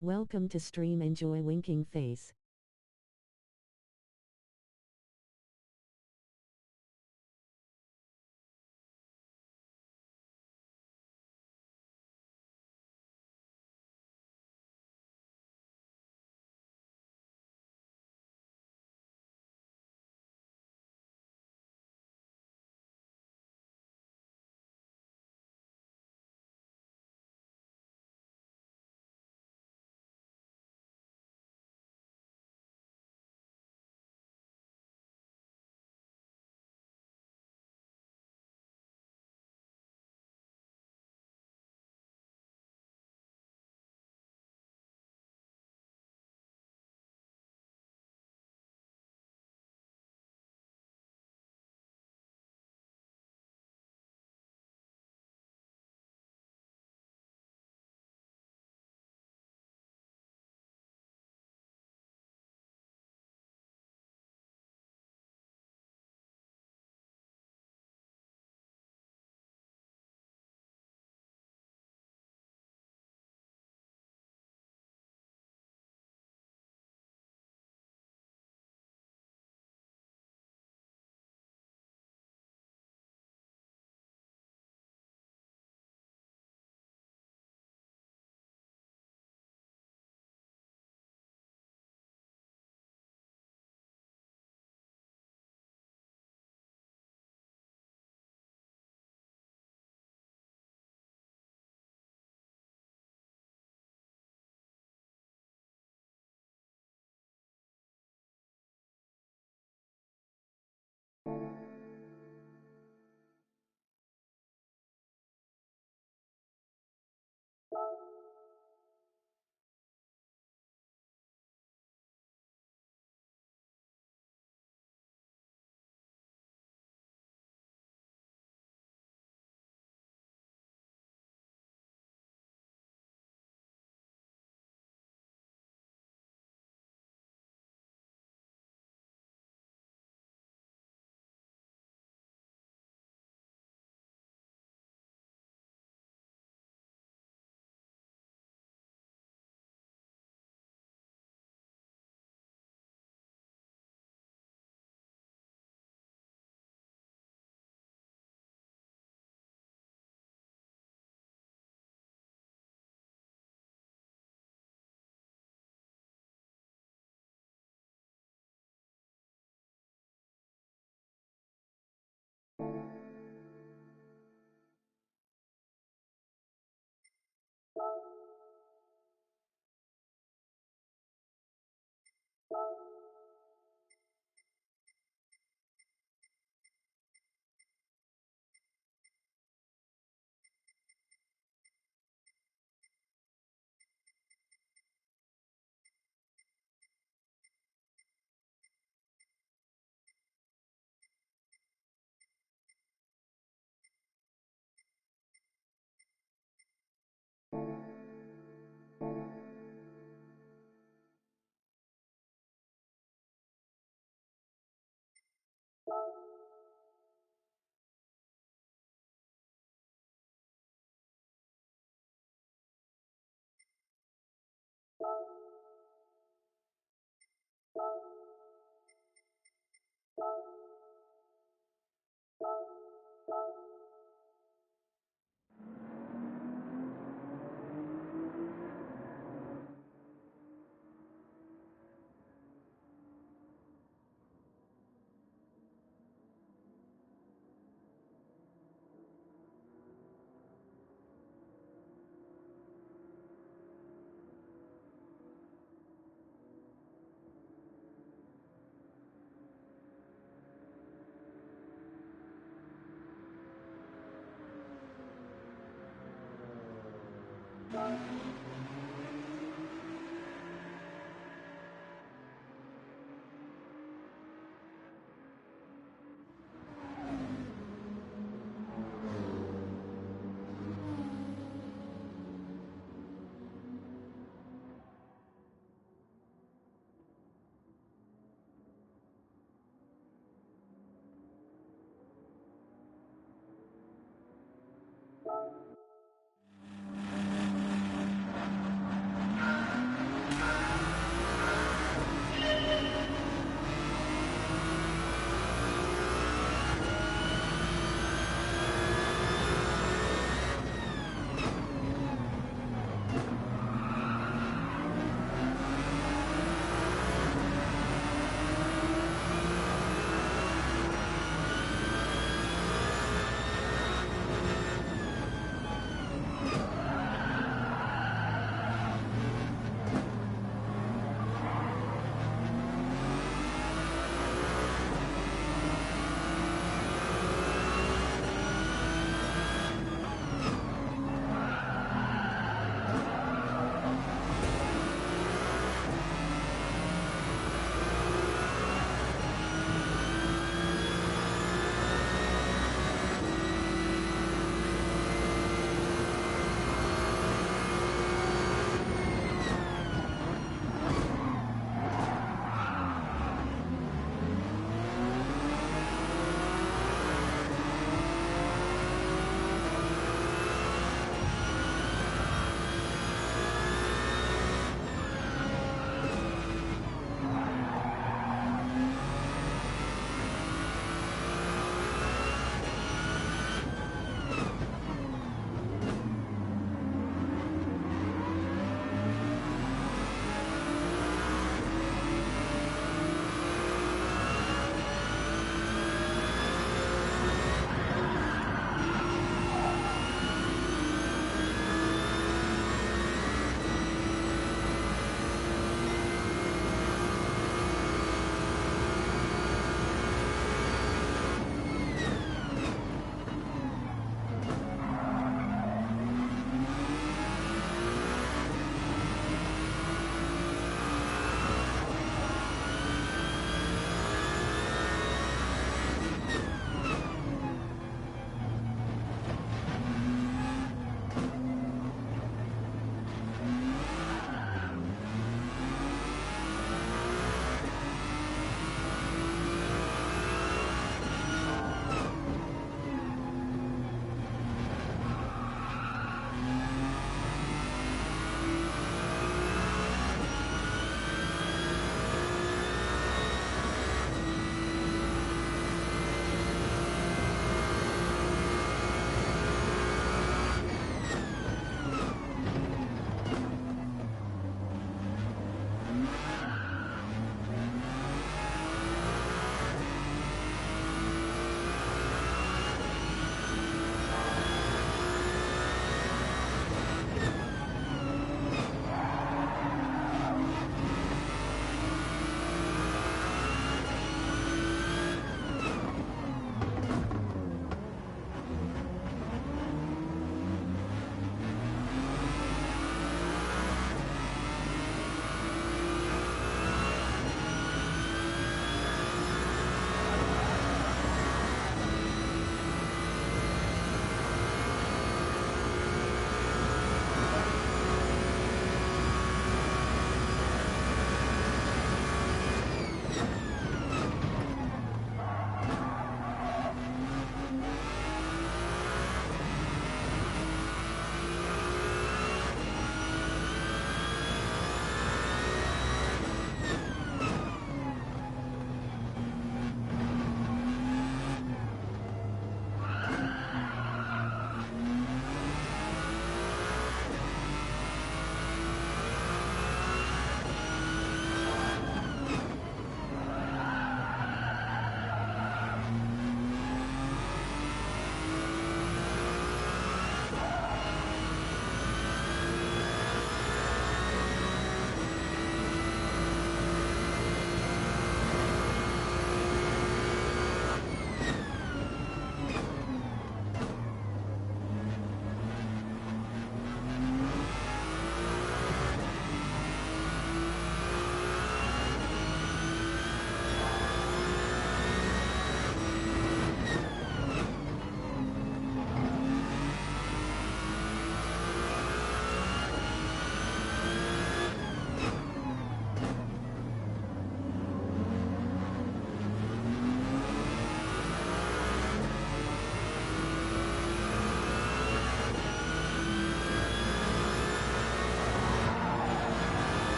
Welcome to stream. Enjoy winking face.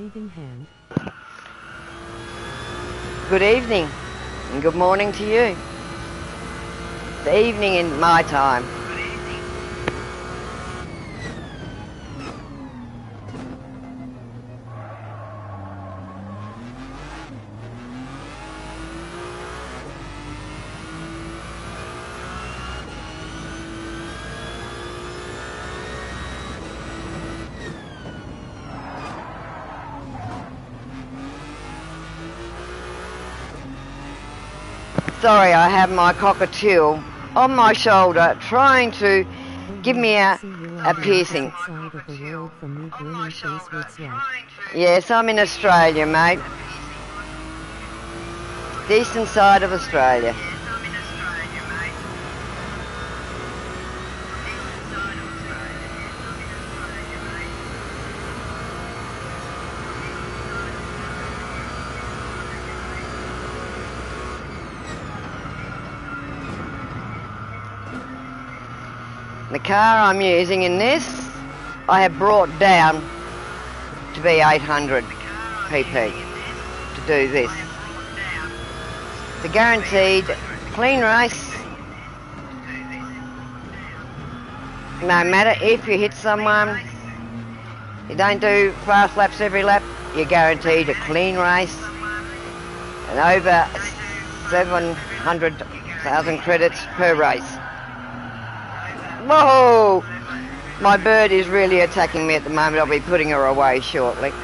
waving hand. Good evening and good morning to you. The evening in my time. Sorry, I have my cockatiel on my shoulder trying to give me a piercing. Yes, I'm in Australia, mate. Decent side of Australia. The car I'm using in this, I have brought down to be 800 pp to do this. It's a guaranteed clean race. No matter if you hit someone, you don't do fast laps every lap, you're guaranteed a clean race. And over 700,000 credits per race. Whoa! My bird is really attacking me at the moment. I'll be putting her away shortly.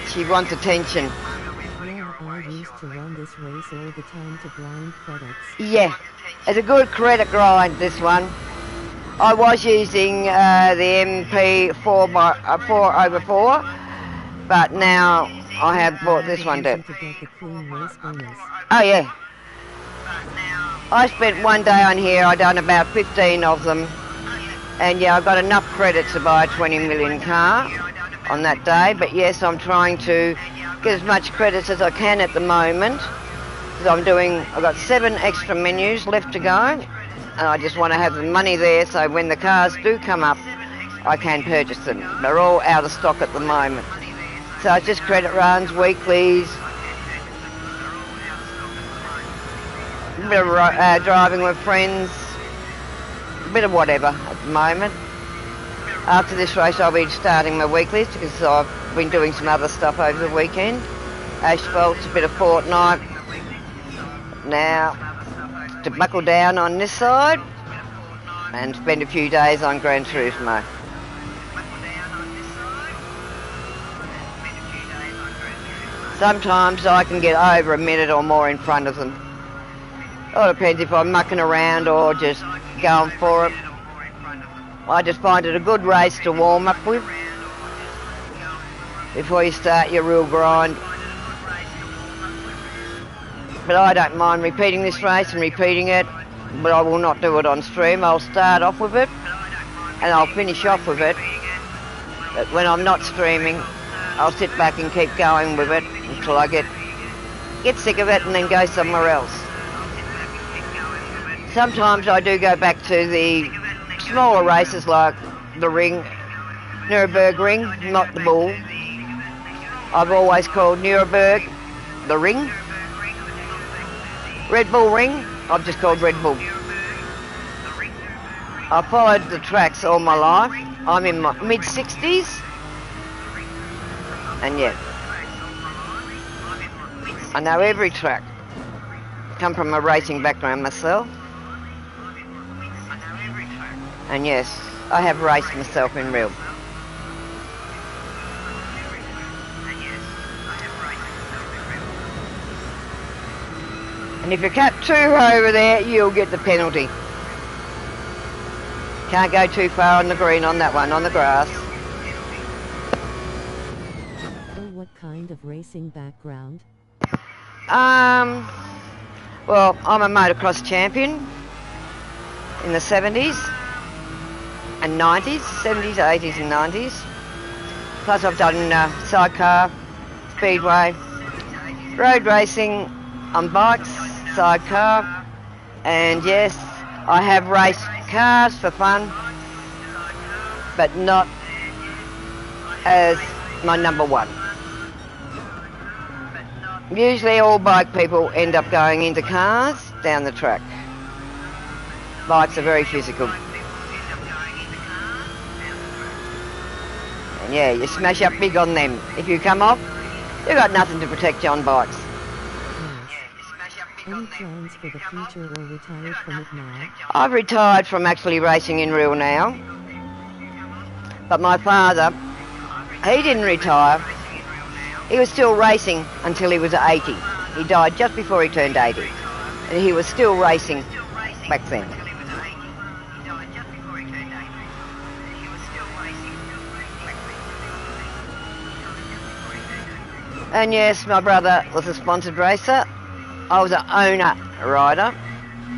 She wants attention. Yeah, I used to run this race all the time to grind credits. Yeah, it's a good credit grind, this one. I was using the MP 4x4, but now I have bought this one too. Oh yeah. I spent one day on here, I done about 15 of them, and yeah, I got enough credits to buy a 20 million car on that day, but yes, I'm trying to get as much credits as I can at the moment, because I've got 7 extra menus left to go, and I just want to have the money there so when the cars do come up, I can purchase them. They're all out of stock at the moment. So it's just credit runs, weeklies, a bit of driving with friends, a bit of whatever at the moment. After this race I'll be starting my weeklies because I've been doing some other stuff over the weekend. Asphalt's a bit of fortnight. Now to buckle down on this side and spend a few days on Gran Turismo. Sometimes I can get over a minute or more in front of them. It all depends if I'm mucking around or just going for it. I just find it a good race to warm up with before you start your real grind. But I don't mind repeating this race and repeating it, but I will not do it on stream. I'll start off with it and I'll finish off with it. But when I'm not streaming, I'll sit back and keep going with it until I get sick of it and then go somewhere else. Sometimes I do go back to the smaller races like the ring, Nuremberg Ring, not the Bull. I've always called Nuremberg the Ring. Red Bull Ring, I've just called Red Bull. I followed the tracks all my life. I'm in my mid-60s. And yeah, I know every track. Come from a racing background myself. And yes, I have raced myself in real. And if you cut too over there, you'll get the penalty. Can't go too far on the green on that one, on the grass. Oh, what kind of racing background? Well, I'm a motocross champion in the 70s and 90s, 70s, 80s and 90s. Plus I've done sidecar, speedway, road racing on bikes, sidecar, and yes, I have raced cars for fun, but not as my number one. Usually all bike people end up going into cars down the track. Bikes are very physical. And yeah, you smash up big on them. If you come off, you've got nothing to protect you on bikes. Any plans for the future or retired from it now? I've retired from actually racing in real now. But my father, he didn't retire. He was still racing until he was 80. He died just before he turned 80. And he was still racing back then. And yes, my brother was a sponsored racer. I was an owner rider.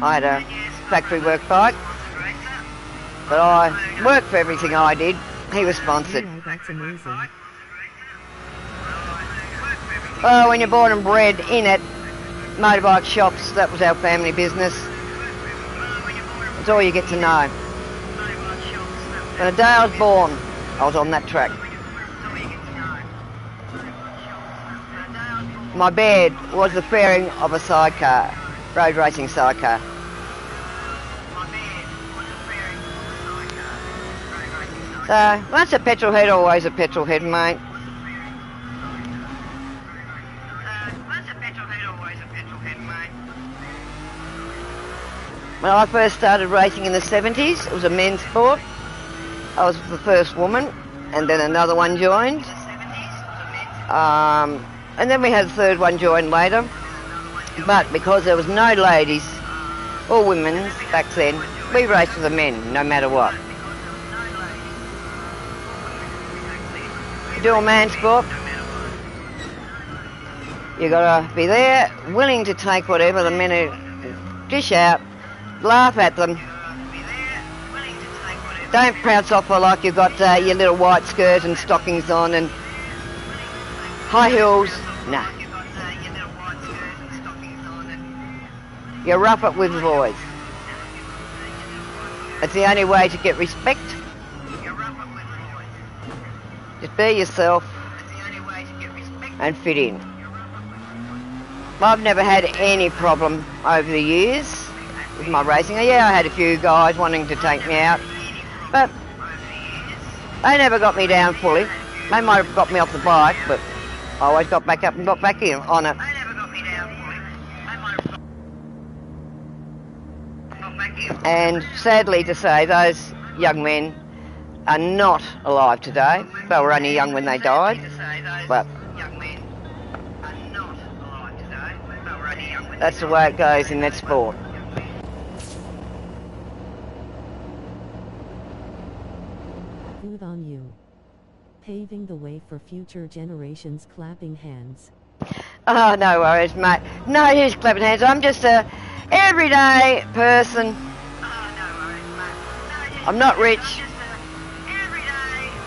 I had a factory work bike. But I worked for everything I did. He was sponsored. Oh, that's amazing. Well, when you're born and bred in it, motorbike shops, that was our family business. That's all you get to know. From the day I was born, I was on that track. My bed was the fairing of a sidecar, road racing sidecar. So, once a petrol head, always a petrol head, mate. When I first started racing in the 70s, it was a men's sport. I was the first woman, and then another one joined. And then we had a third one join later. But because there was no ladies or women back then, we raced with the men, no matter what. You do a man's sport, you gotta be there, willing to take whatever the men dish out, laugh at them. Don't prounce off like you've got your little white skirt and stockings on and high heels. No. You rough it with the boys. It's the only way to get respect. Just be yourself and fit in. I've never had any problem over the years with my racing. Yeah, I had a few guys wanting to take me out, but they never got me down fully. They might have got me off the bike, but I always got back up and got back in on it. And sadly to say, those young men are not alive today. They were only young when they died, but that's the way it goes in that sport. Good on you. Paving the way for future generations, clapping hands. Oh, no worries, mate. No use clapping hands. I'm just a everyday person. I'm not rich.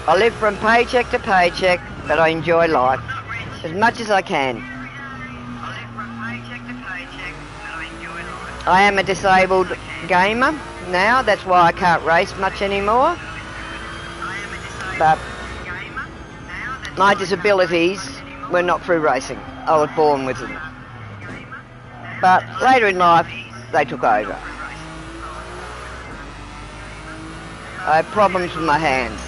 I live from paycheck to paycheck, but I enjoy life as much as I can. I am a disabled gamer now, that's why I can't race much anymore. But my disabilities were not through racing. I was born with them. But later in life, they took over. I have problems with my hands.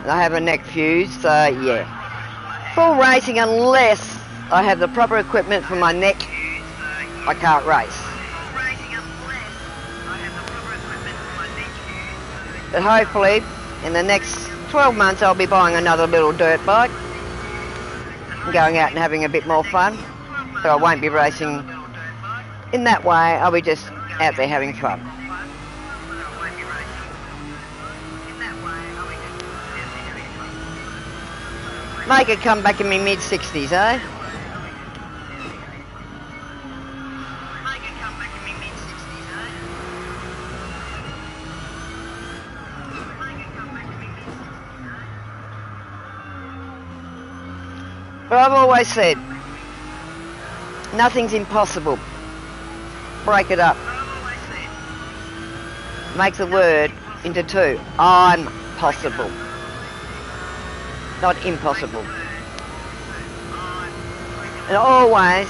And I have a neck fuse, so yeah. Full racing, unless I have the proper equipment for my neck, I can't race. But hopefully, in the next 12 months, I'll be buying another little dirt bike and going out and having a bit more fun. So I won't be racing in that way, I'll be just out there having fun. Make a comeback in my mid-60s, eh? But I've always said, nothing's impossible. Break it up. Make the word into two. I'm possible. not impossible. And always,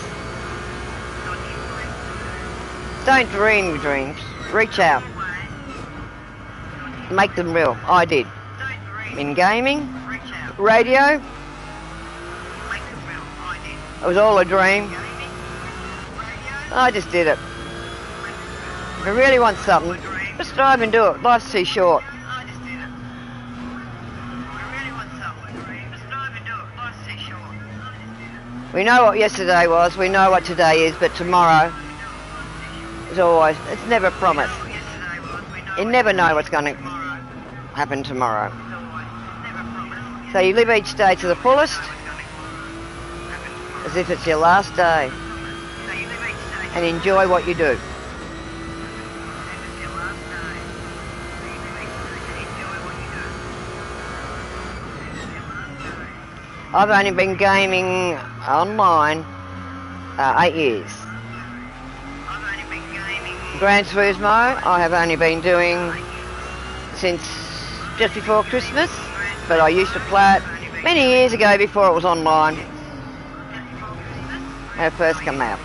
don't dream your dreams, reach out, make them real. I did. In gaming, radio, it was all a dream. I just did it. If you really want something, just strive and do it. Life's too short. We know what yesterday was, we know what today is, but tomorrow is always, it's never promised. You never know what's going to happen tomorrow. So you live each day to the fullest, as if it's your last day, and enjoy what you do. I've only been gaming online 8 years. Gran Turismo I have only been doing since just before Christmas, but I used to play it many years ago before it was online, when it first came out.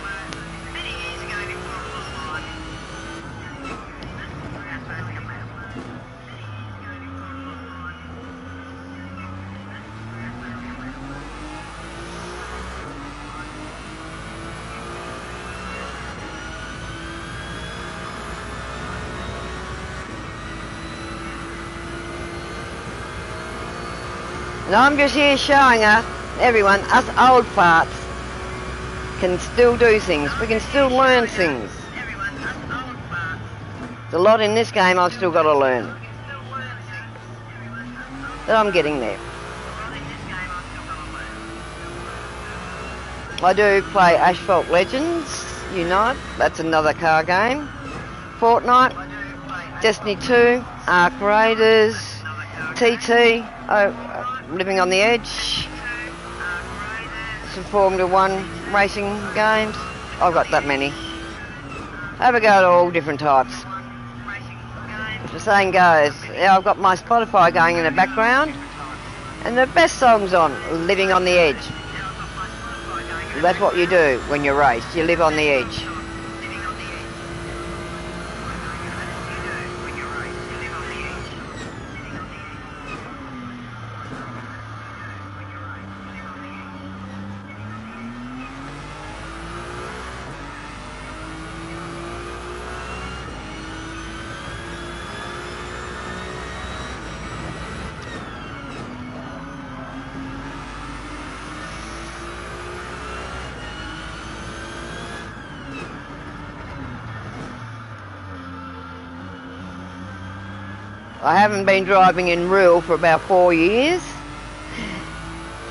And I'm just here showing everyone, us old farts can still do things. We can still learn things. There's a lot in this game I've still got to learn. But I'm getting there. I do play Asphalt Legends Unite. That's another car game. Fortnite, Destiny 2, Ark Raiders, TT, Living on the Edge, some Formula 1 racing games. I've got that many. I have a go at all different types. As the saying goes, yeah, I've got my Spotify going in the background, and the best song's on, Living on the Edge. That's what you do when you race, you live on the edge. I haven't been driving in real for about 4 years,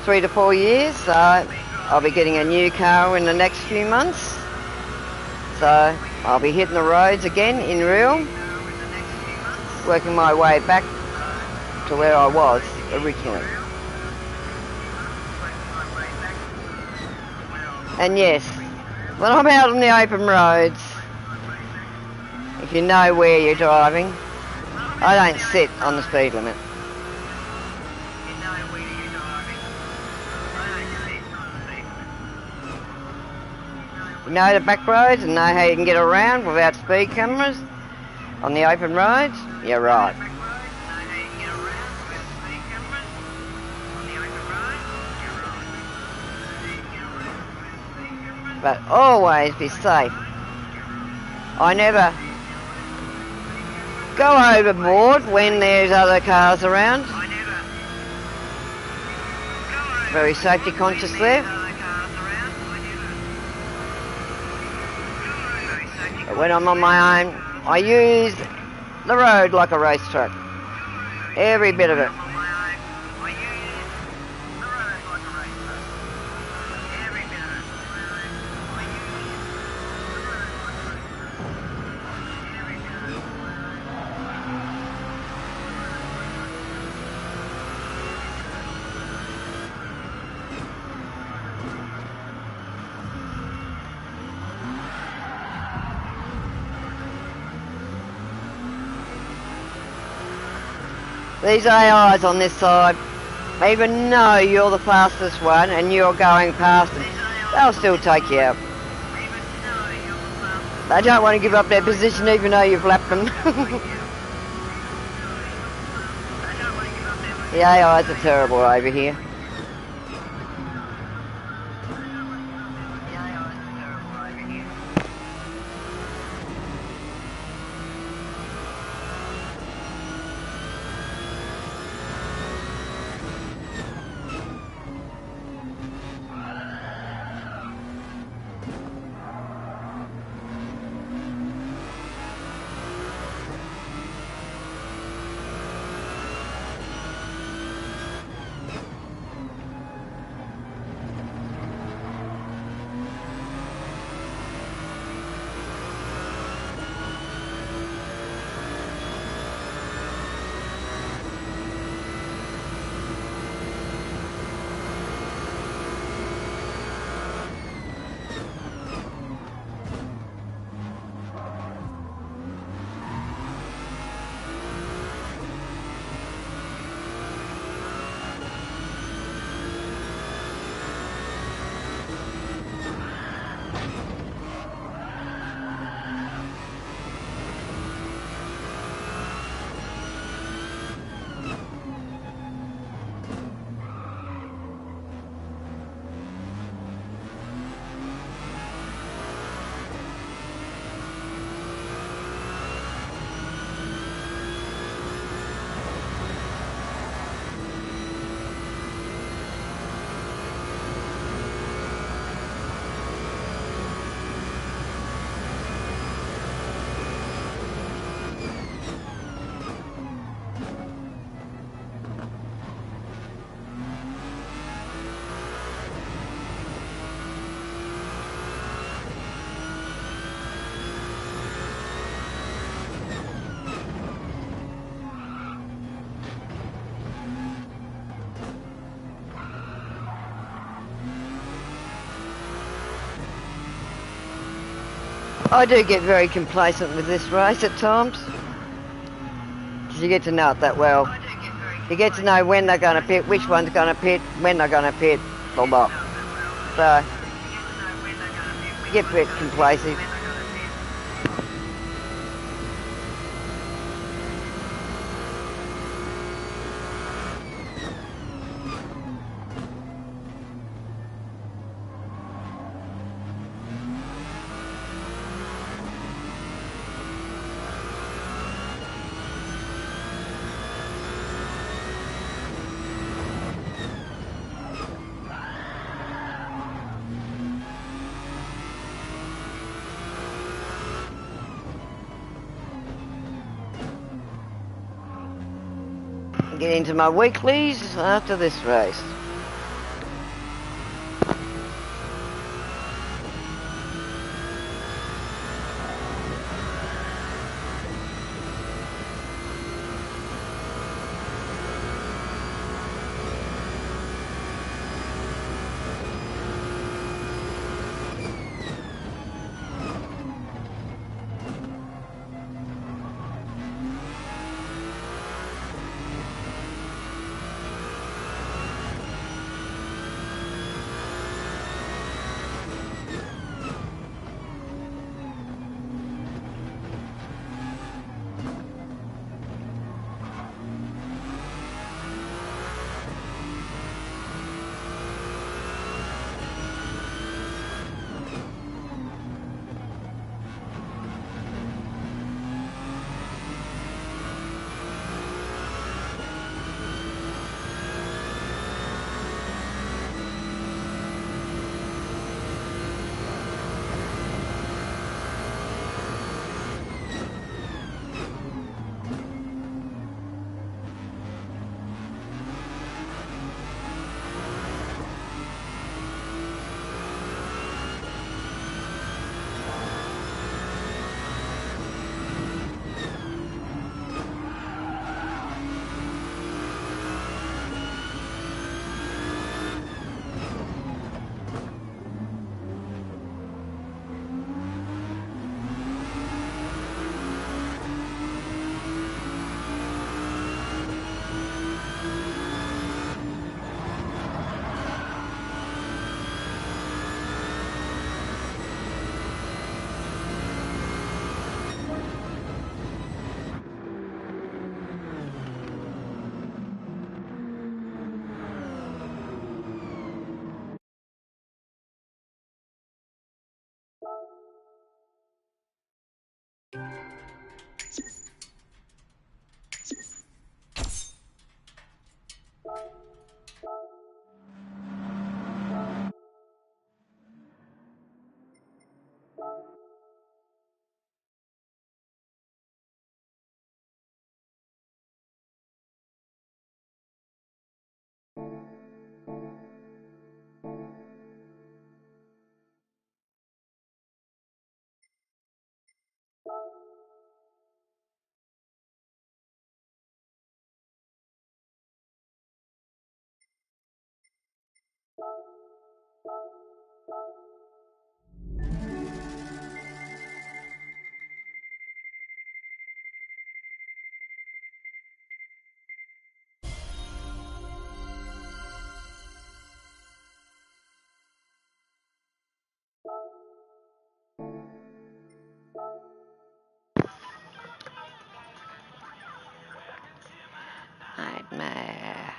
3 to 4 years, so I'll be getting a new car in the next few months. So I'll be hitting the roads again in real, working my way back to where I was originally. And yes, when I'm out on the open roads, if you know where you're driving, I don't sit on the speed limit. You know the back roads and know how you can get around without speed cameras on the open roads? You're right. But always be safe. I never go overboard when there's other cars around. Very safety conscious there. But when I'm on my own, I use the road like a racetrack. Every bit of it. These AIs on this side Even though you're the fastest one and you're going past them, they'll still take you out. They don't want to give up their position even though you've lapped them. The AIs are terrible over here. I do get very complacent with this race at times, because you get to know it that well. You get to know when they're going to pit, which one's going to pit, when they're going to pit, blah blah. So, you get a bit complacent. Get into my weeklies after this race. Nightmare.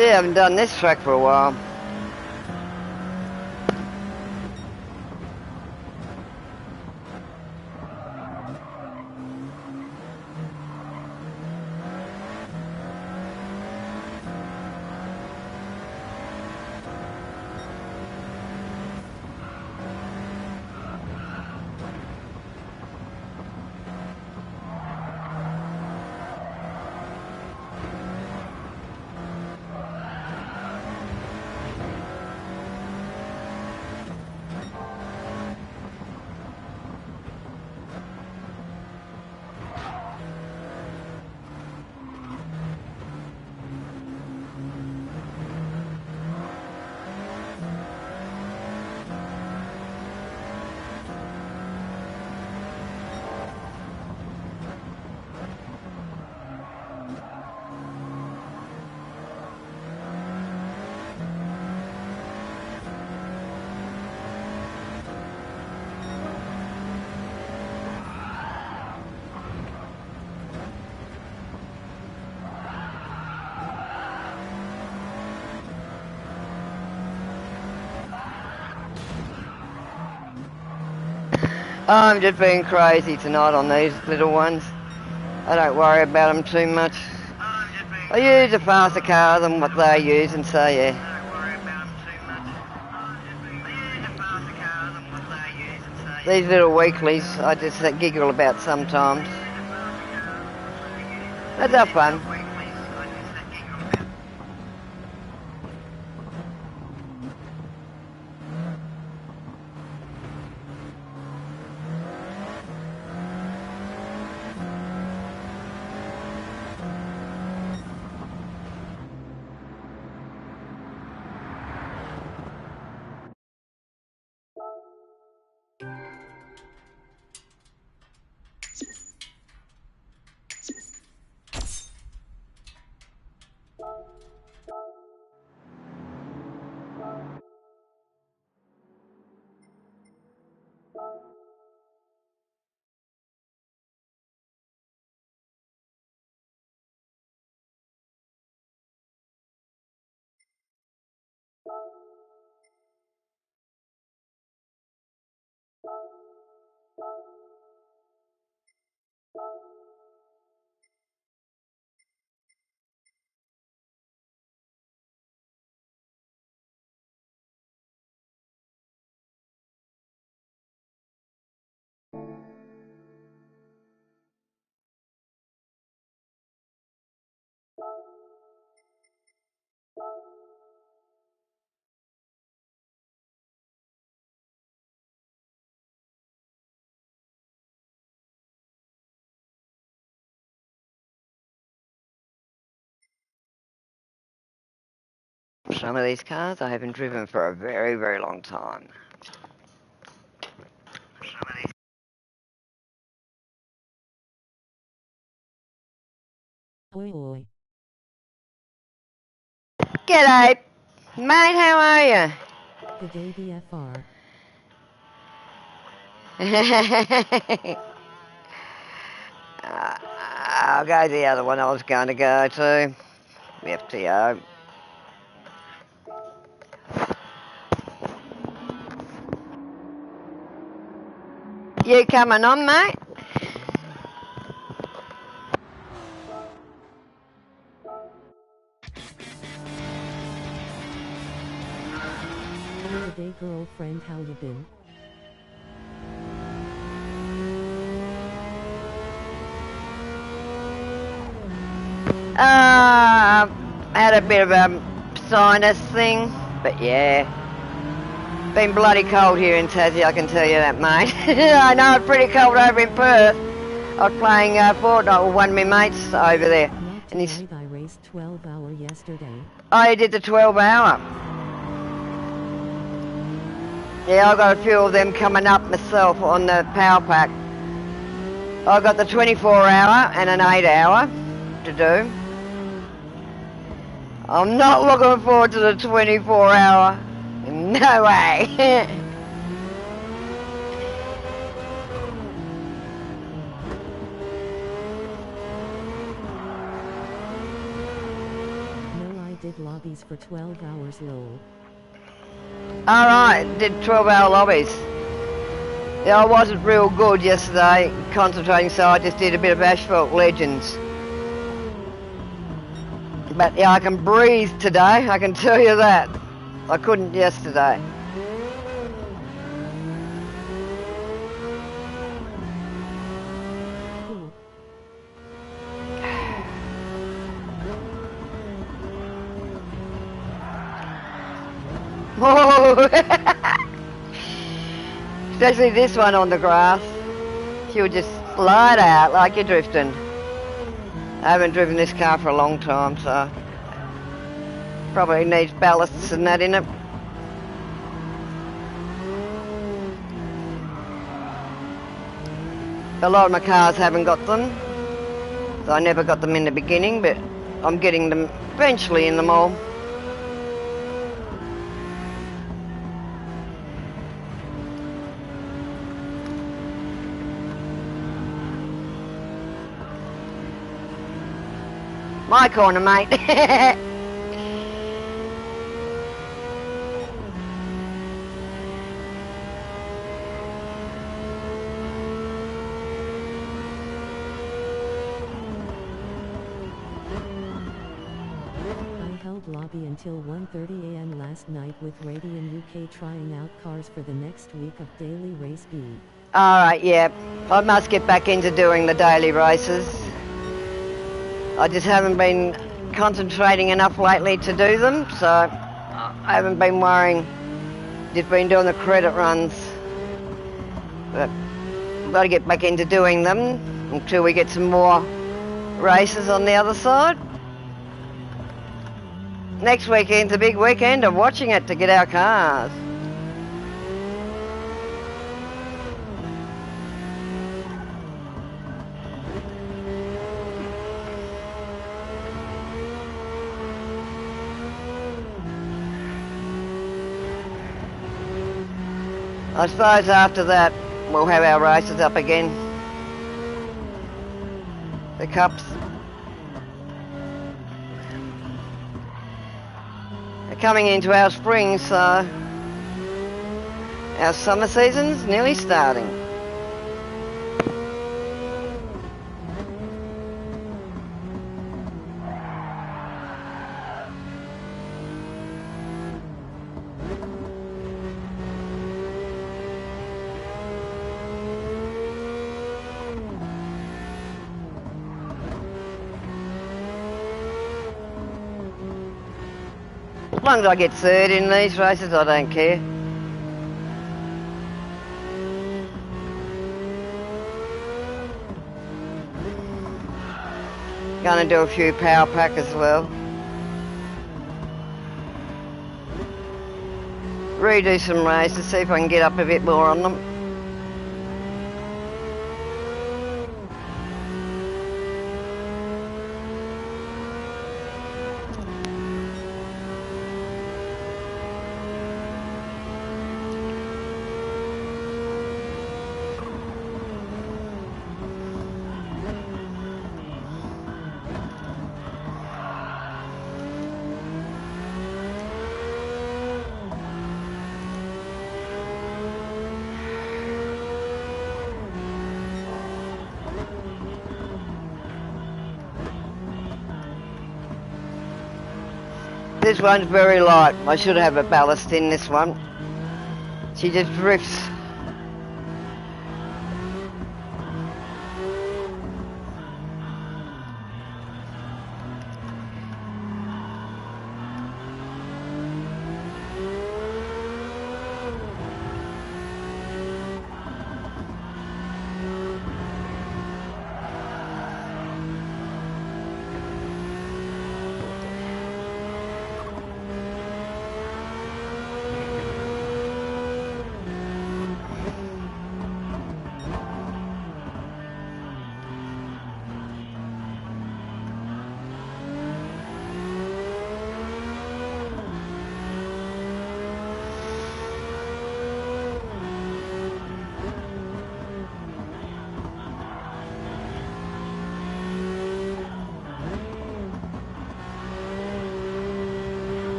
See, I haven't done this track for a while. I'm just being crazy tonight on these little ones. I don't worry about them too much. I use a faster car than what they use, and so yeah. These little weeklies I just giggle about sometimes. But they're fun. Some of these cars I haven't driven for a very, very long time. Oi oi. G'day, mate, how are you? Good day BFR. I'll go to the other one I was going to go to. The FTO. You coming on, mate? Good day girlfriend, how you been? I had a bit of a sinus thing, but yeah. Been bloody cold here in Tassie, I can tell you that, mate. I know it's pretty cold over in Perth. I was playing Fortnite with one of my mates over there. Not And he's, tonight, I raced 12-hour yesterday. I did the 12-hour. Yeah, I got a few of them coming up myself on the power pack. I got the 24-hour and an 8-hour to do. I'm not looking forward to the 24-hour. No way. No, I did lobbies for 12 hours lol. Alright, did 12-hour lobbies. Yeah, I wasn't real good yesterday concentrating, so I just did a bit of Asphalt Legends. But yeah, I can breathe today, I can tell you that. I couldn't yesterday. Cool. Especially this one on the grass. She'll just slide out like you're drifting. I haven't driven this car for a long time, so probably needs ballasts and that in it. A lot of my cars haven't got them, so I never got them in the beginning, but I'm getting them eventually in them all. My corner, mate. Lobby until 1:30 a.m. last night with Radian UK trying out cars for the next week of Daily Race B. Alright, yeah. I must get back into doing the daily races. I just haven't been concentrating enough lately to do them, so I haven't been worrying. Just been doing the credit runs. But I've got to get back into doing them until we get some more races on the other side. Next weekend's a big weekend of watching it to get our cars. I suppose after that we'll have our races up again. The cups. They're coming into our spring, so our summer season's nearly starting. As long as I get third in these races, I don't care. Gonna do a few power pack as well. Redo some races, see if I can get up a bit more on them. This one's very light. I should have a ballast in this one. She just drifts.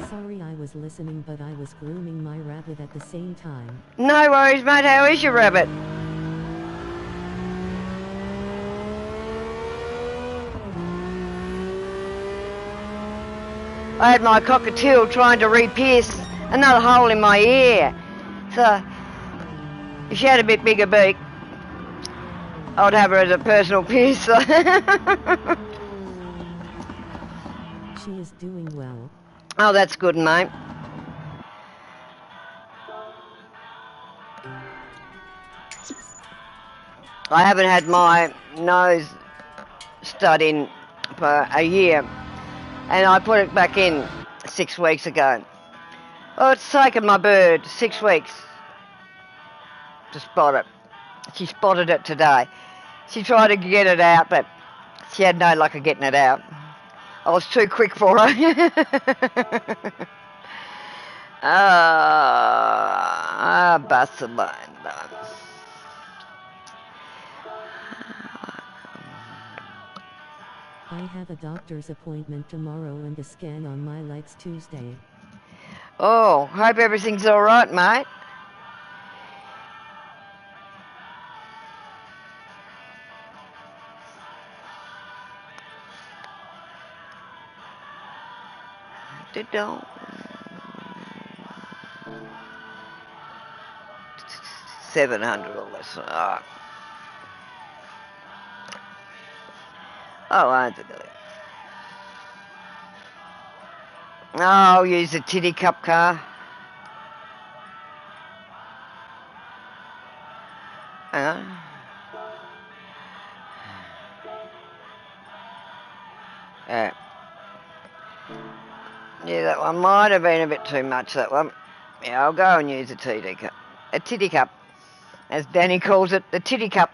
Sorry, I was listening, but I was grooming my rabbit at the same time. No worries, mate. How is your rabbit? I had my cockatiel trying to re-pierce another hole in my ear. So, if she had a bit bigger beak, I'd have her as a personal piercer. She is doing well. Oh, that's good, mate. I haven't had my nose stud in for a year, and I put it back in 6 weeks ago. Oh, it's taken my bird 6 weeks to spot it. She spotted it today. She tried to get it out, but she had no luck of getting it out. I was too quick for her. Barcelona. I I have a doctor's appointment tomorrow and a scan on my legs Tuesday. Oh, hope everything's all right, mate. $700. Oh, I don't know. Oh, I'll use the titty cup car. Hang on. Yeah, that one might have been a bit too much, that one. Yeah, I'll go and use a titty cup. A titty cup. As Danny calls it, the titty cup.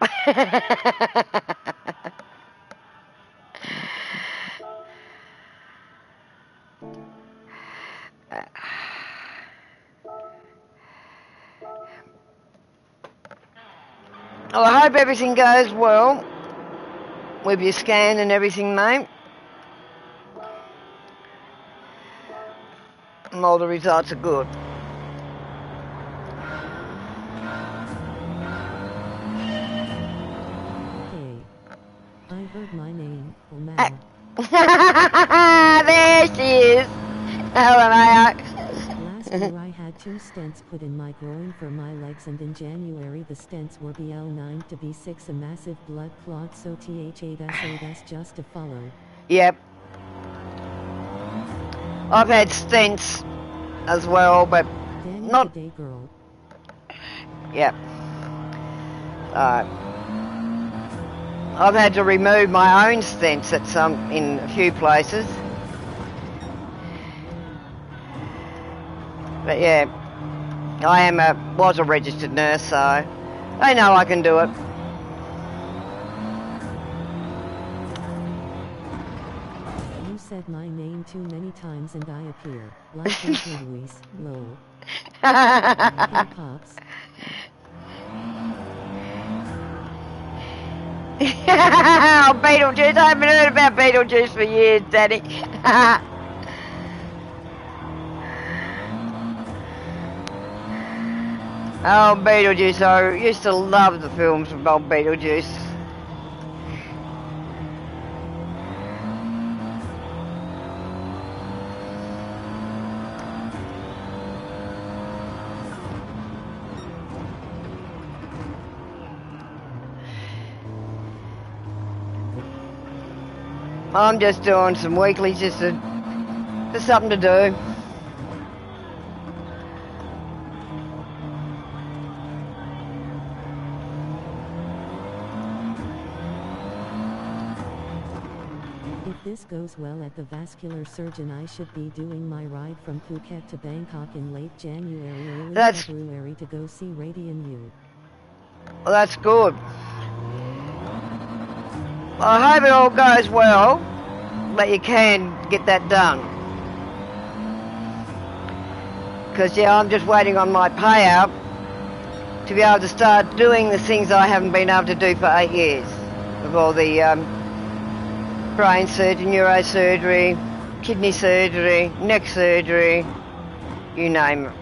Well, I hope everything goes well with your scan and everything, mate. And all the results are good. Hey, I heard my name, Mal. There she is. LMAO. Last year I had 2 stents put in my groin for my legs, and in January the stents were BL9 to B6, a massive blood clot, so TH8S8S just to follow. Yep. I've had stents as well, but Danny not... the day girl. Yep. I've had to remove my own stents at in a few places. But yeah, I was a registered nurse, so I know I can do it. You said my name too many times and I appear like Luis. Lol. Hey Pops. Oh, Beetlejuice. I haven't heard about Beetlejuice for years, Daddy. Oh, Beetlejuice. I used to love the films about Beetlejuice. I'm just doing some weeklies just for something to do. If this goes well at the vascular surgeon, I should be doing my ride from Phuket to Bangkok in late January, early February to go see Radian U. Well, that's good. I hope it all goes well, that you can get that done. Because, yeah, I'm just waiting on my payout to be able to start doing the things I haven't been able to do for 8 years. With all the brain surgery, neurosurgery, kidney surgery, neck surgery, you name it.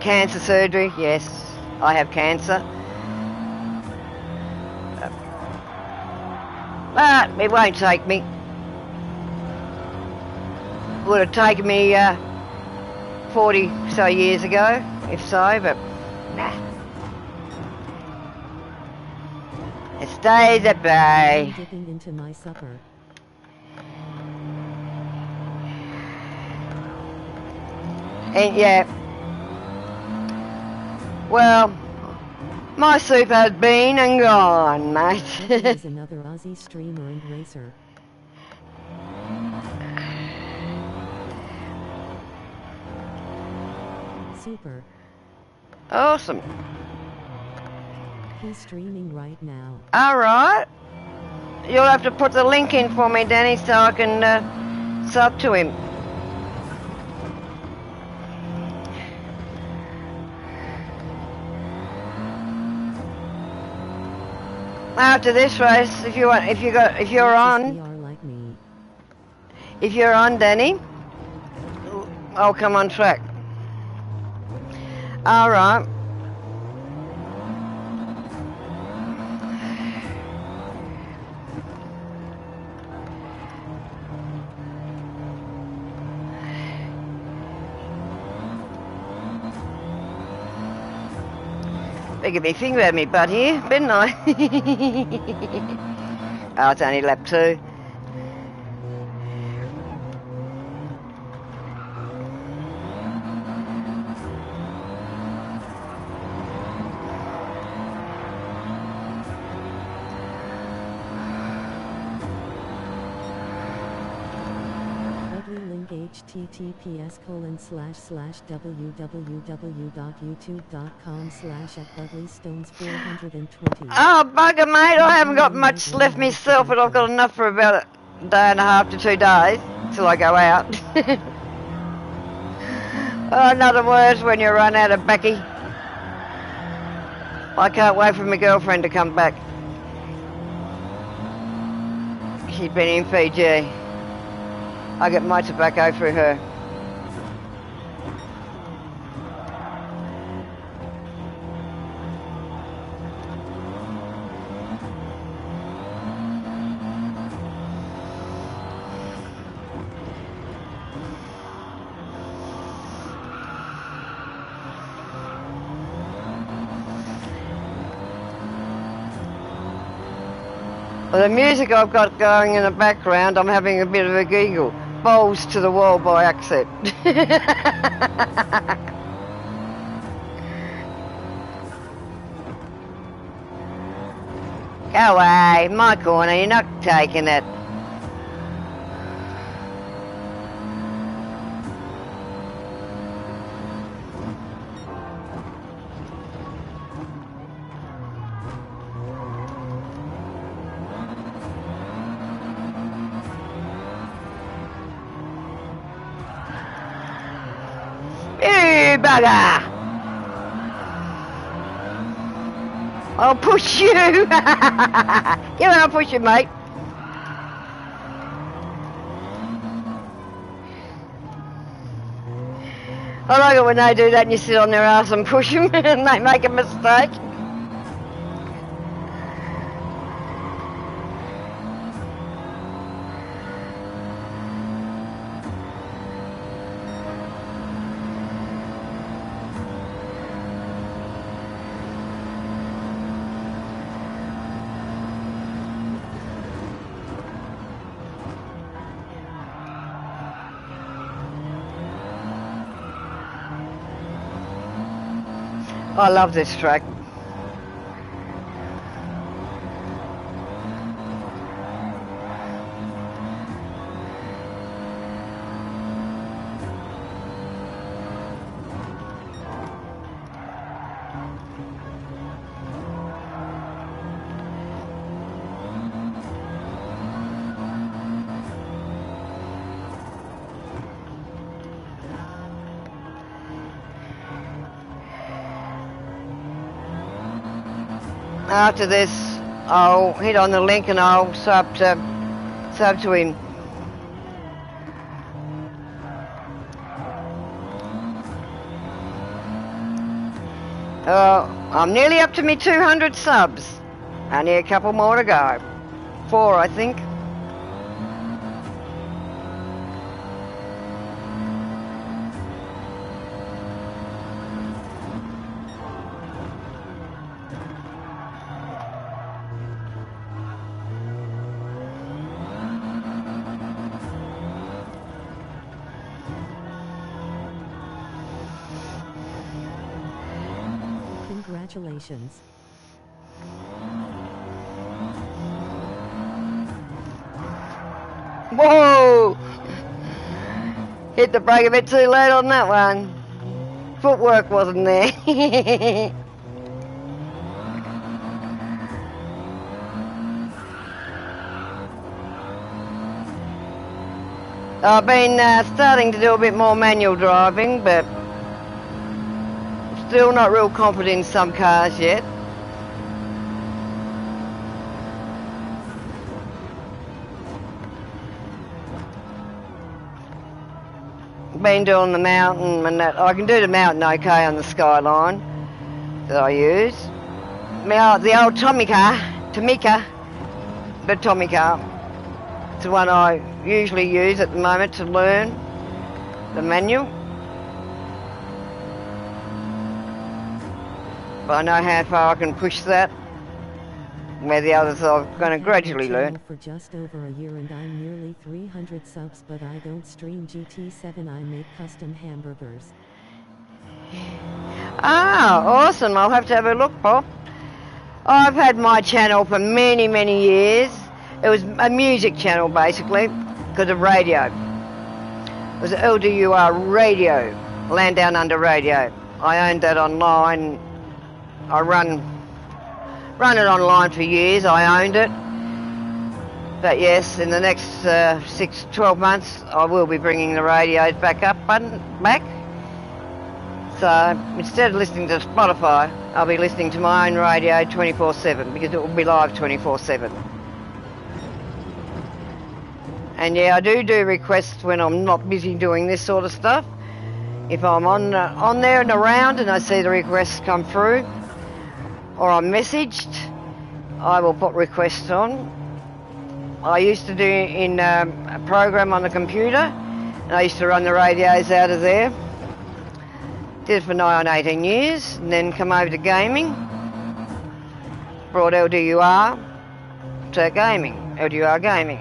Cancer surgery, yes, I have cancer. But it won't take me. Would have taken me 40 so years ago, if so, but nah. It stays at bay. I'm dipping into my supper. And yeah. Well, my soup has been and gone, mate. He's another Aussie streamer and racer. Super. Awesome. He's streaming right now. Alright. You'll have to put the link in for me, Danny, so I can sub to him. After this race, if you're on, like me. if you're on, Danny, I'll come on track. All right. They get me finger at me butt here, didn't I? Oh, it's only lap 2. Link https://www.youtube.com/@buglystones420. Oh, bugger, mate, I haven't got much left myself, but I've got enough for about a day and a half to 2 days till I go out. Oh, in other words, when you run out of Becky. I can't wait for my girlfriend to come back. She's been in Fiji. I get my tobacco through her. Well, the music I've got going in the background, I'm having a bit of a giggle. Balls to the wall by accident. Go away, my corner, you're not taking it. You bugger! I'll push you! Come on, I'll push you, mate. I like it when they do that and you sit on their ass and push them and they make a mistake. I love this track. After this, I'll hit on the link and I'll sub to him. I'm nearly up to me 200 subs. Only a couple more to go. 4, I think. Congratulations. Whoa! Hit the brake a bit too late on that one. Footwork wasn't there. I've been starting to do a bit more manual driving, but still not real confident in some cars yet. been doing the mountain and that. I can do the mountain okay on the Skyline that I use. The old Tomica, the Tomica. It's the one I usually use at the moment to learn the manual. But I know how far I can push that, where the others I'm going to gradually learn. For just over a year and I'm nearly 300 subs, but I don't stream GT7, I make custom hamburgers. Ah, awesome. I'll have to have a look, Paul. I've had my channel for many, many years. It was a music channel, basically, because of radio. It was LDUR Radio, Land Down Under Radio. I owned that online. I run it online for years. I owned it. But yes, in the next 12 months, I will be bringing the radios back. So instead of listening to Spotify, I'll be listening to my own radio 24/7 because it will be live 24/7. And yeah, I do requests when I'm not busy doing this sort of stuff. If I'm on there and around and I see the requests come through, or I'm messaged, I will put requests on. I used to do in a program on the computer, and I used to run the radios out of there. Did it for nigh on 18 years, and then come over to gaming. Brought LDUR to gaming, LDUR Gaming.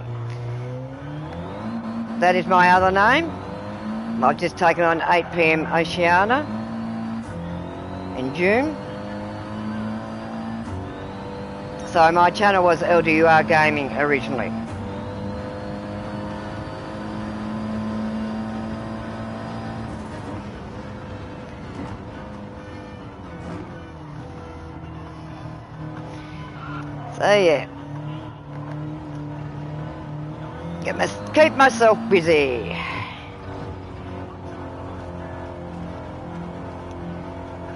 That is my other name. I've just taken on 8 PM Oceania in June. So my channel was LDUR Gaming originally. So yeah, keep myself busy.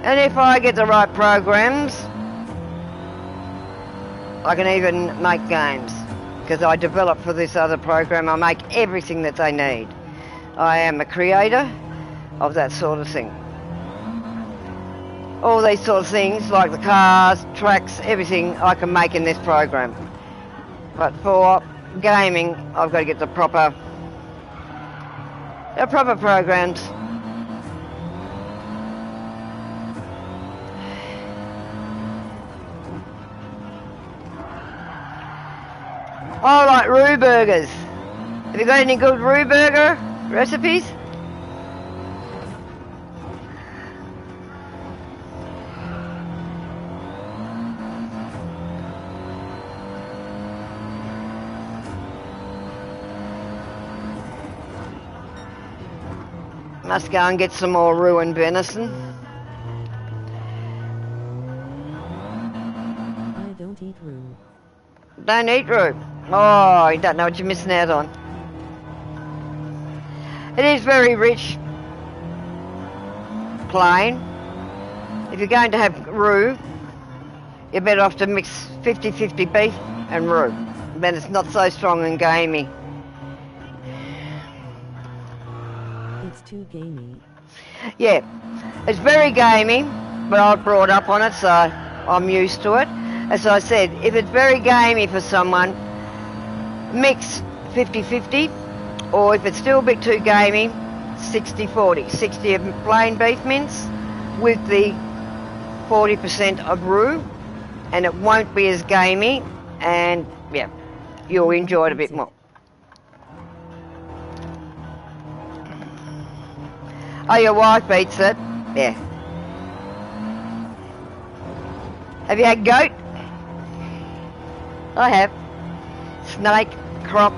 And if I get the right programs, I can even make games, because I develop for this other program. I make everything that they need. I am a creator of that sort of thing. All these sort of things, like the cars, tracks, everything, I can make in this program. But for gaming, I've got to get the proper programs. I like roux burgers. Have you got any good roux burger recipes? Must go and get some more roux and venison. I don't eat roux. Don't eat roux. Oh, you don't know what you're missing out on. It is very rich, plain. If you're going to have roux, you're better off to mix 50-50 beef and roux. Then it's not so strong and gamey. It's too gamey. Yeah, it's very gamey, but I was brought up on it, so I'm used to it. As I said, if it's very gamey for someone, mix 50-50, or if it's still a bit too gamey, 60-40. 60 of plain beef mince with the 40% of roux, and it won't be as gamey, and yeah, you'll enjoy it a bit more. Oh, your wife beats it? Yeah. Have you had goat? I have. Snake, croc.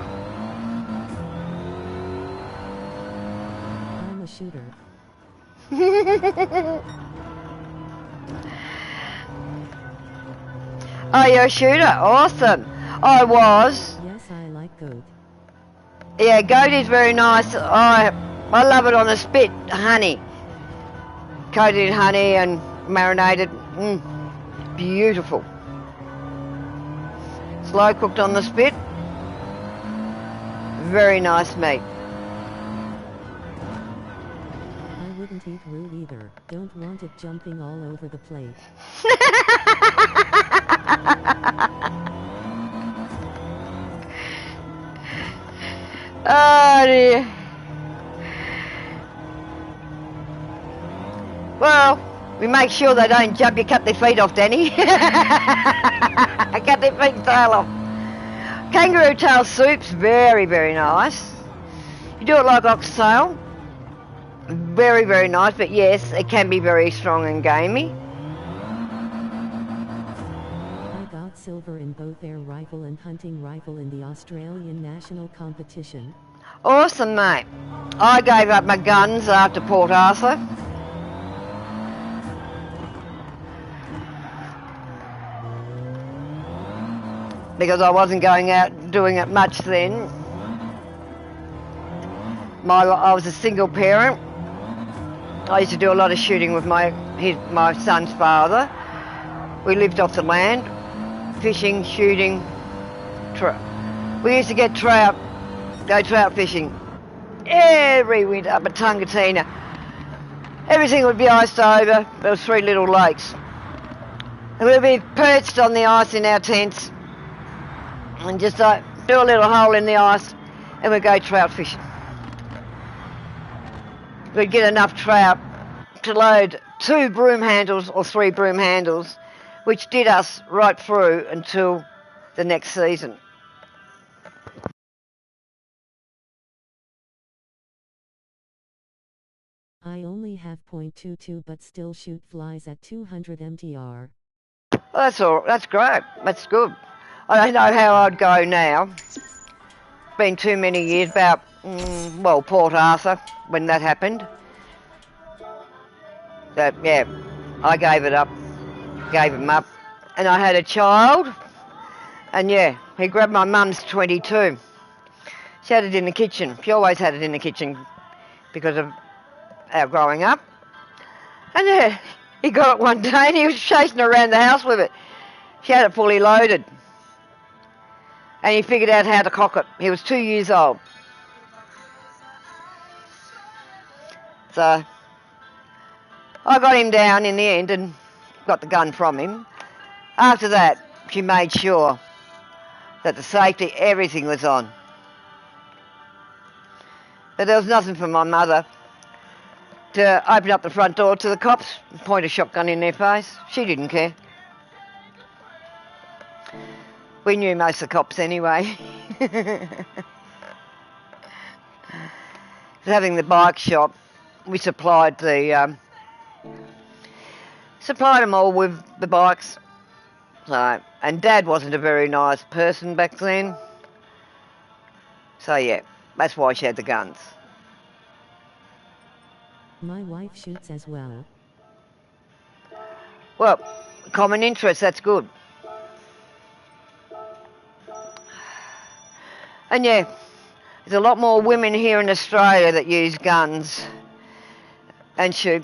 I'm a shooter. Oh, you're a shooter? Awesome. I was. Yes, I like goat. Yeah, goat is very nice. I love it on a spit, honey. Coated in honey and marinated. Beautiful. Slow cooked on the spit. Very nice meat. Can't eat root either. Don't want it jumping all over the plate. Oh dear. Well, we make sure they don't jump. You cut their feet off, Danny. Cut their feet and tail off. Kangaroo tail soup's very, very nice. You do it like oxtail. Very, very nice, but yes, it can be very strong and gamey. I got silver in both air rifle and hunting rifle in the Australian national competition. Awesome, mate. I gave up my guns after Port Arthur. Because I wasn't going out doing it much then. I was a single parent. I used to do a lot of shooting with my son's father. We lived off the land, fishing, shooting. We used to get trout, go trout fishing every winter up at Tungatina. Everything would be iced over. There was 3 little lakes. And we'd be perched on the ice in our tents and just do a little hole in the ice and we'd go trout fishing. We'd get enough trout to load 2 broom handles or 3 broom handles, which did us right through until the next season. I only have .22 but still shoot flies at 200 MTR. Well, that's great. That's good. I don't know how I'd go now. It's been too many years, about, Port Arthur, when that happened. But yeah, I gave him up. And I had a child, and yeah, he grabbed my mum's 22. She had it in the kitchen. She always had it in the kitchen because of our growing up. And yeah, he got it one day and he was chasing around the house with it. She had it fully loaded. And he figured out how to cock it. He was 2 years old. So I got him down in the end and got the gun from him. After that, she made sure that the safety, everything was on. But there was nothing for my mother to open up the front door to the cops and point a shotgun in their face. She didn't care. We knew most of the cops anyway. Having the bike shop, we supplied them all with the bikes. So, and Dad wasn't a very nice person back then. So yeah, that's why she had the guns. My wife shoots as well. Well, common interest, that's good. And yeah, there's a lot more women here in Australia that use guns and shoot.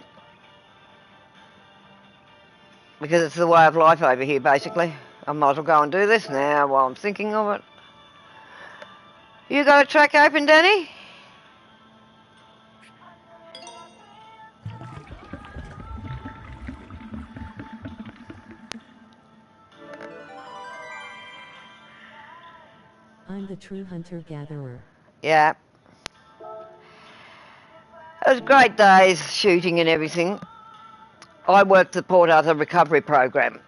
Because it's the way of life over here, basically. I might as well go and do this now while I'm thinking of it. You got a track open, Danny? I'm the true hunter-gatherer. Yeah. It was great days shooting and everything. I worked the Port Arthur recovery program.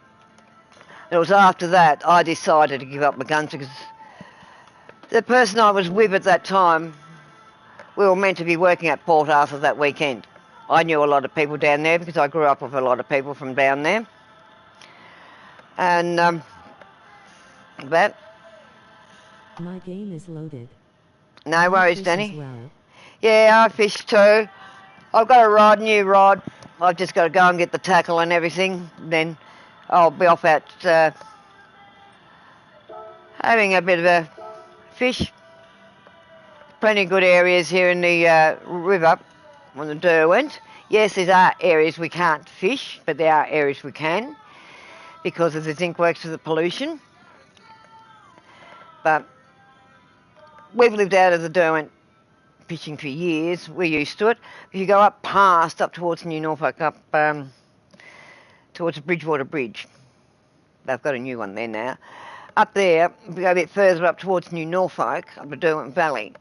It was after that I decided to give up my guns because the person I was with at that time, we were meant to be working at Port Arthur that weekend. I knew a lot of people down there because I grew up with a lot of people from down there. And that. My game is loaded. No worries, Danny. As well. Yeah, I fish too. I've got a new rod. I've just got to go and get the tackle and everything. Then I'll be off at having a bit of a fish. Plenty of good areas here in the river on the Derwent. Yes, there are areas we can't fish, but there are areas we can because of the zinc works of the pollution. But we've lived out of the Derwent fishing for years. We're used to it. If you go up towards New Norfolk, up towards the Bridgewater Bridge. They've got a new one there now. Up there, if we go a bit further up towards New Norfolk, up the Derwent Valley,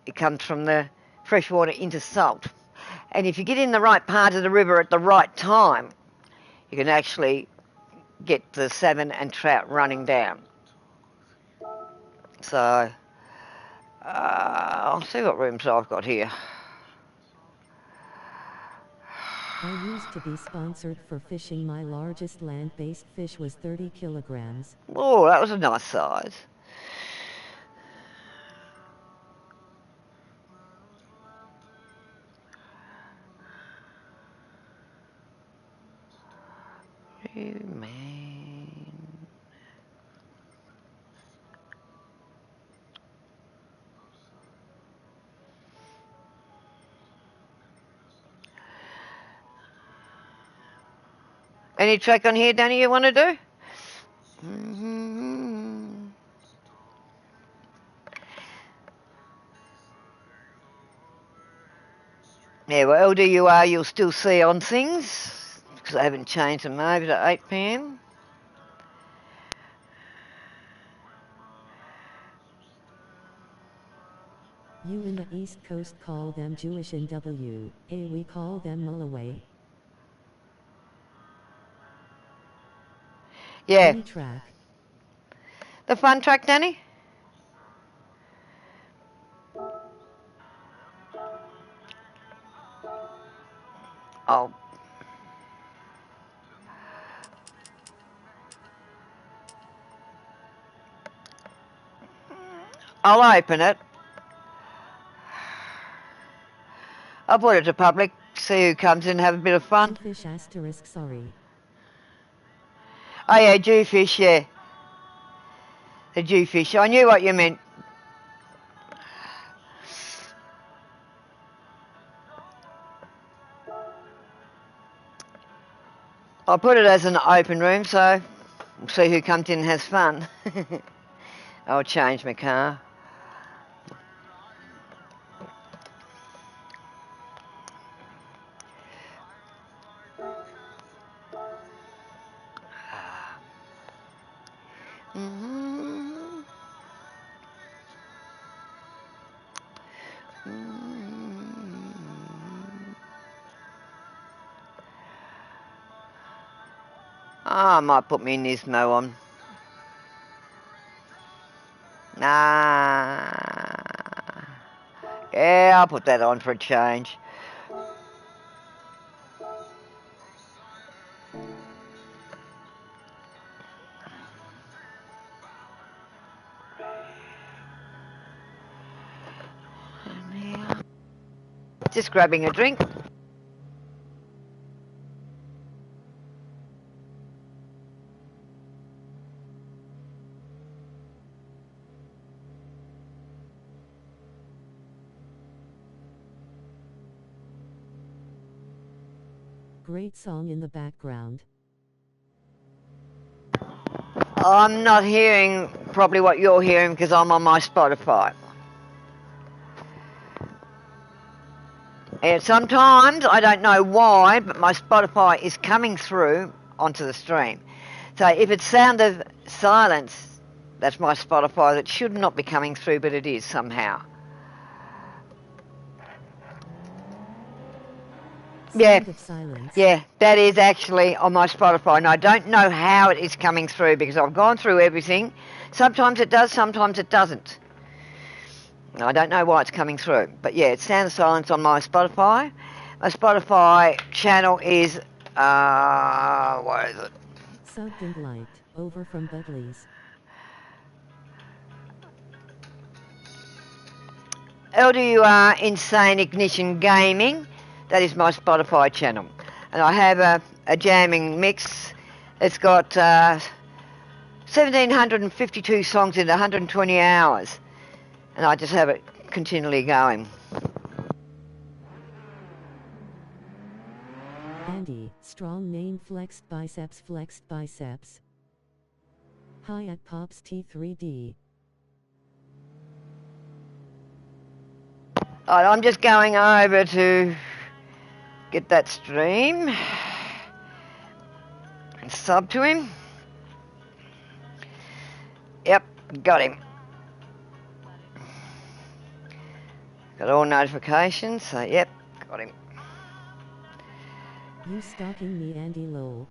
it comes from the freshwater into salt. And if you get in the right part of the river at the right time, you can actually get the salmon and trout running down. So, I'll see what rooms I've got here. I used to be sponsored for fishing. My largest land-based fish was 30 kilograms. Oh, that was a nice size. Man. Any track on here, Danny, you want to do? Mm-hmm. Yeah, well, LDUR you'll still see on things, because I haven't changed them over to 8 p.m. You in the East Coast call them Jewish in WA, we call them Mulloway. Yeah. Any track. The fun track, Danny? Oh. I'll open it. I'll put it to public, see who comes in, have a bit of fun. Jewfish asterisk sorry. Oh yeah, Jewfish, yeah. The Jewfish. I knew what you meant. I'll put it as an open room, so we'll see who comes in and has fun. I'll change my car. I might put my Nismo on. Nah. Yeah, I'll put that on for a change. Just grabbing a drink. Great song in the background. I'm not hearing probably what you're hearing because I'm on my Spotify. And sometimes, I don't know why, but my Spotify is coming through onto the stream. So if it's sound of silence, that's my Spotify. That should not be coming through, but it is somehow. Sound of silence. Yeah, that is actually on my Spotify, and I don't know how it is coming through because I've gone through everything. Sometimes it does, sometimes it doesn't. I don't know why it's coming through, but yeah, it's Sound of Silence on my Spotify. My Spotify channel is, what is it? Something light, over from Budley's. LDUR Insane Ignition Gaming. That is my Spotify channel. And I have a jamming mix. It's got 1,752 songs in 120 hours. And I just have it continually going. Andy, strong name flexed biceps. Hi at Pops T3D. Right, I'm just going over to get that stream and sub to him. Yep, got him. Got all notifications, so yep, got him. You stalking me, Andy Lowell?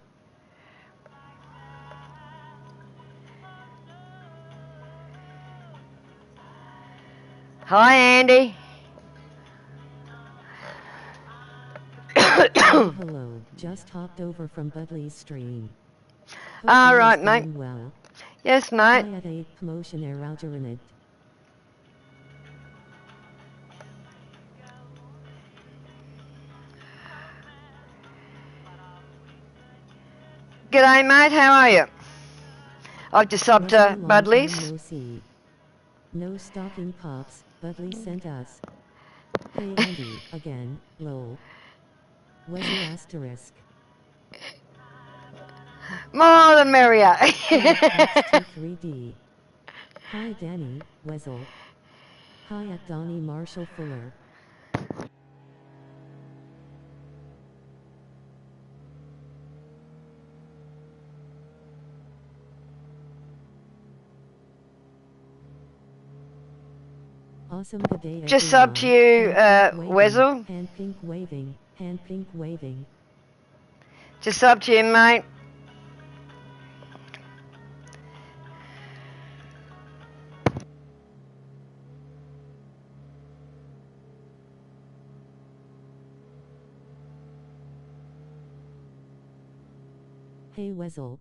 Hi, Andy. Hello, just hopped over from Budley's stream. All right, mate. Well. Yes, mate. I had a promotion Algerinid. G'day, mate. How are you? I've just subbed to Budley's. No stalking pops, Budley sent us. Hey Andy, again, lol. Was an asterisk. More the merrier. 3D. Hi Danny, Weasel. Hi at Donnie Marshall Fuller. Awesome day. Just sub to you, Weasel. Hand pink waving, hand pink waving. Just sub to you, mate. Hey Weasel.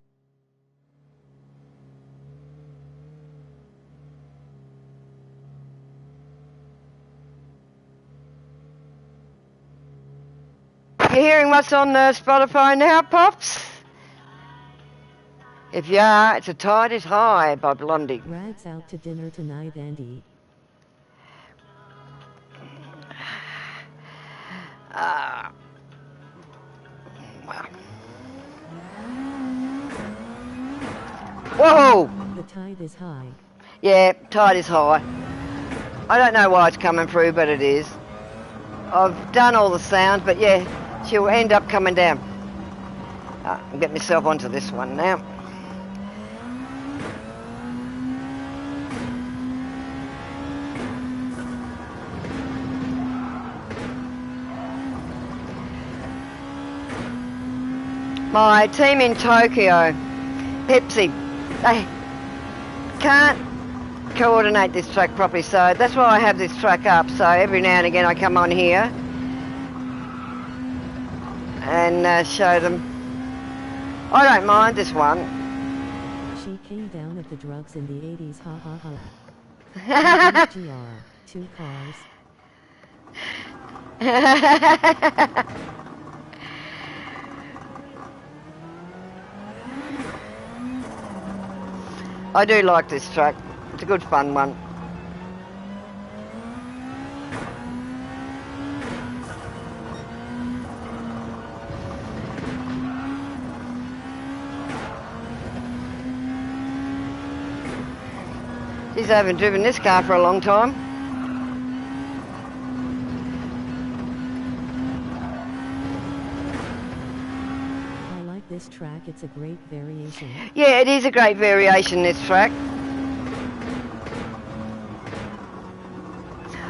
You hearing what's on Spotify now, Pops? If you are, it's A Tide is High by Blondie. Rad's out to dinner tonight, Andy. Whoa! The tide is high. Yeah, tide is high. I don't know why it's coming through, but it is. I've done all the sounds, but yeah, she'll end up coming down. I'll get myself onto this one now. My team in Tokyo, Pepsi, they can't coordinate this track properly, so that's why I have this track up. So every now and again I come on here and show them. I don't mind this one. She came down at the drugs in the 80s, ha ha ha. GR, 2 cars. I do like this track. It's a good fun one. Geez, I haven't driven this car for a long time. I like this track, it's a great variation. Yeah, it is a great variation, this track.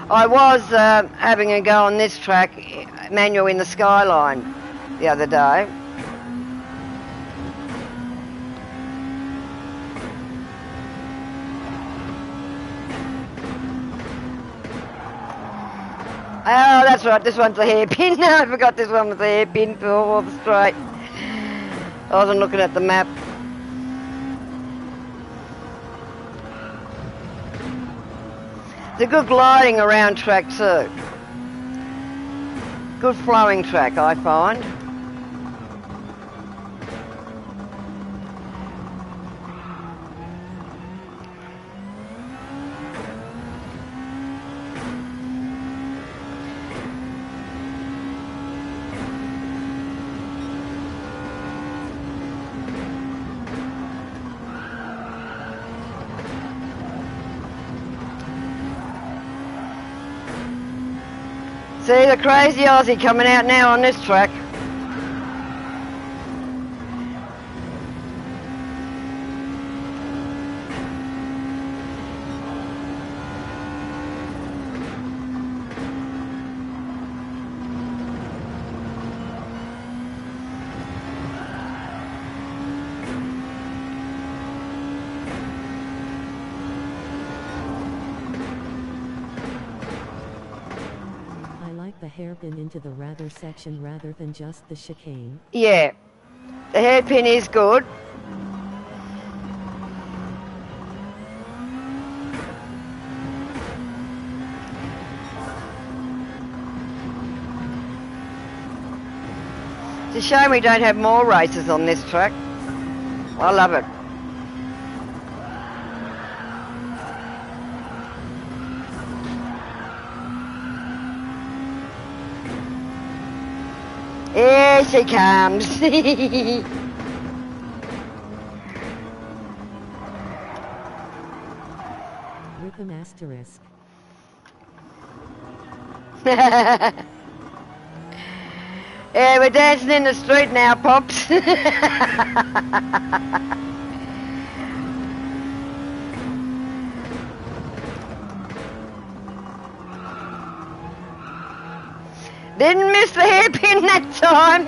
I was having a go on this track, manual in the Skyline, the other day. Oh, that's right, this one's a hairpin. No, I forgot this one was a hairpin for all the straight. I wasn't looking at the map. It's a good gliding around track too. Good flowing track, I find. See the crazy Aussie coming out now on this track. The hairpin into the rather section rather than just the chicane. Yeah, the hairpin is good. It's a shame we don't have more races on this track. I love it. Here she comes. Rip'em asterisk. Yeah, we're dancing in the street now, Pops. Didn't miss the hairpin that time.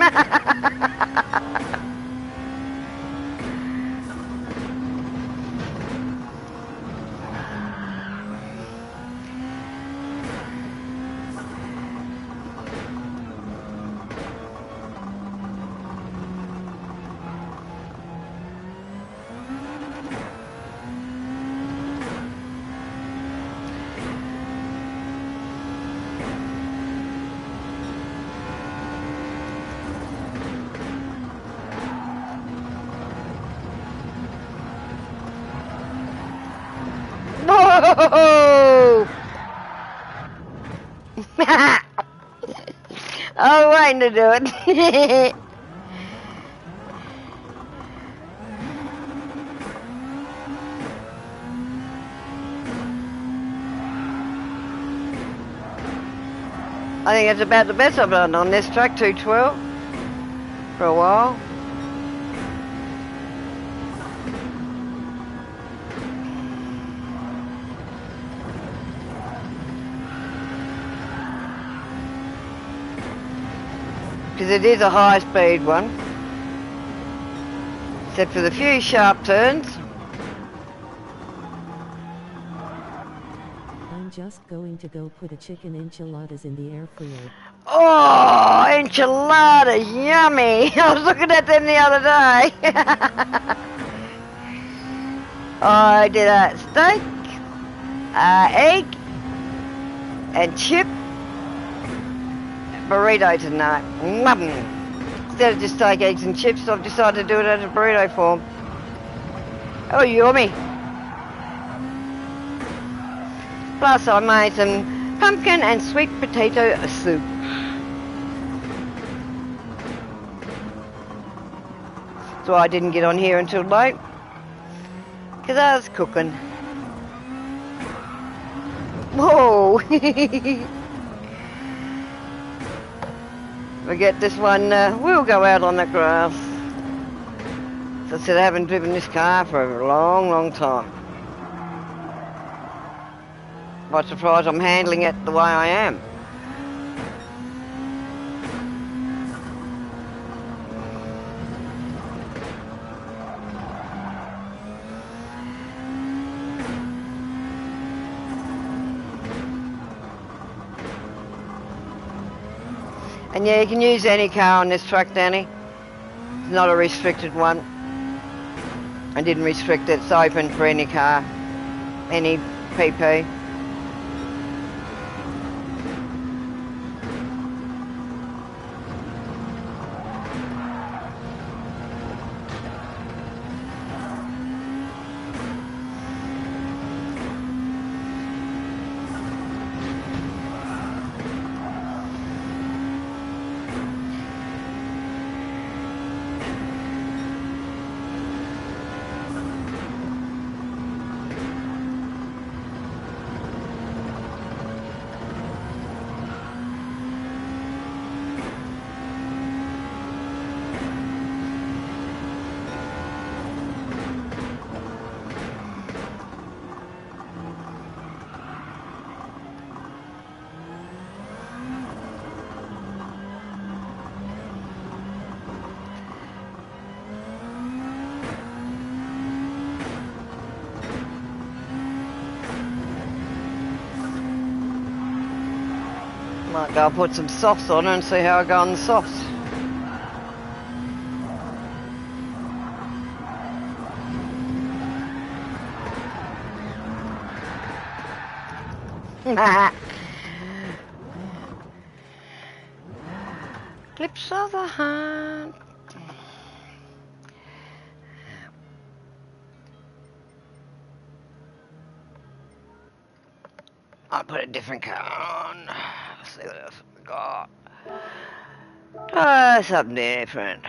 Whoa! I was waiting to do it. I think it's about the best I've done on this track, 212, for a while. Because it is a high speed one, except for the few sharp turns. I'm just going to go put a chicken enchiladas in the air fryer. Oh, enchiladas, yummy! I was looking at them the other day. I did a steak, egg, and chip burrito tonight. Instead of just steak, eggs and chips, I've decided to do it as a burrito form. Oh, yummy. Plus I made some pumpkin and sweet potato soup. So I didn't get on here until late, because I was cooking. Whoa! We get this one, we'll go out on the grass. As I said, I haven't driven this car for a long, long time. Quite surprised I'm handling it the way I am. And yeah, you can use any car on this truck, Danny. It's not a restricted one. I didn't restrict it, it's open for any car, any PP. Might go put some softs on her and see how I go on the softs. Clips of the heart. I'll put a different car on. Let's see what else we got. Oh, something different.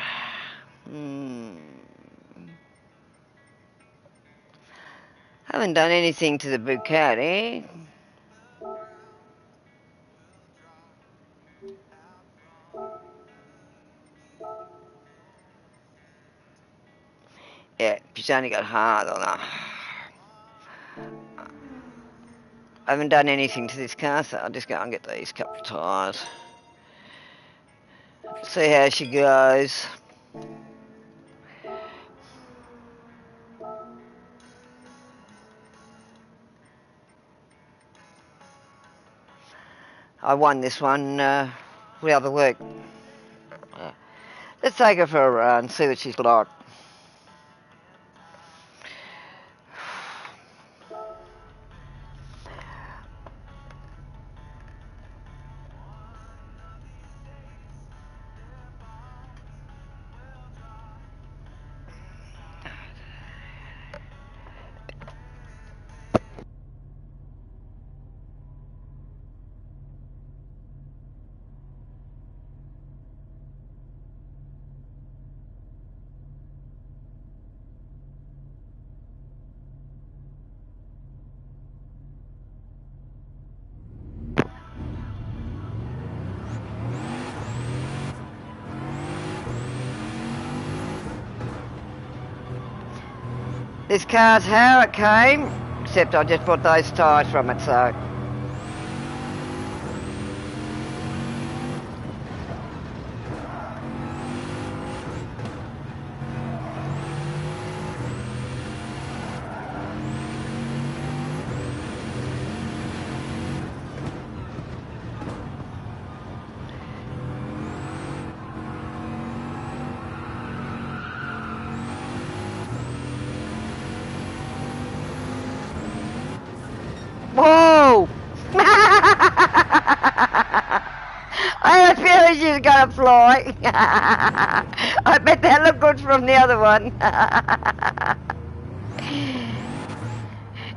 Haven't done anything to the Bugatti. Yeah, she's only got hard on her. I haven't done anything to this car, so I'll just go and get these couple of tyres. See how she goes. I won this one the other week. Let's take her for a run, see what she's like. This car's how it came, except I just bought those tyres from it, so. Whoa! I had a feeling she was going to fly. I bet that looked good from the other one.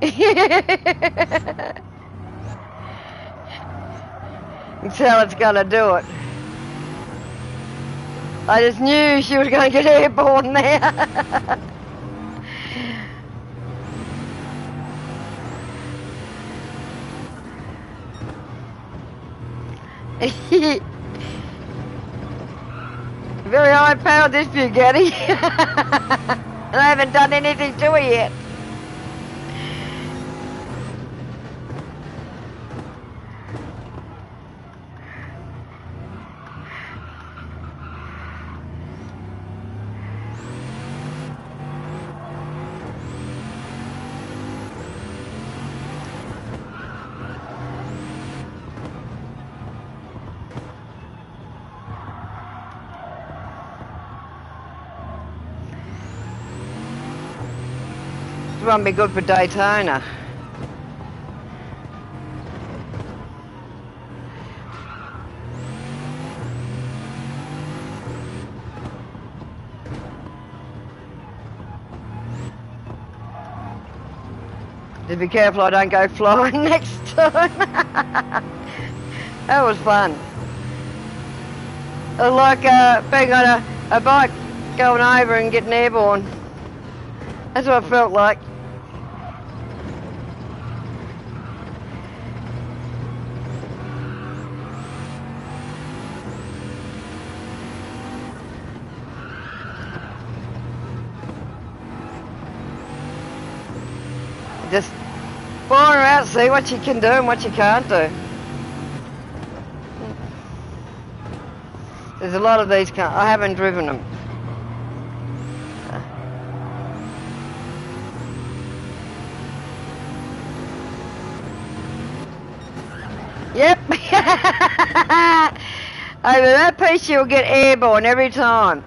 You can tell it's going to do it. I just knew she was going to get airborne there. Very high powered this Bugatti. And I haven't done anything to it yet. Won't be good for Daytona. Just be careful I don't go flying next time. That was fun. It was like being on a bike going over and getting airborne. That's what it felt like. Just fire her out, see what you can do and what you can't do. There's a lot of these cars. I haven't driven them. Yep. Over that piece you'll get airborne every time.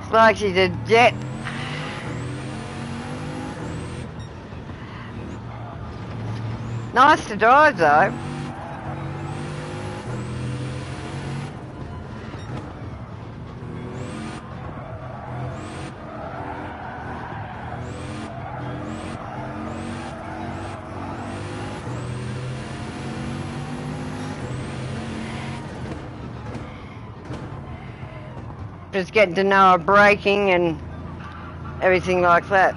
It's like she's a jet. Nice to drive though. Just getting to know her braking and everything like that.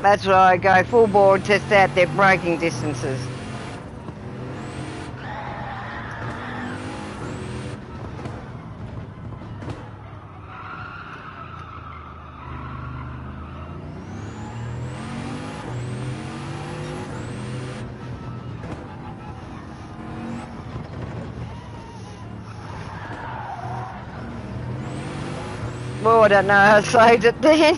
That's why I go full bore and test out their braking distances. Well, I don't know how I saved it then.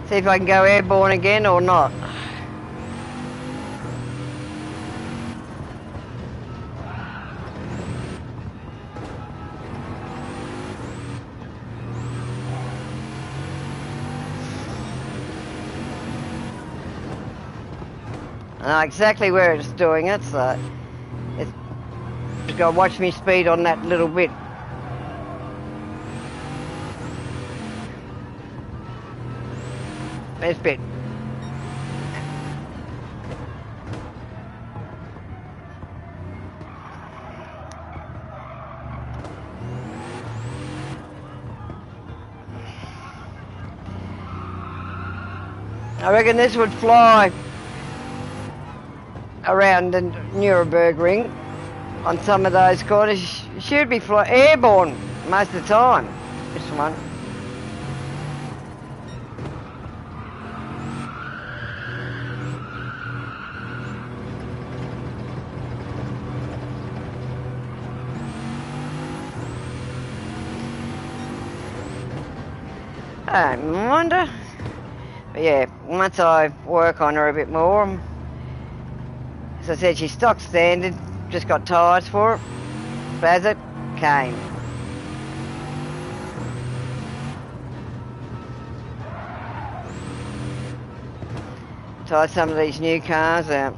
See if I can go airborne again or not. I know exactly where it's doing it, so it's just got to watch me speed on that little bit. This bit. I reckon this would fly around the Nürburgring on some of those corners. Should be airborne most of the time, this one. I don't wonder. But yeah, once I work on her a bit more, as I said, she's stock standard, just got tyres for it, as it came. Try some of these new cars out.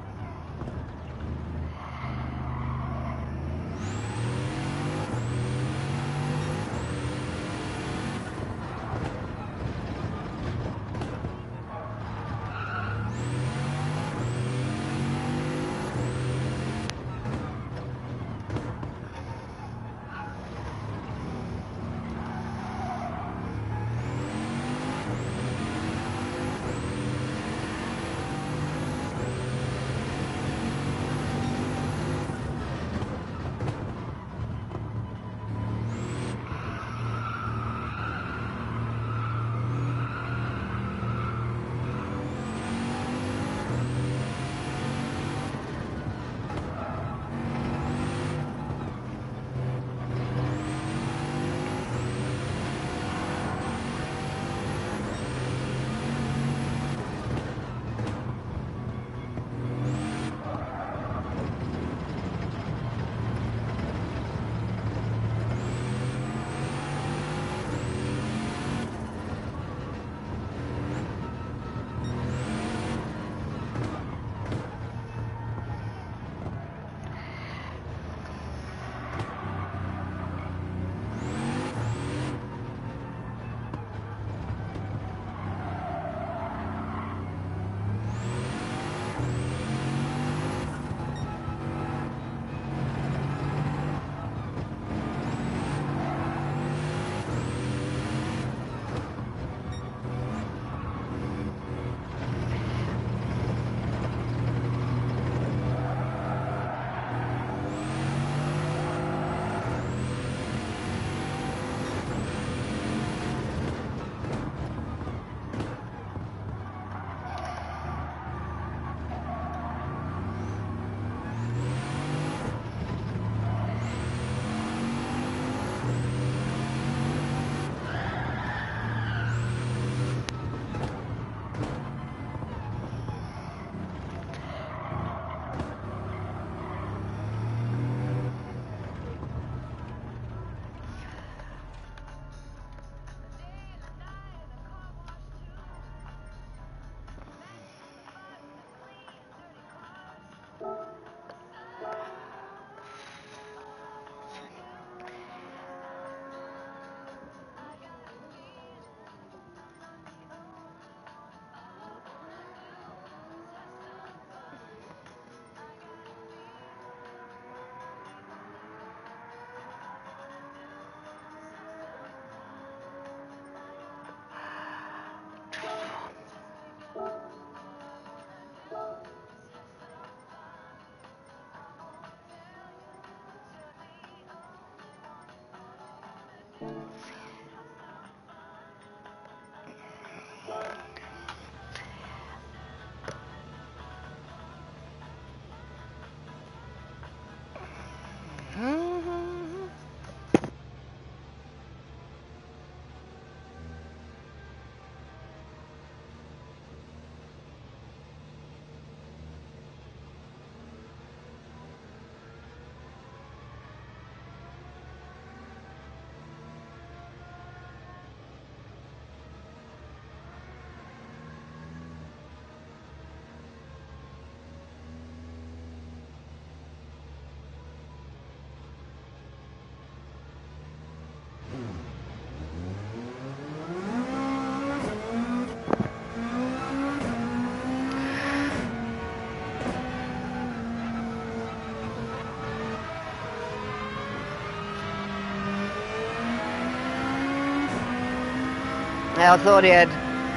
I thought he had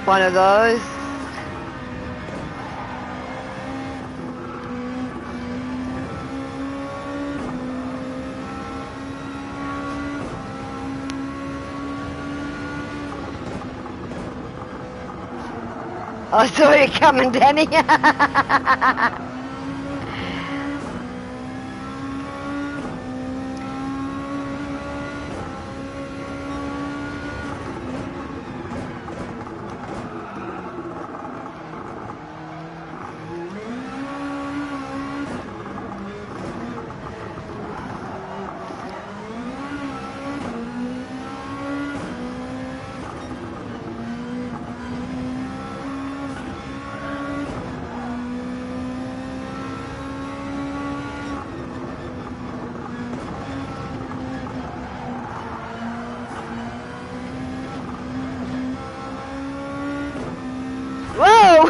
one of those. I saw you coming, Danny. Whoa!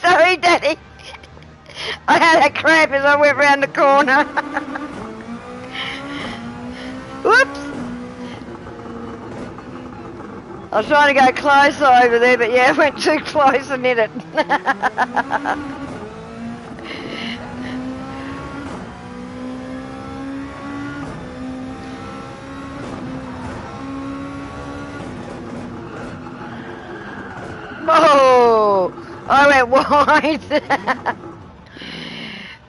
Sorry, Daddy. I had a cramp as I went round the corner. Whoops! I was trying to go closer over there, but yeah, I went too close and hit it. Whoa! I went wide.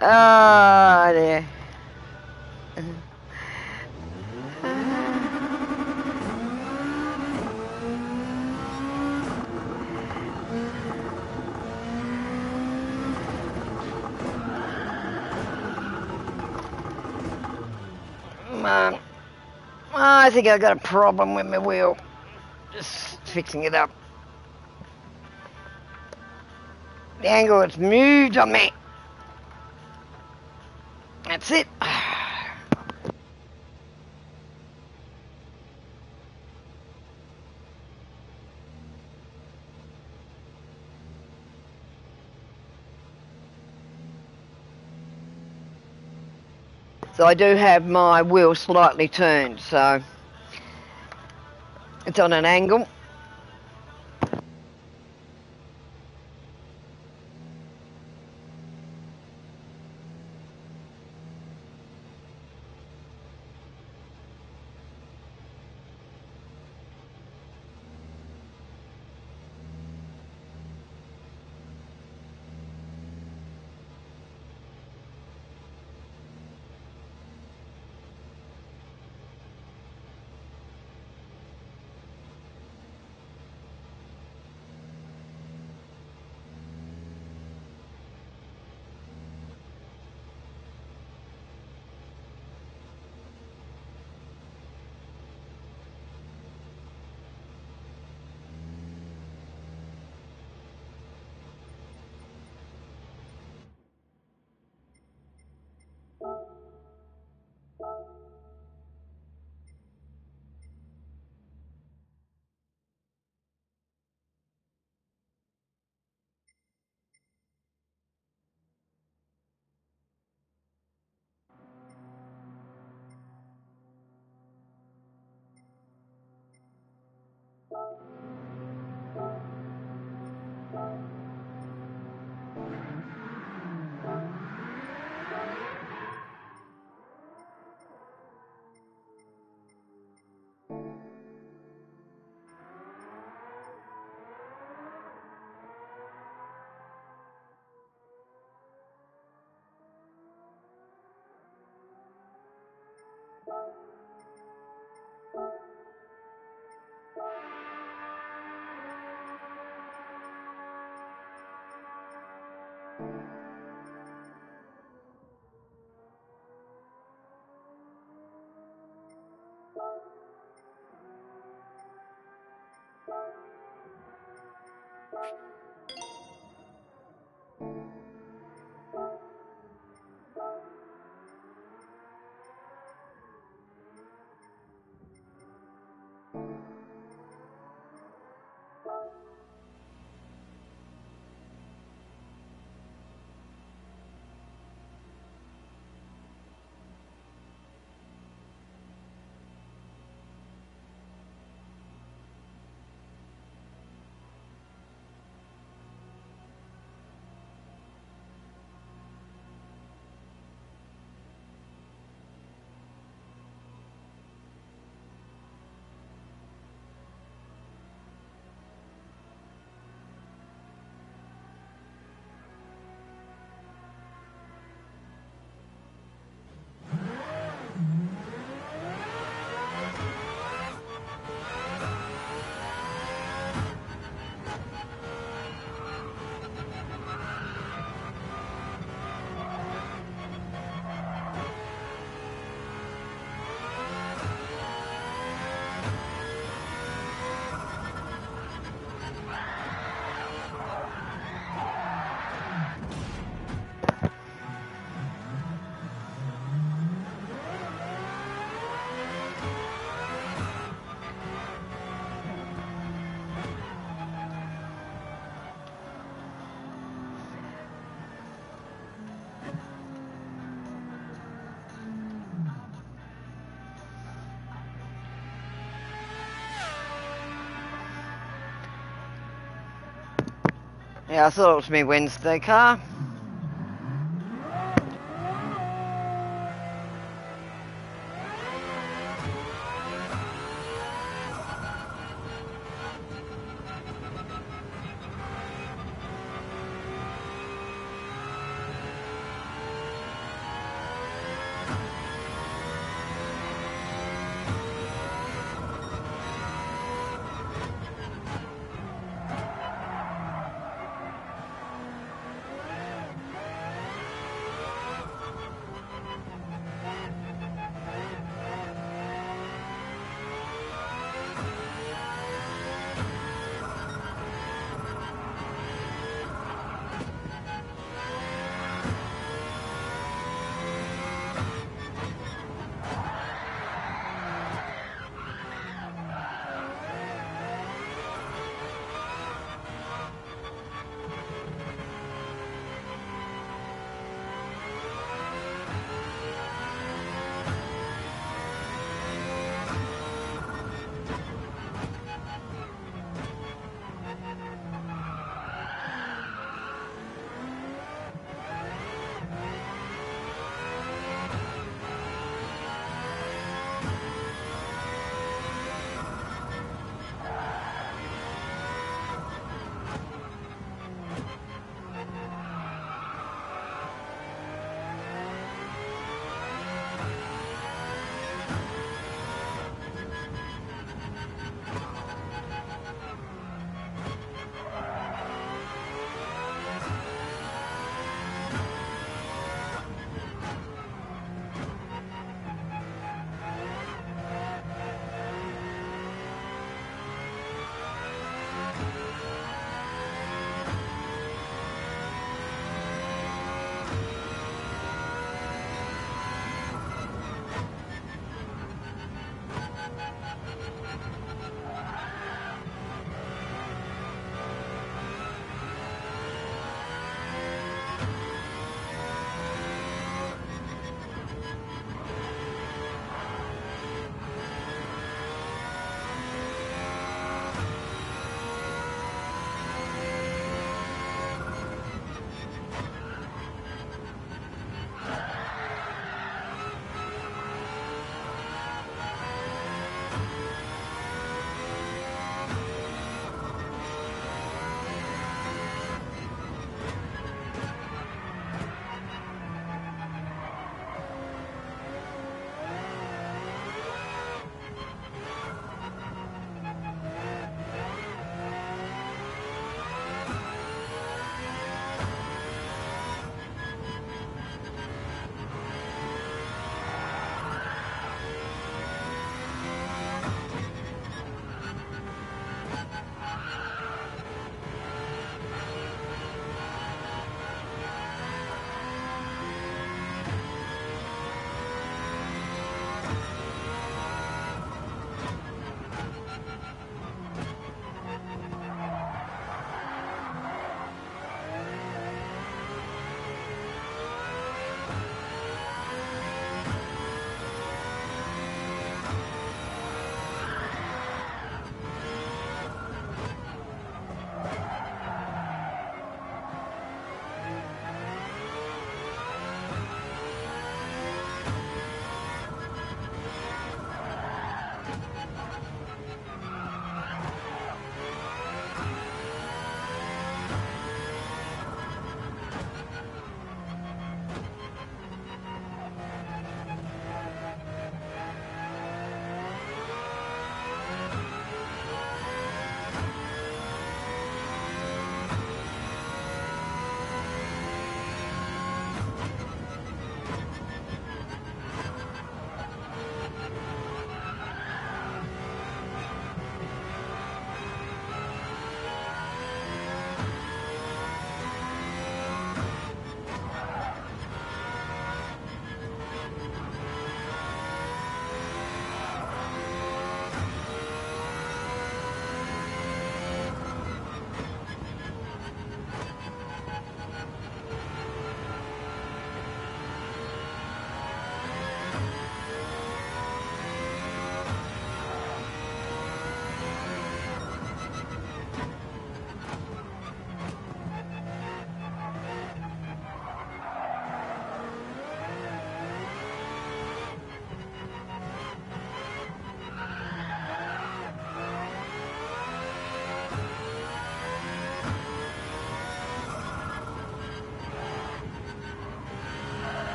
Oh dear. Man, I think I got a problem with my wheel. Just fixing it up. The angle has moved on me. That's it. So I do have my wheel slightly turned, so it's on an angle. Yeah, I thought it was my Wednesday car.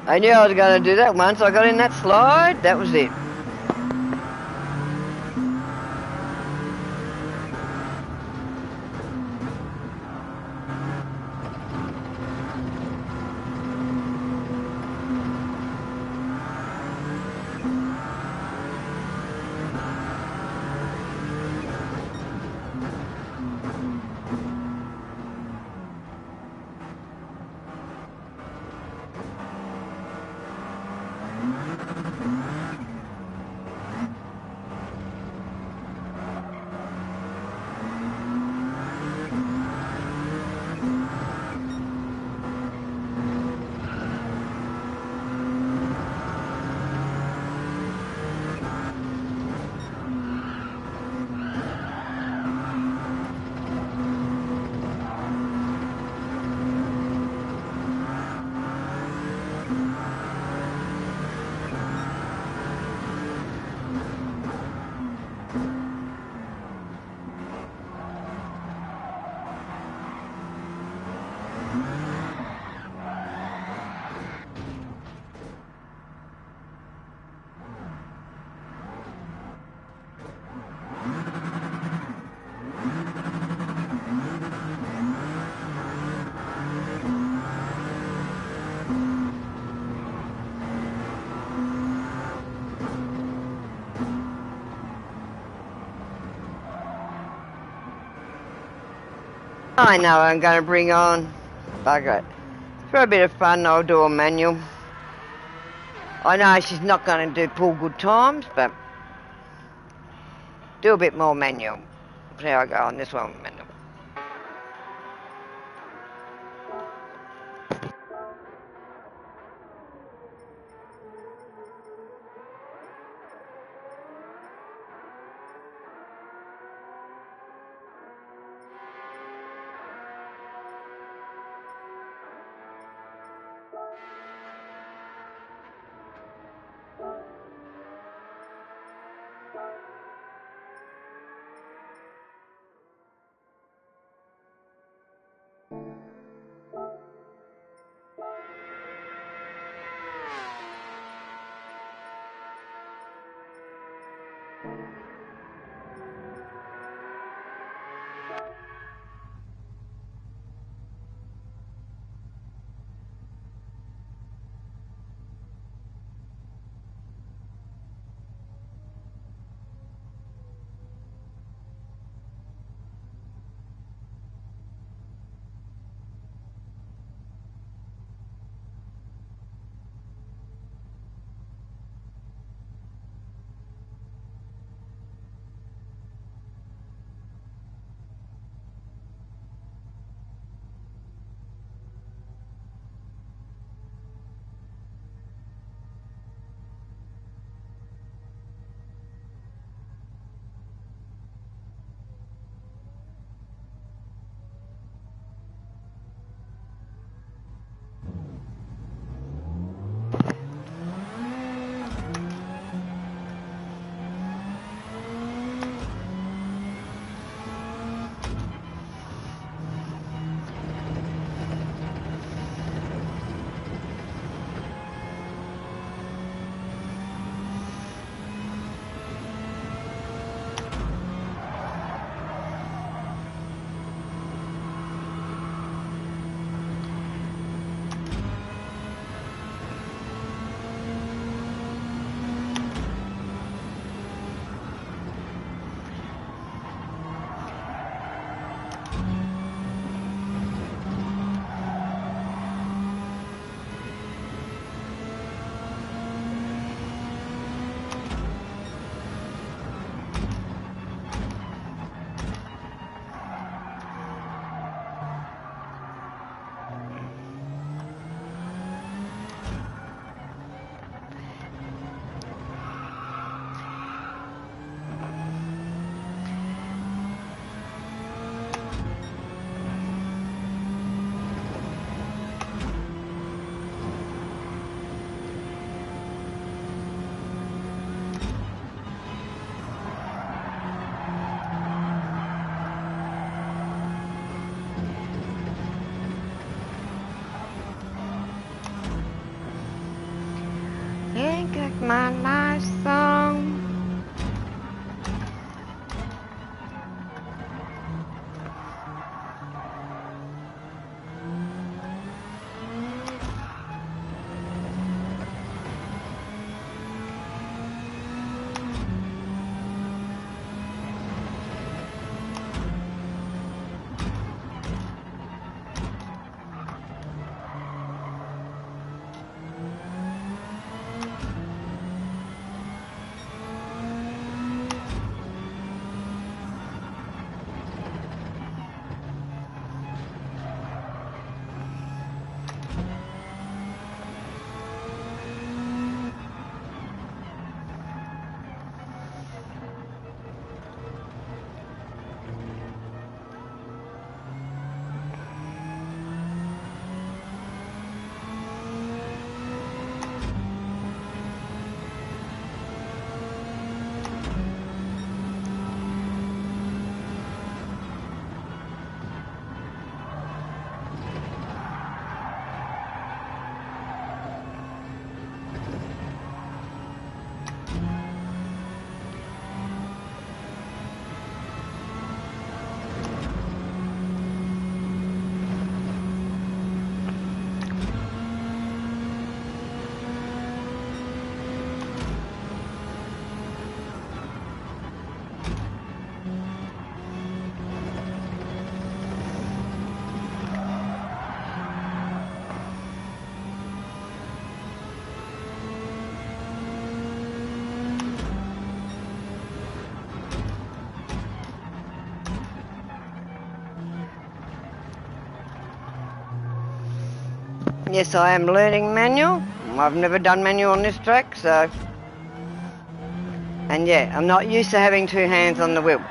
I knew I was going to do that once. I got in that slide. That was it. I know I'm going to bring on. Bugger it. For a bit of fun, I'll do a manual. I know she's not going to do pull good times, but do a bit more manual. See how I go on this one, manual. my life song. Yes, I am learning manual. I've never done manual on this track, so... And yeah, I'm not used to having two hands on the wheel.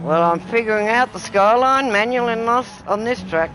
Well, I'm figuring out the skyline manual on this track.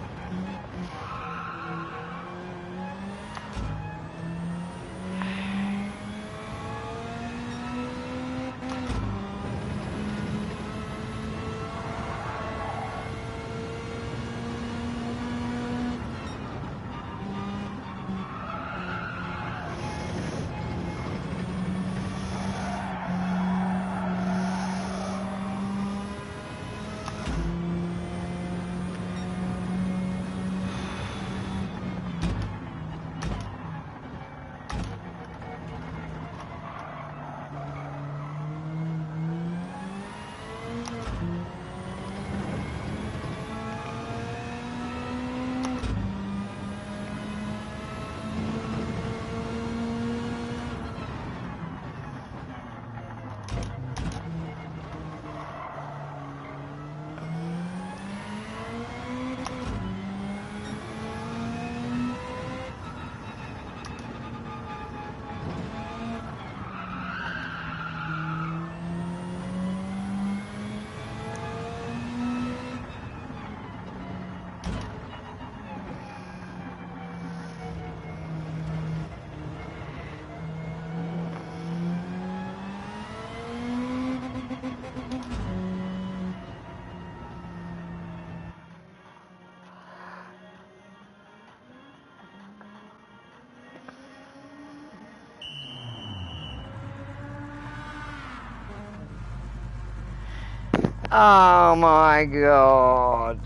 Oh my god.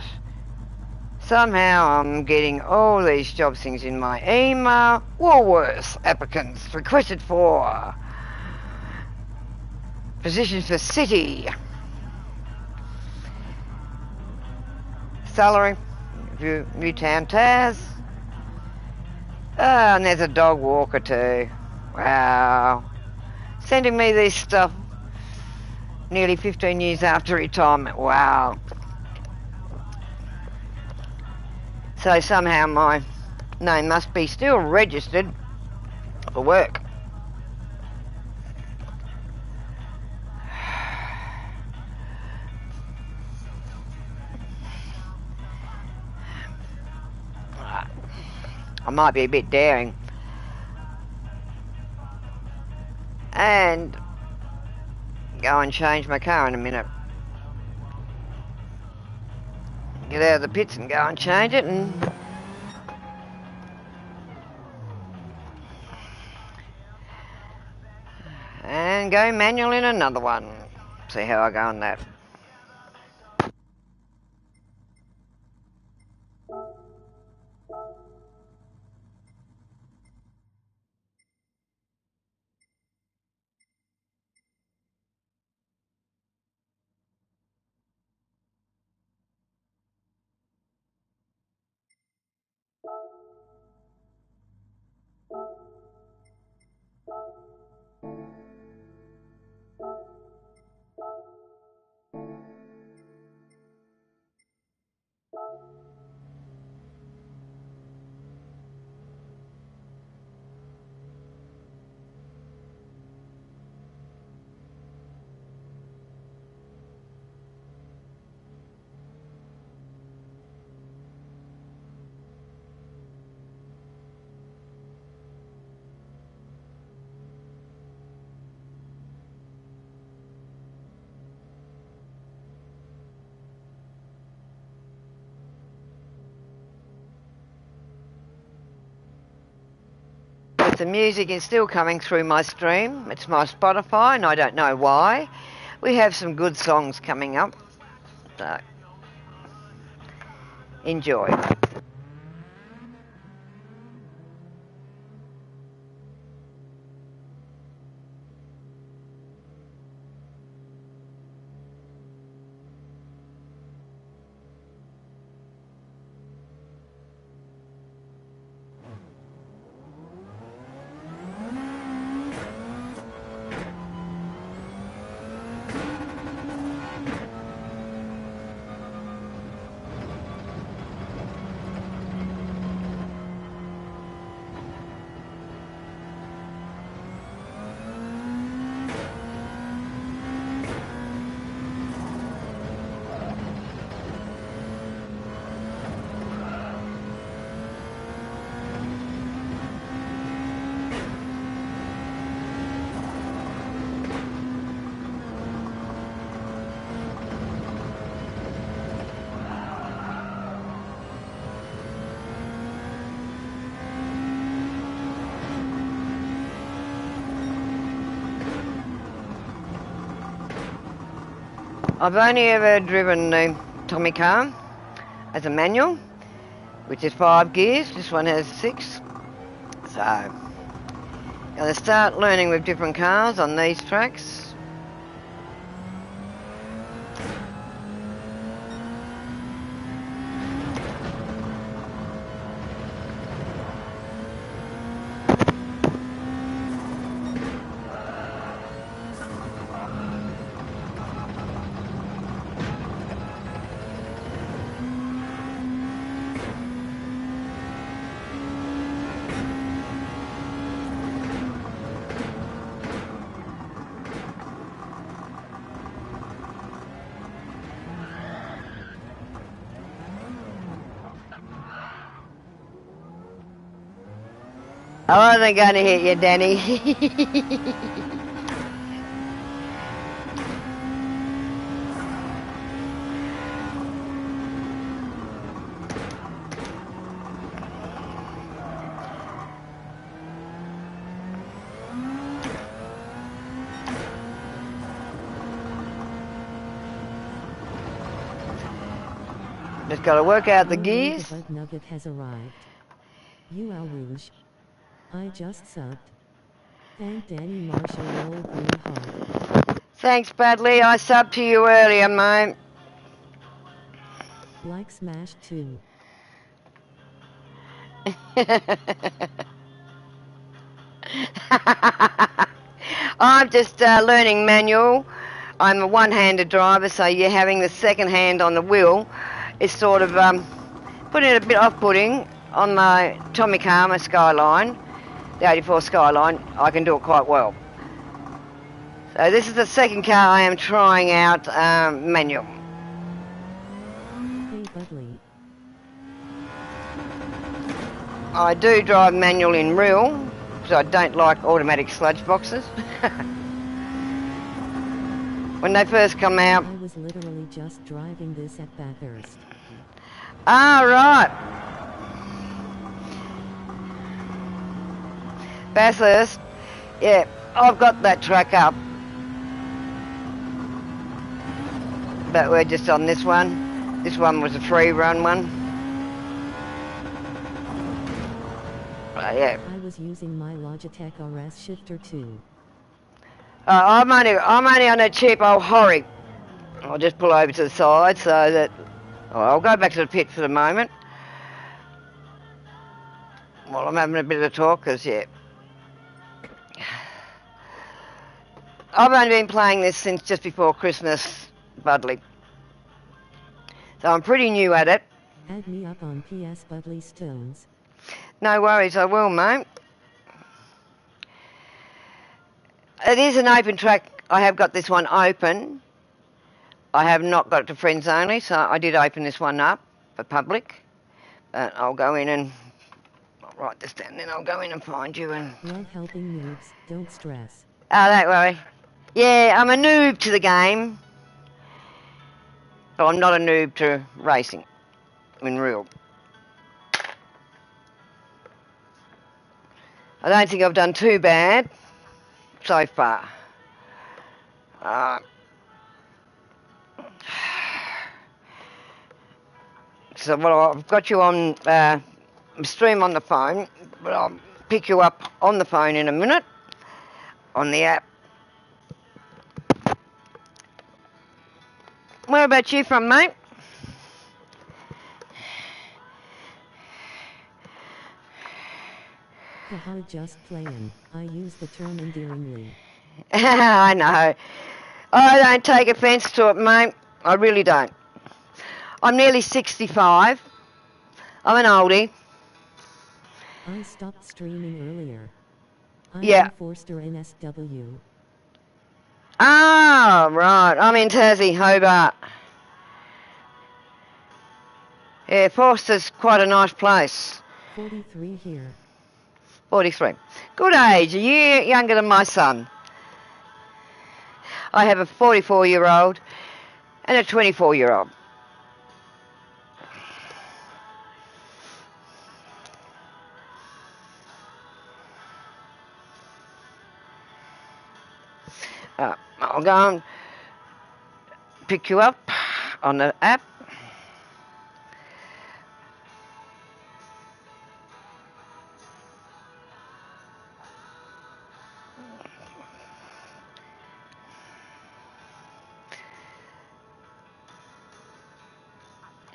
Somehow I'm getting all these job things in my email. Woolworths applicants requested for positions for city. Salary, Newtown Taz. Oh, and there's a dog walker too. Wow. Sending me this stuff nearly 15 years after retirement. Wow. So somehow my name must be still registered for work. I might be a bit daring. And go and change my car in a minute. Get out of the pits and go and change it and go manual in another one. See how I go on that. But the music is still coming through my stream. It's my Spotify and I don't know why. We have some good songs coming up. So enjoy. I've only ever driven the Tommy car as a manual, which is 5 gears. This one has 6. So, going to start learning with different cars on these tracks. I wasn't going to hit you, Danny. Just got to work out the gears. The bug nugget has arrived. You Al Rouge. I just subbed. Thank Danny Marshall roll green heart. Thanks, Bradley. I subbed to you earlier, mate. Like smash 2. I'm just learning manual. I'm a one-handed driver, so you're having the second hand on the wheel is sort of putting it a bit off-putting. On my Tommy car, my Skyline, the 84 Skyline, I can do it quite well. So this is the second car I am trying out manual. Hey Budley. I do drive manual in real, because I don't like automatic sludge boxes. When they first come out. I was literally just driving this at Bathurst. Ah, right. Bathurst. Yeah, I've got that track up. But we're just on this one. This one was a free run one. Yeah. I was using my Logitech RS Shifter 2. I'm only on a cheap old Horry. I'll just pull over to the side so that I'll go back to the pit for the moment. While I'm having a bit of a talk, because yeah, I've only been playing this since just before Christmas, Budley. So I'm pretty new at it. Add me up on PS Budley Stones. No worries, I will, mate. It is an open track. I have got this one open. I have not got it to friends only, so I did open this one up for public. But I'll go in and I'll write this down, then I'll go in and find you and... Love helping noobs, don't stress. Oh, don't worry. Yeah, I'm a noob to the game. But I'm not a noob to racing in real. I don't think I've done too bad so far. So well, I've got you on stream on the phone, but I'll pick you up on the phone in a minute on the app. Where about you from, mate? Haha, just playing. I use the term endearingly. I know. I don't take offence to it, mate. I really don't. I'm nearly 65. I'm an oldie. I stopped streaming earlier. I'm Yeah. in Forster NSW. Ah, right. I'm in Tassie, Hobart. Yeah, Forster's quite a nice place. 43 here. 43. Good age. A year younger than my son. I have a 44-year-old and a 24-year-old. I'll go and pick you up on the app.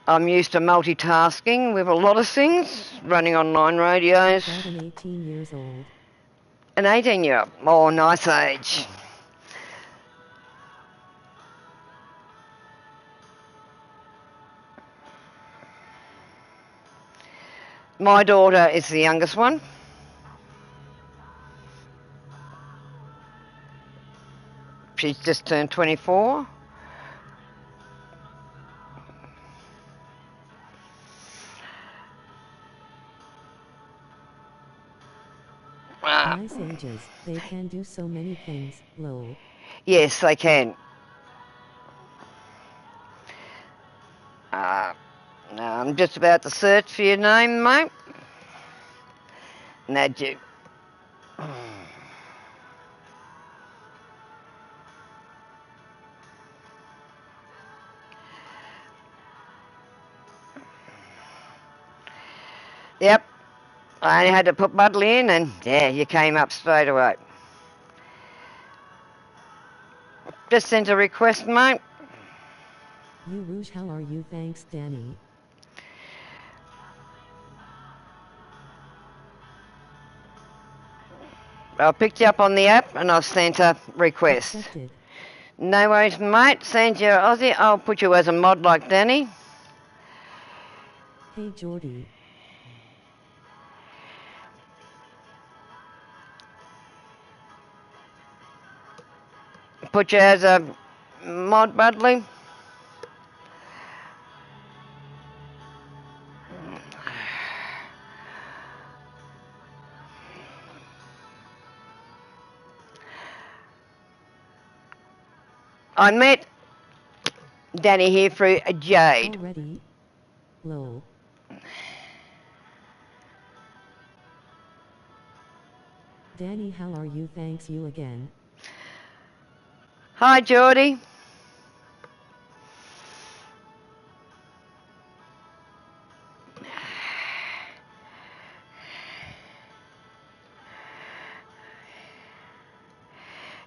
I'm used to multitasking with a lot of things, running online radios. About an 18 years old. An 18-year-old. Oh, nice age. My daughter is the youngest one. She's just turned 24. Nice ages. They can do so many things. Lol. Yes, they can. Now I'm just about to search for your name, mate. Nadu. Yep. I only had to put Buddley in and yeah, you came up straight away. Just sent a request, mate. You Rouge, how are you? Thanks, Danny. I picked you up on the app and I've sent a request. Accepted. No worries, mate. Send you Aussie. I'll put you as a mod like Danny. Hey, Jordy. Put you as a mod, Buddley. I met Danny here through Jade. Already? Lol. Danny, how are you? Thanks you again. Hi, Geordie.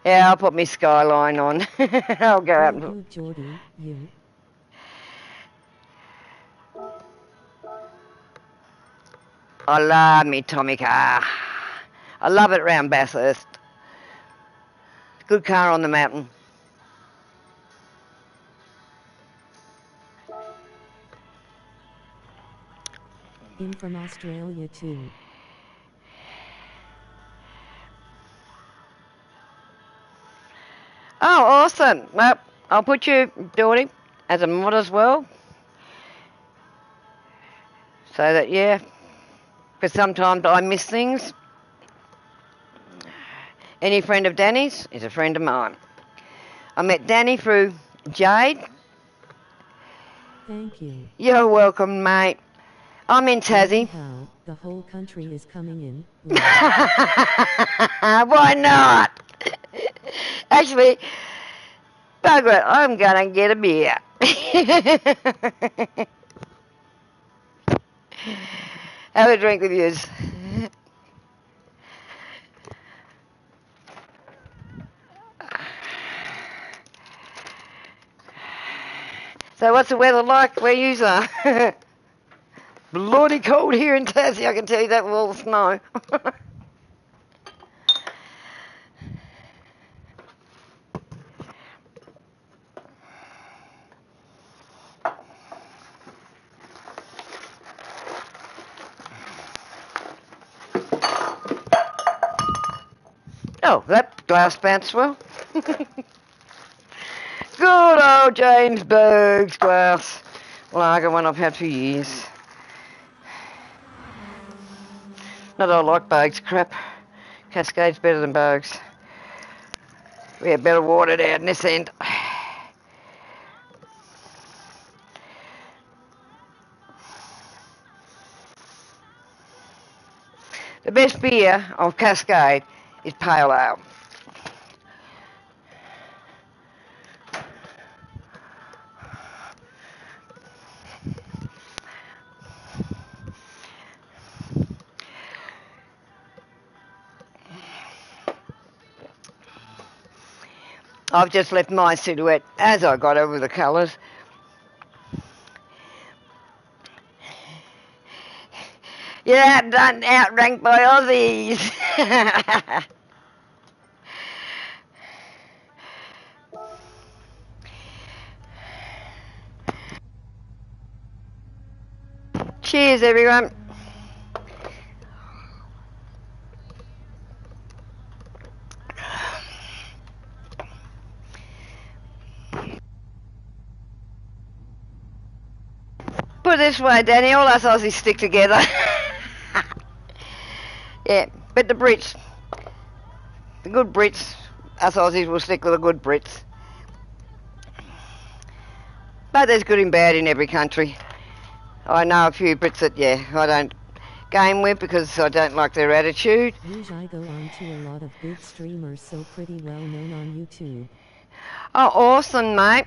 Yeah, I'll put my skyline on. I'll go out. You, Jordy, you. I love me Tommy car. I love it round Bathurst. Good car on the mountain. In from Australia too. Oh, awesome. Well, I'll put you, Geordie, as a mod as well. So that, yeah, because sometimes I miss things. Any friend of Danny's is a friend of mine. I met Danny through Jade. Thank you. You're welcome, mate. I'm in Tassie. How the whole country is coming in. Why not? Actually, bugger it, I'm gonna get a beer. Have a drink with yous. So what's the weather like where yous are? Bloody cold here in Tassie, I can tell you that with all the snow. Oh, that glass bounced well. Good old James Berg's glass lager, one I've had for years. Not that I like Berg's crap. Cascade's better than Berg's. We had better watered out in this end. The best beer of Cascade is pale ale. I've just left my silhouette as I got over the colours. You're outranked by Aussies. Cheers, everyone. Put it this way, Danny, all us Aussies stick together. Yeah, but the Brits, the good Brits, us Aussies will stick with the good Brits. But there's good and bad in every country. I know a few Brits that, I don't game with because I don't like their attitude. I go on to a lot of big streamers, so pretty well known on YouTube. Oh, awesome, mate.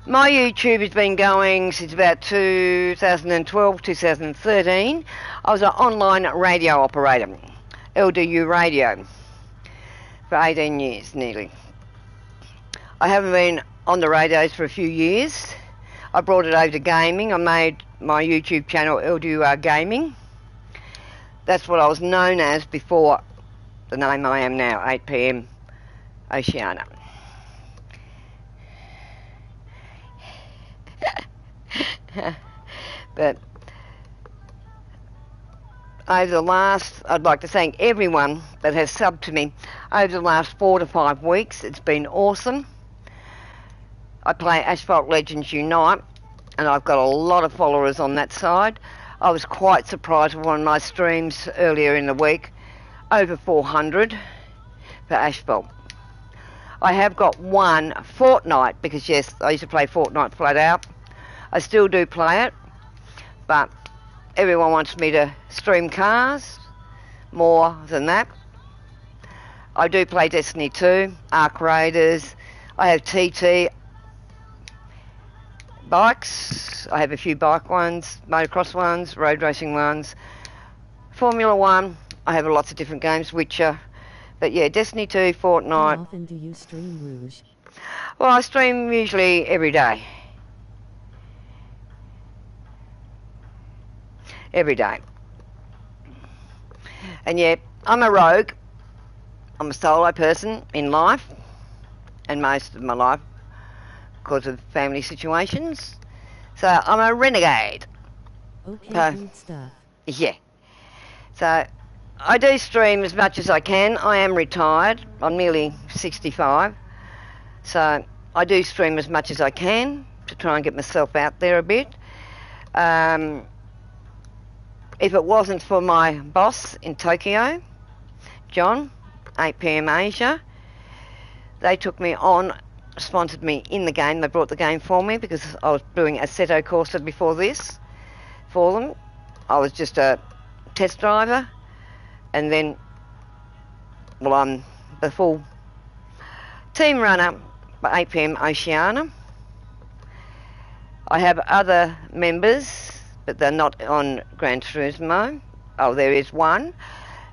My YouTube has been going since about 2012, 2013. I was an online radio operator, LDU radio, for 18 years nearly. I haven't been on the radios for a few years. I brought it over to gaming. I made my YouTube channel LDUR Gaming. That's what I was known as before the name I am now, 8pm Oceania. But over the last, I'd like to thank everyone that has subbed to me over the last 4 to 5 weeks. It's been awesome. I play Asphalt Legends Unite, and I've got a lot of followers on that side. I was quite surprised with one of my streams earlier in the week, over 400 for Asphalt. I have got one Fortnite, because yes, I used to play Fortnite flat out. I still do play it, but everyone wants me to stream cars more than that. I do play Destiny 2, Arc Raiders, I have TT bikes, I have a few bike ones, motocross ones, road racing ones, Formula 1, I have lots of different games, Witcher, but yeah, Destiny 2, Fortnite. How often do you stream, Rouge? Well, I stream usually every day. Every day. And yeah, I'm a rogue. I'm a solo person in life, and most of my life because of family situations. So I'm a renegade. Okay, good stuff. Yeah. So I do stream as much as I can. I am retired. I'm nearly 65. So I do stream as much as I can to try and get myself out there a bit. If it wasn't for my boss in Tokyo, John, 8pm Asia, they took me on, sponsored me in the game. They brought the game for me because I was doing Assetto Corsa before this for them. I was just a test driver, and then, well, I'm the full team runner for 8pm Oceania. I have other members, but they're not on Gran Turismo. Oh, there is one,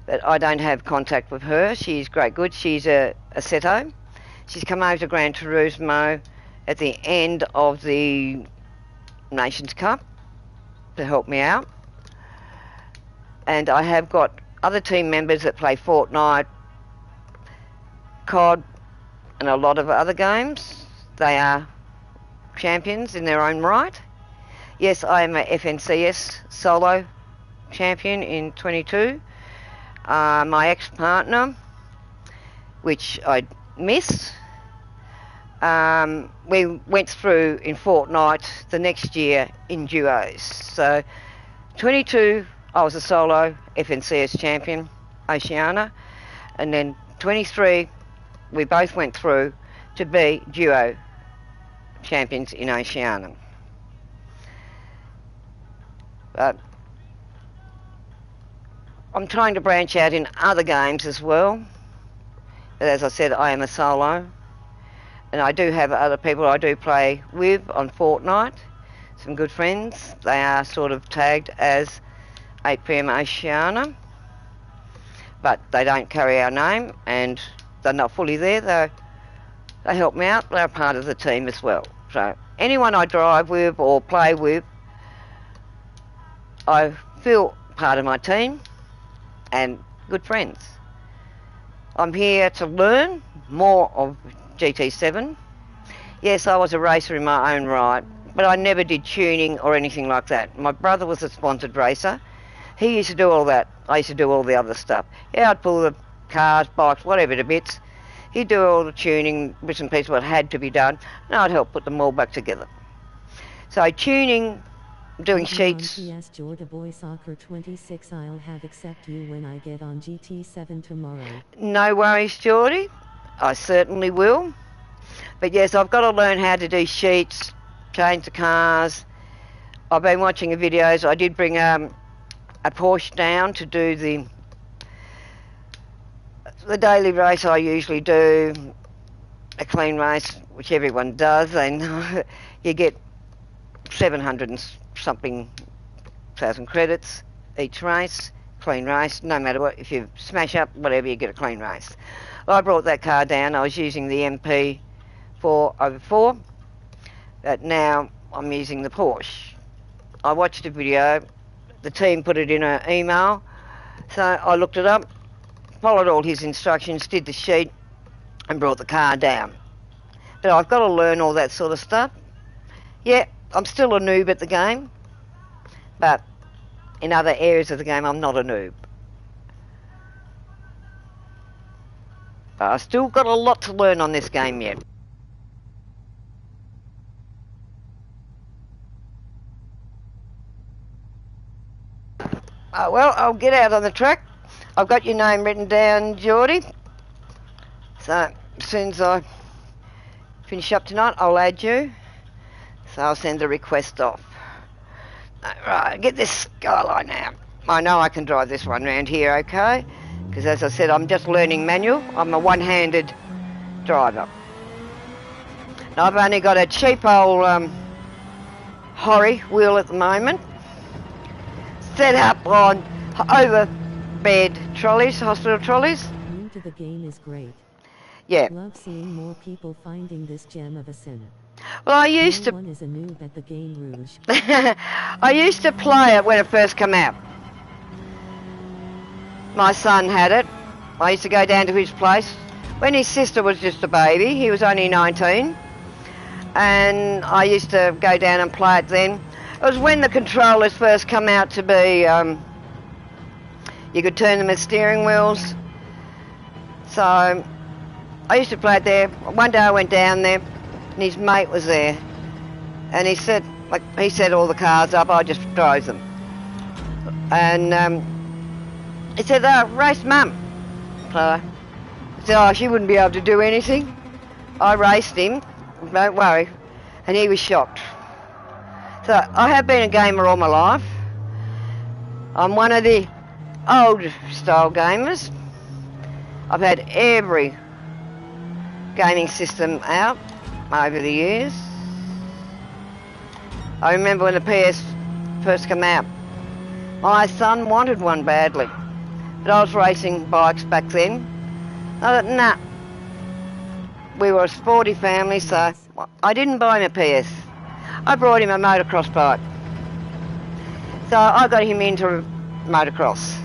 but I don't have contact with her. She's great good. She's a Assetto. She's come over to Gran Turismo at the end of the Nations Cup to help me out. And I have got other team members that play Fortnite, COD, and a lot of other games. They are champions in their own right. Yes, I am a FNCS solo champion in 22. My ex-partner, which I missed, we went through in Fortnite the next year in duos. So 22, I was a solo FNCS champion, Oceania, and then 23, we both went through to be duo champions in Oceania. But I'm trying to branch out in other games as well. But as I said, I am a solo. And I do have other people I do play with on Fortnite. Some good friends. They are sort of tagged as 8pm Oceania. But they don't carry our name, and they're not fully there. They're They help me out. They're a part of the team as well. So anyone I drive with or play with, I feel part of my team and good friends. I'm here to learn more of GT7. Yes, I was a racer in my own right, but I never did tuning or anything like that. My brother was a sponsored racer. He used to do all that. I used to do all the other stuff. Yeah, I'd pull the cars, bikes, whatever to bits. He'd do all the tuning, bits and pieces, what had to be done, and I'd help put them all back together. So tuning, doing sheets. PS Georgia Boy Soccer 26. I'll have accept you when I get on GT7 tomorrow. No worries, Geordie. I certainly will. But yes, I've got to learn how to do sheets, change the cars. I've been watching the videos. I did bring a Porsche down to do the daily race I usually do, a clean race, which everyone does, and you get 700 and something thousand credits each race, clean race, no matter what. If you smash up, whatever, you get a clean race. Well, I brought that car down. I was using the MP 4/4, but now I'm using the Porsche. I watched a video, the team put it in an email, so I looked it up, followed all his instructions, did the sheet and brought the car down. But I've got to learn all that sort of stuff. Yeah, I'm still a noob at the game, but in other areas of the game I'm not a noob. But I've still got a lot to learn on this game yet. Well, I'll get out on the track. I've got your name written down, Geordie. So as soon as I finish up tonight, I'll add you. So I'll send a request off. Right, get this Skyline now. I know I can drive this one round here, okay? Because as I said, I'm just learning manual. I'm a one-handed driver. Now, I've only got a cheap old Horry wheel at the moment, set up on overbed trolleys, hospital trolleys. New to the game is great. Yeah. Love seeing more people finding this gem of a sin. Well, I used No one is a noob at the game, Rouge. I used to play it when it first came out. My son had it. I used to go down to his place when his sister was just a baby. He was only 19, and I used to go down and play it then. It was when the controllers first come out to be, you could turn them as steering wheels. So I used to play it there. One day I went down there and his mate was there, and he set all the cars up. I just drove them, and he said, race mum. So I said, oh, she wouldn't be able to do anything. I raced him, don't worry, and he was shocked. So I have been a gamer all my life. I'm one of the old style gamers. I've had every gaming system out over the years. I remember when the PS first came out, my son wanted one badly, but I was racing bikes back then. I thought, nah, we were a sporty family, so I didn't buy him a PS. I brought him a motocross bike. So I got him into motocross.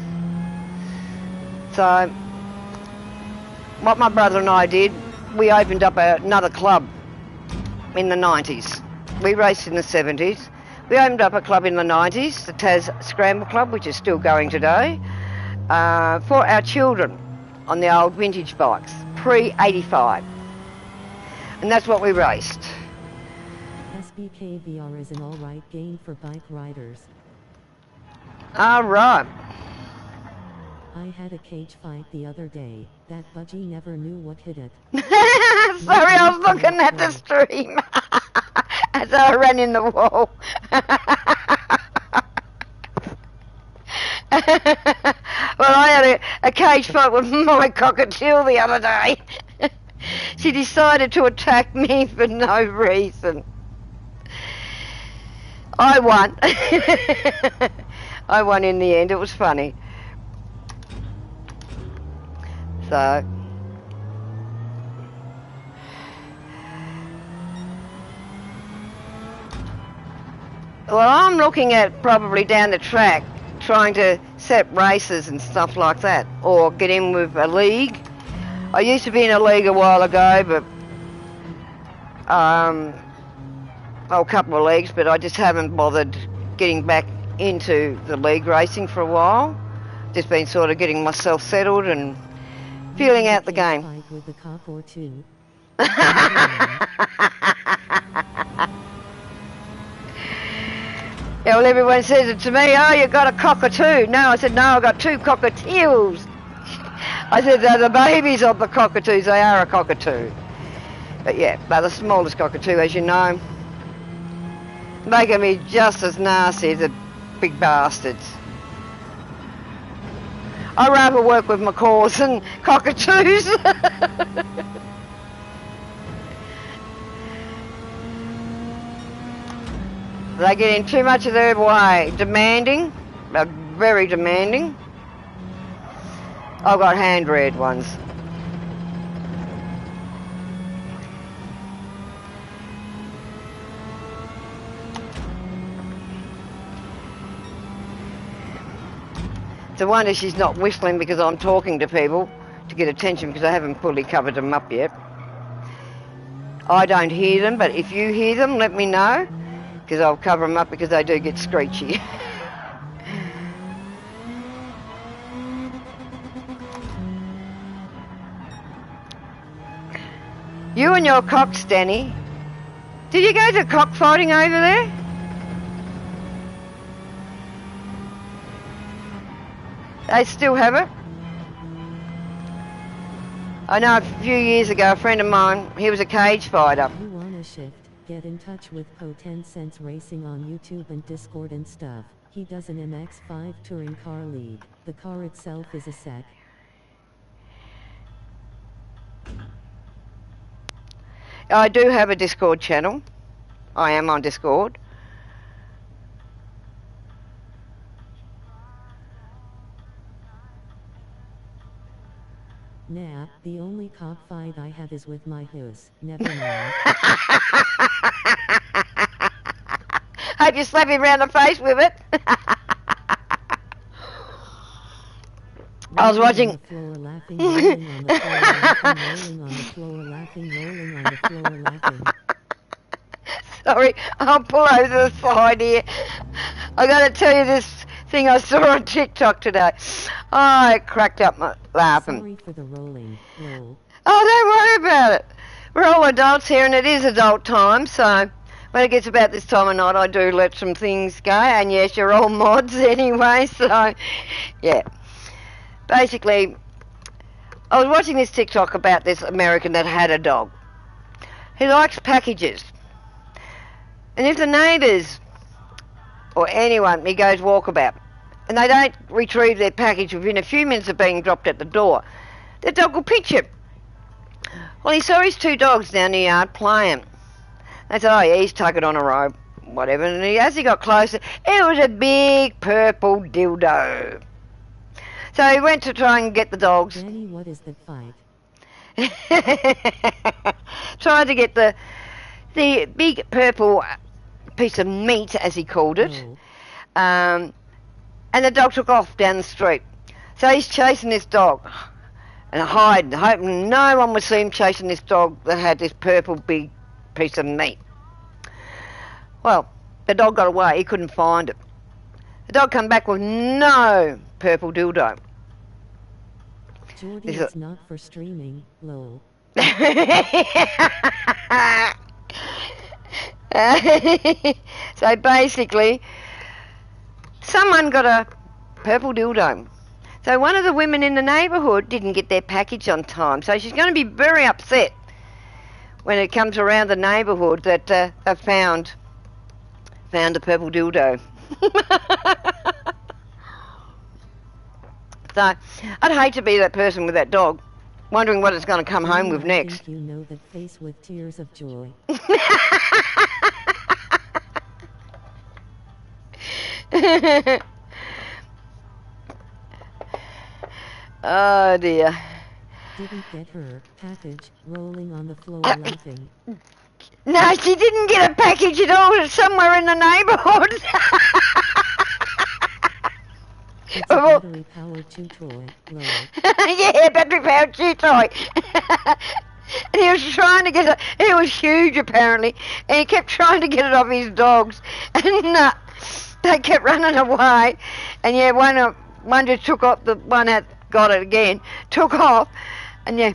So what my brother and I did, we opened up another club in the 90s. We raced in the 70s. We opened up a club in the 90s, the Tas Scramble Club, which is still going today, for our children on the old vintage bikes, pre-85. And that's what we raced. SBK VR is an alright game for bike riders. All right. I had a cage fight the other day. That budgie never knew what hit it. Sorry, I was looking at the stream as I ran in the wall. Well, I had a cage fight with my cockatiel the other day. She decided to attack me for no reason. I won. I won in the end. It was funny. So Well, I'm looking at probably down the track, trying to set races and stuff like that, or get in with a league. I used to be in a league a while ago, but a couple of leagues, but I just haven't bothered getting back into the league racing for a while. Just been sort of getting myself settled and feeling out the game. Fight with a cop or two. Yeah, well, everyone says it to me, oh, you got a cockatoo. No, I said, no, I got two cockatiels. I said, they're the babies of the cockatoos. They are a cockatoo. But yeah, they're the smallest cockatoo, as you know. Making me just as nasty as the big bastards. I'd rather work with macaws than cockatoos. They get in too much of their way. Demanding. They're very demanding. I've got hand-reared ones. It's a wonder she's not whistling because I'm talking to people to get attention because I haven't fully covered them up yet. I don't hear them, but if you hear them, let me know. Because I'll cover them up because they do get screechy. You and your cocks, Danny. Did you go to cockfighting over there? They still have it? I know a few years ago, a friend of mine, he was a cage fighter. You wanna shift? Get in touch with Po 10 Cents Racing on YouTube and Discord and stuff. He does an MX-5 touring car league. The car itself is a sec. I do have a Discord channel. I am on Discord. Nah, the only cockfight I have is with my house. Never mind. Hope you slap him round the face with it. I was watching. On the floor, laughing, rolling on the floor, laughing, rolling on the floor, laughing, rolling on the floor, laughing. Sorry, I'll pull over to the side here. I got to tell you this thing I saw on TikTok today. Oh, I cracked up my laughing. Sorry for the rolling. Roll. Oh, don't worry about it. We're all adults here, and it is adult time, so when it gets about this time of night, I do let some things go. And yes, you're all mods anyway, so yeah. Basically, I was watching this TikTok about this American that had a dog. He likes packages. And if the neighbours or anyone, he goes walkabout, and they don't retrieve their package within a few minutes of being dropped at the door, the dog will pinch him. Well, he saw his two dogs down the yard playing. They said, oh yeah, he's tugging on a rope, whatever. And as he got closer, it was a big purple dildo. So he went to try and get the dogs. Danny, what is the fight? Tried to get the big purple piece of meat, as he called it. And the dog took off down the street. So he's chasing this dog and hiding, hoping no one would see him chasing this dog that had this purple big piece of meat. Well, the dog got away. He couldn't find it. The dog come back with no purple dildo. Jordy, it's not for streaming, lol. So basically, someone got a purple dildo. So one of the women in the neighbourhood didn't get their package on time. So she's going to be very upset when it comes around the neighbourhood that they've found a purple dildo. So I'd hate to be that person with that dog, wondering what it's going to come home with next. I think you know that face with tears of joy. Oh dear. Didn't get her package, rolling on the floor laughing. No, she didn't get a package at all. It's somewhere in the neighbourhood. It's a battery-powered chew toy. Lol. Yeah, battery-powered chew toy. And he was trying to get it. It was huge, apparently. And he kept trying to get it off his dogs. And they kept running away. And yeah, one just took off. The one that got it again took off. And yeah,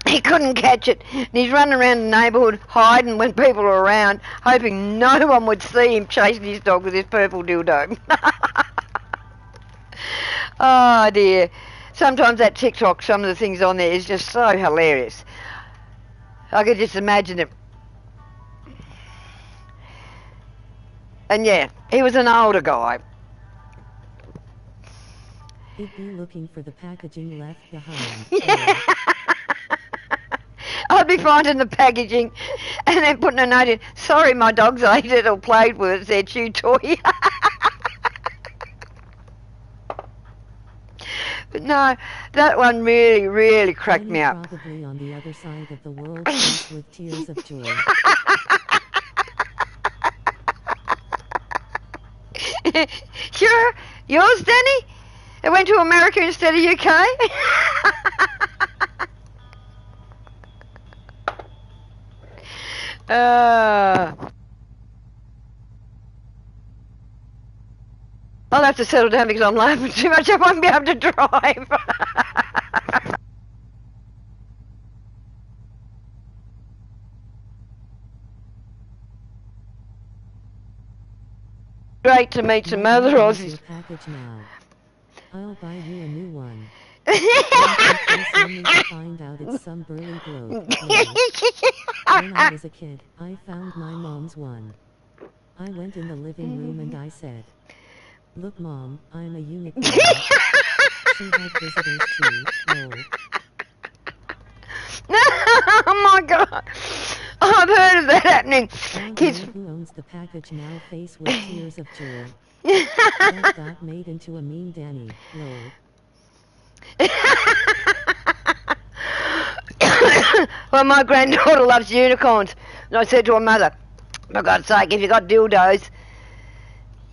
he couldn't catch it. And he's running around the neighbourhood hiding when people are around, hoping no one would see him chasing his dog with his purple dildo. Oh dear. Sometimes that TikTok, some of the things on there is just so hilarious. I could just imagine it. And yeah, he was an older guy. He'd be looking for the packaging left behind. Yeah. I'd be finding the packaging and then putting a note in, sorry my dogs ate it or played with it, it's their chew toy. But no, that one really, really cracked me up. Probably on the other side of the world, face with tears of joy. Sure, yours, Danny? It went to America instead of UK? I'll have to settle down because I'm laughing too much. I won't be able to drive. Great to meet some other Aussies. Package now. I'll buy you a new one. I need to find out it's some burly bloke. When I was a kid, I found my mom's one. I went in the living room and I said, "Look, Mom, I'm a unicorn." She had visitors too. No. Oh my God! I've heard of that happening. Kids. Who owns the package now? Face with tears of joy. That got made into a meme, Danny. Lol. Well, my granddaughter loves unicorns, and I said to her mother, "For God's sake, if you got dildos,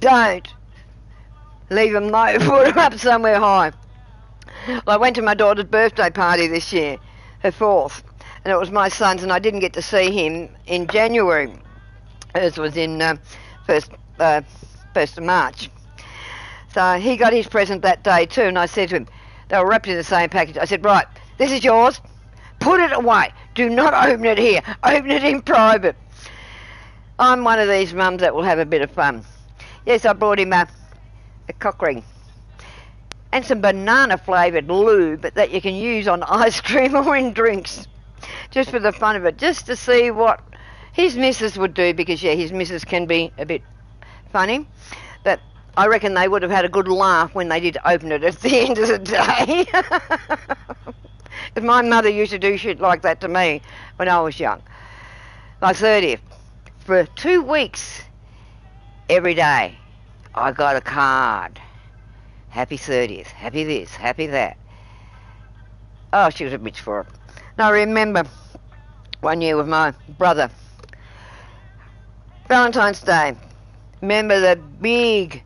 don't leave them low. Put them up somewhere high." Well, I went to my daughter's birthday party this year, her 4th, and it was my son's, and I didn't get to see him in January. Hers was in 1st of March. So he got his present that day too, and I said to him, they were wrapped in the same package. I said, "Right, this is yours. Put it away. Do not open it here. Open it in private." I'm one of these mums that will have a bit of fun. Yes, I brought him a cock ring and some banana flavoured lube that you can use on ice cream or in drinks, just for the fun of it, just to see what his missus would do, because yeah, his missus can be a bit funny, but I reckon they would have had a good laugh when they did open it at the end of the day. Because my mother used to do shit like that to me when I was young. My 30th, for 2 weeks, every day, I got a card. Happy 30th, happy this, happy that. Oh, she was a bitch for it. And I remember one year with my brother, Valentine's Day. Remember the big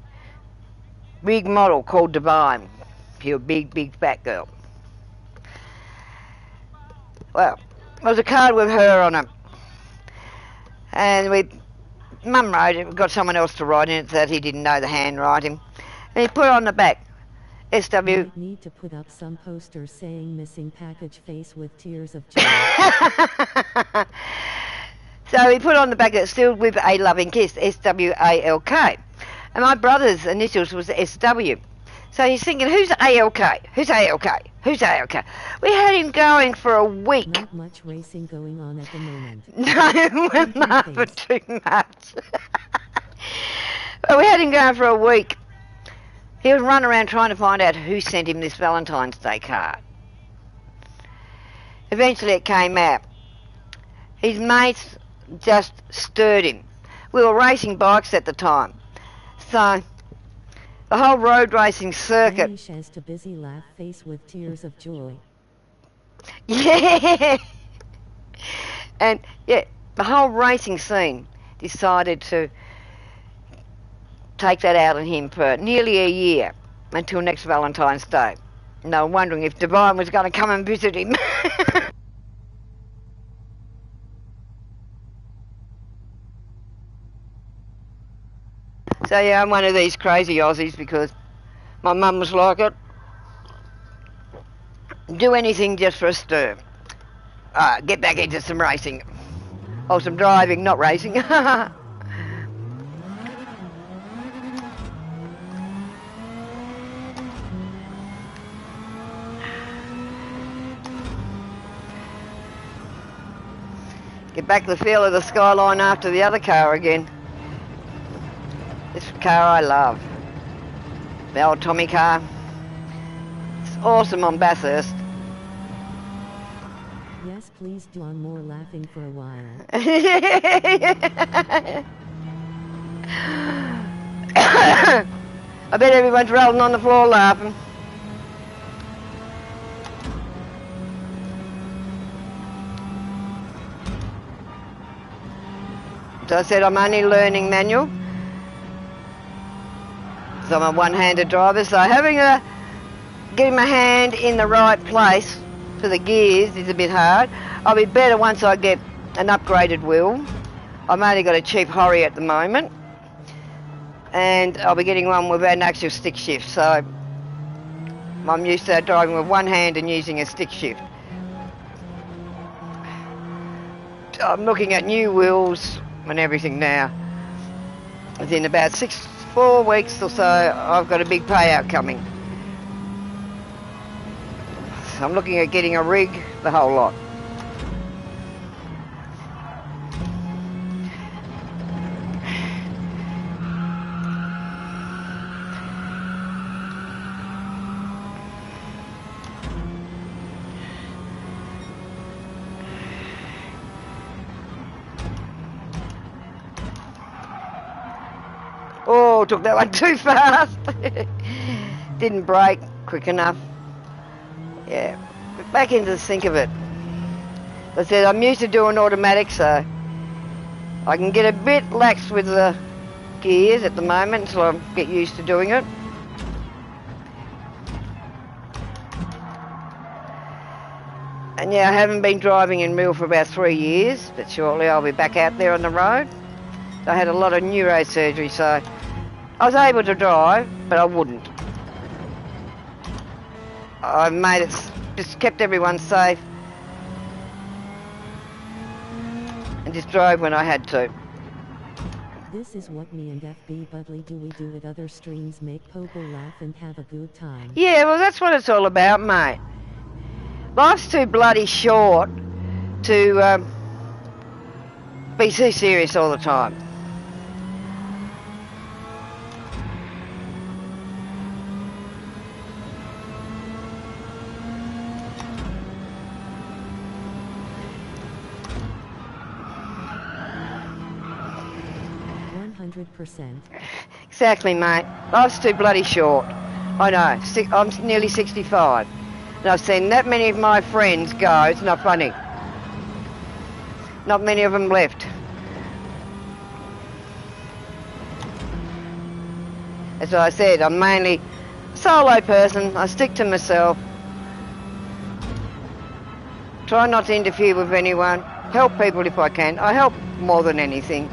model called Divine. She was a big fat girl. Well, there was a card with her on it. And Mum wrote it, got someone else to write in it that he didn't know the handwriting. And he put on the back, SW. You need to put up some posters saying "missing package, face with tears of joy." So he put on the back, it's still with a loving kiss, SWALK. And my brother's initials was SW. So he's thinking, who's ALK? Who's ALK? Who's ALK? We had him going for a week. Not much racing going on at the moment. No, we're not for too much. But we had him going for a week. He would run around trying to find out who sent him this Valentine's Day card. Eventually it came out. His mates just stirred him. We were racing bikes at the time. So the whole road racing circuit. Shaz to busy laugh, face with tears of joy. Yeah. And yeah, the whole racing scene decided to take that out on him for nearly a year until next Valentine's Day. And they were wondering if Divine was going to come and visit him. So yeah, I'm one of these crazy Aussies because my mum was like it. Do anything just for a stir. Get back into some racing. Or some driving, not racing. Get back the feel of the skyline after the other car again. This car I love. The old Tommy car. It's awesome on Bathurst. Yes, please do. I'm more laughing for a while. I bet everyone's rolling on the floor laughing. So I said I'm only learning manual. So I'm a one-handed driver, so getting my hand in the right place for the gears is a bit hard. I'll be better once I get an upgraded wheel. I've only got a cheap Horry at the moment, and I'll be getting one with an actual stick shift, so I'm used to driving with one hand and using a stick shift. I'm looking at new wheels and everything now. Within about 4 weeks or so, I've got a big payout coming. So I'm looking at getting a rig, the whole lot. Oh, took that one too fast. Didn't brake quick enough. Yeah, back into the sink of it. As I said, I'm used to doing automatic, so I can get a bit lax with the gears at the moment until I get used to doing it. And yeah, I haven't been driving in real for about 3 years, but shortly I'll be back out there on the road. I had a lot of neuro surgery, so I was able to drive, but I wouldn't. I've made it, just kept everyone safe and just drove when I had to. This is what me and FB Budley do. We do it other streams, make Pogo laugh and have a good time. Yeah, well that's what it's all about, mate. Life's too bloody short to be too serious all the time. %. Exactly, mate. Life's too bloody short. I know. I'm nearly 65. And I've seen that many of my friends go, it's not funny. Not many of them left. As I said, I'm mainly a solo person. I stick to myself. Try not to interfere with anyone. Help people if I can. I help more than anything.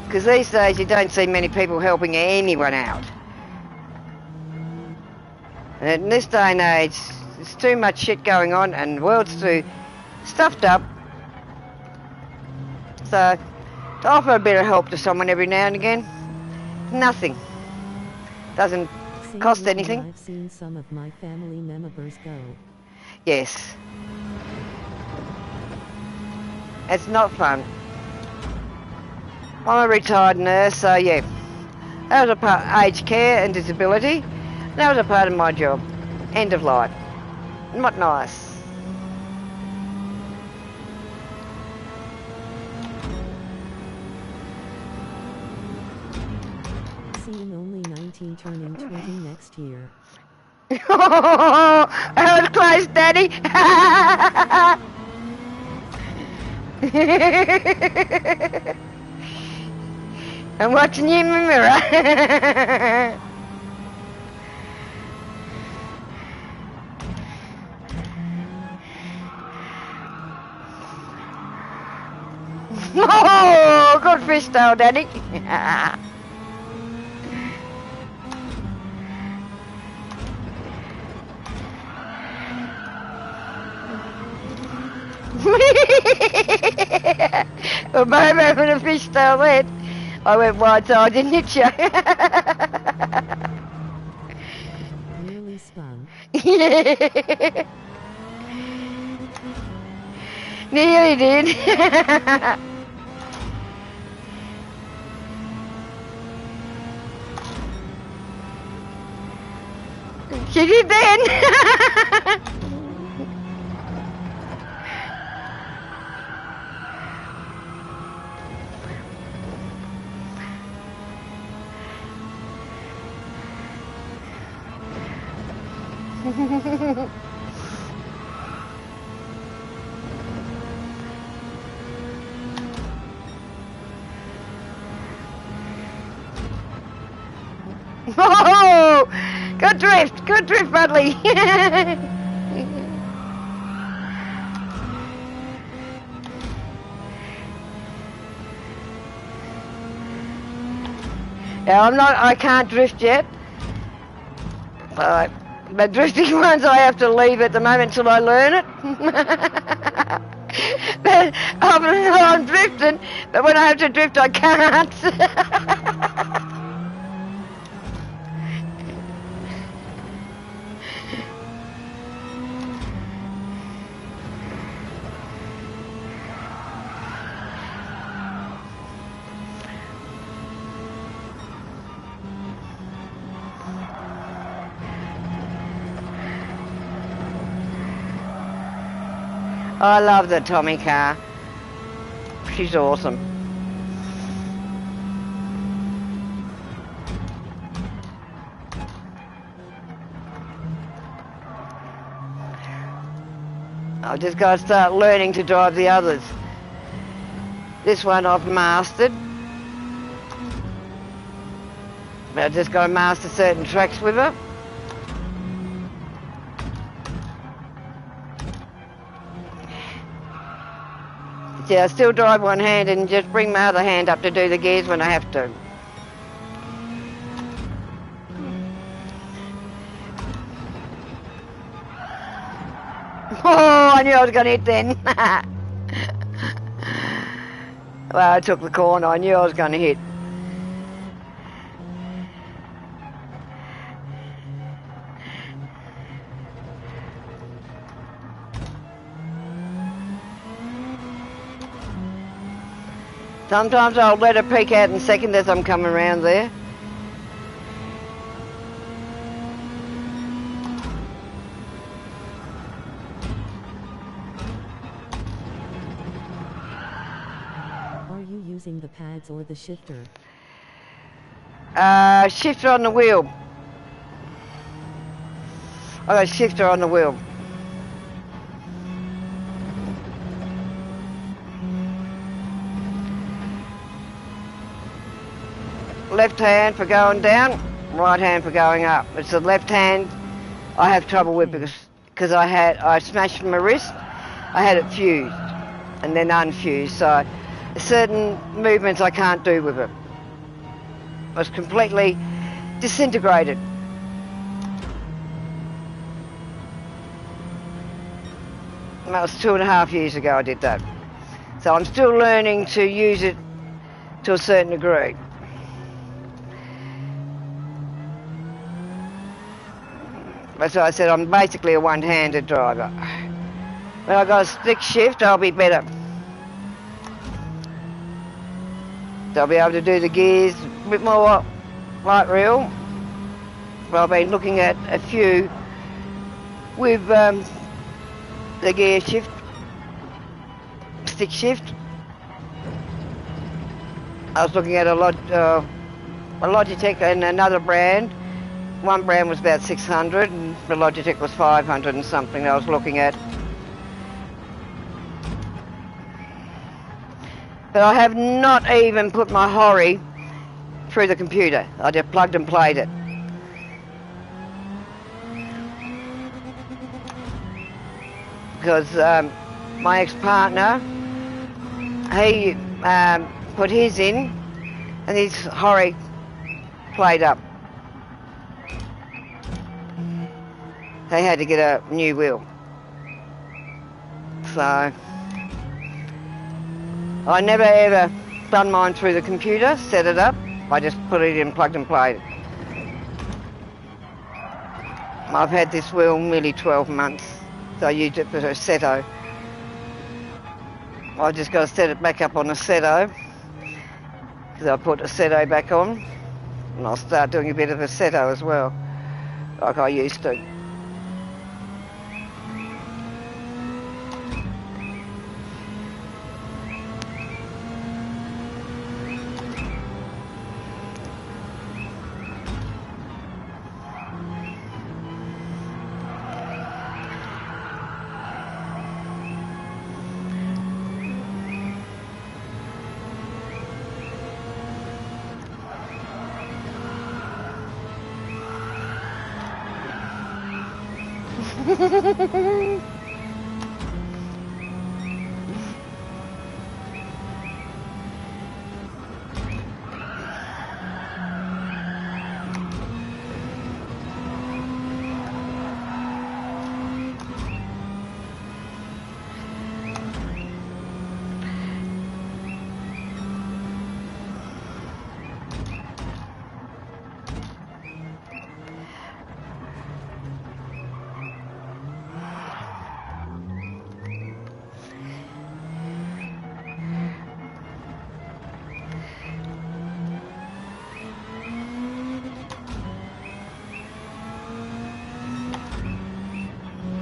Because these days you don't see many people helping anyone out. And in this day and age, there's too much shit going on and the world's too stuffed up. So, to offer a bit of help to someone every now and again, nothing. Doesn't cost anything. I've seen some of my family members go. Yes. It's not fun. I'm a retired nurse, so yeah. That was a part of aged care and disability. That was a part of my job. End of life. Not nice. Seeing only 19 turning 20 next year. Oh, that was close, Daddy. I'm watching you in the mirror. Oh, good fish tail, Daddy. Well, both having a fish tail then. I went wide so I didn't hit you. Nearly spun. Nearly did. She did then. Oh, good drift, Budley. Yeah, I can't drift yet. The drifting ones I have to leave at the moment till I learn it. But I'm drifting, but when I have to drift I can't. I love the Tommy car. She's awesome. I've just got to start learning to drive the others. This one I've mastered. But I've just got to master certain tracks with her. See, I still drive one hand and just bring my other hand up to do the gears when I have to. Oh, I knew I was going to hit then. Well, I took the corner. I knew I was going to hit. Sometimes I'll let her peek out in second as I'm coming around there. Are you using the pads or the shifter? Shifter on the wheel. I got a shifter on the wheel. Left hand for going down, right hand for going up. It's the left hand I have trouble with because I smashed my wrist. I had it fused and then unfused, so certain movements I can't do with it. I was completely disintegrated. That was 2.5 years ago I did that. So I'm still learning to use it to a certain degree. That's why I said I'm basically a one-handed driver. When I got a stick shift, I'll be better. So I'll be able to do the gears a bit more light reel. Well, I've been looking at a few with the gear shift, stick shift. I was looking at a lot a Logitech and another brand. One brand was about 600 and the Logitech was 500 and something I was looking at. But I have not even put my Hori through the computer. I just plugged and played it. Because my ex-partner, he put his in and his Hori played up. They had to get a new wheel. So I never ever done mine through the computer, set it up. I just put it in, plugged and played it. I've had this wheel nearly 12 months, so I used it for a Seto. I just got to set it back up on a Seto, because I put a Seto back on, and I'll start doing a bit of a Seto as well, like I used to.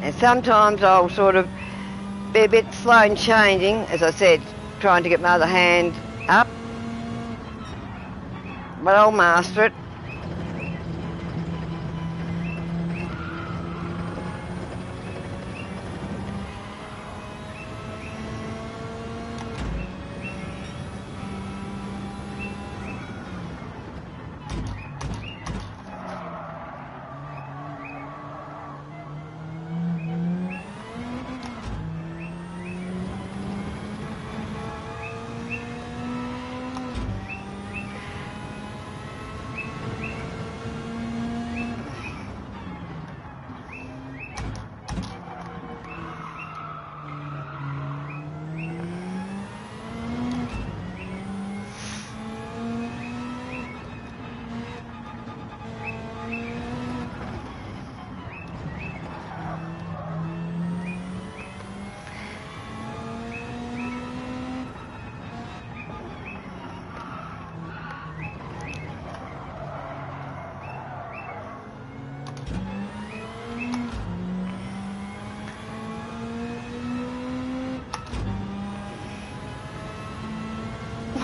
And sometimes I'll sort of be a bit slow in changing, as I said, trying to get my other hand up. But I'll master it.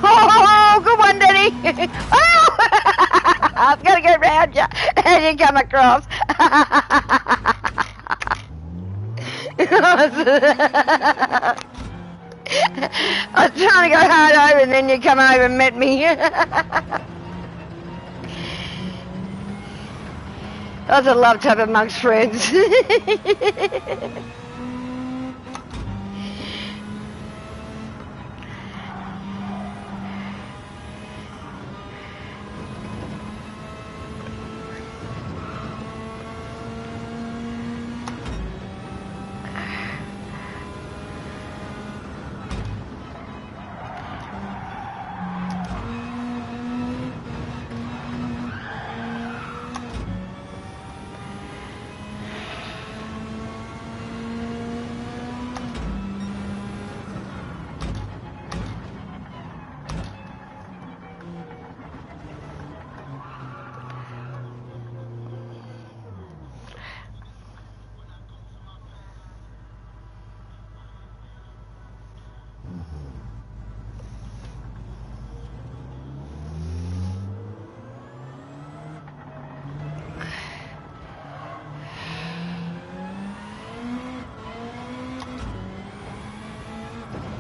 Oh, good one, Denny. Oh, I was going to go round you and you come across. I was trying to go hard over and then you come over and met me. That's a love to have amongst friends.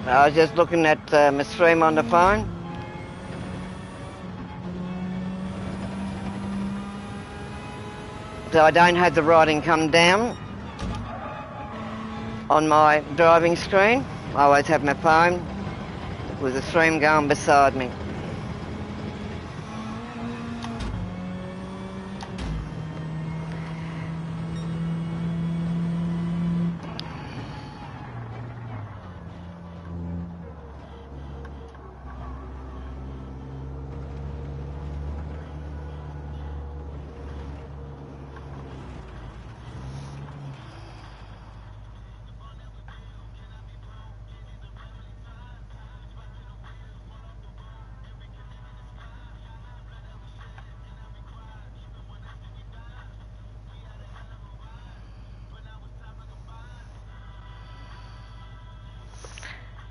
I was just looking at my stream on the phone. So I don't have the writing come down on my driving screen. I always have my phone with the stream going beside me.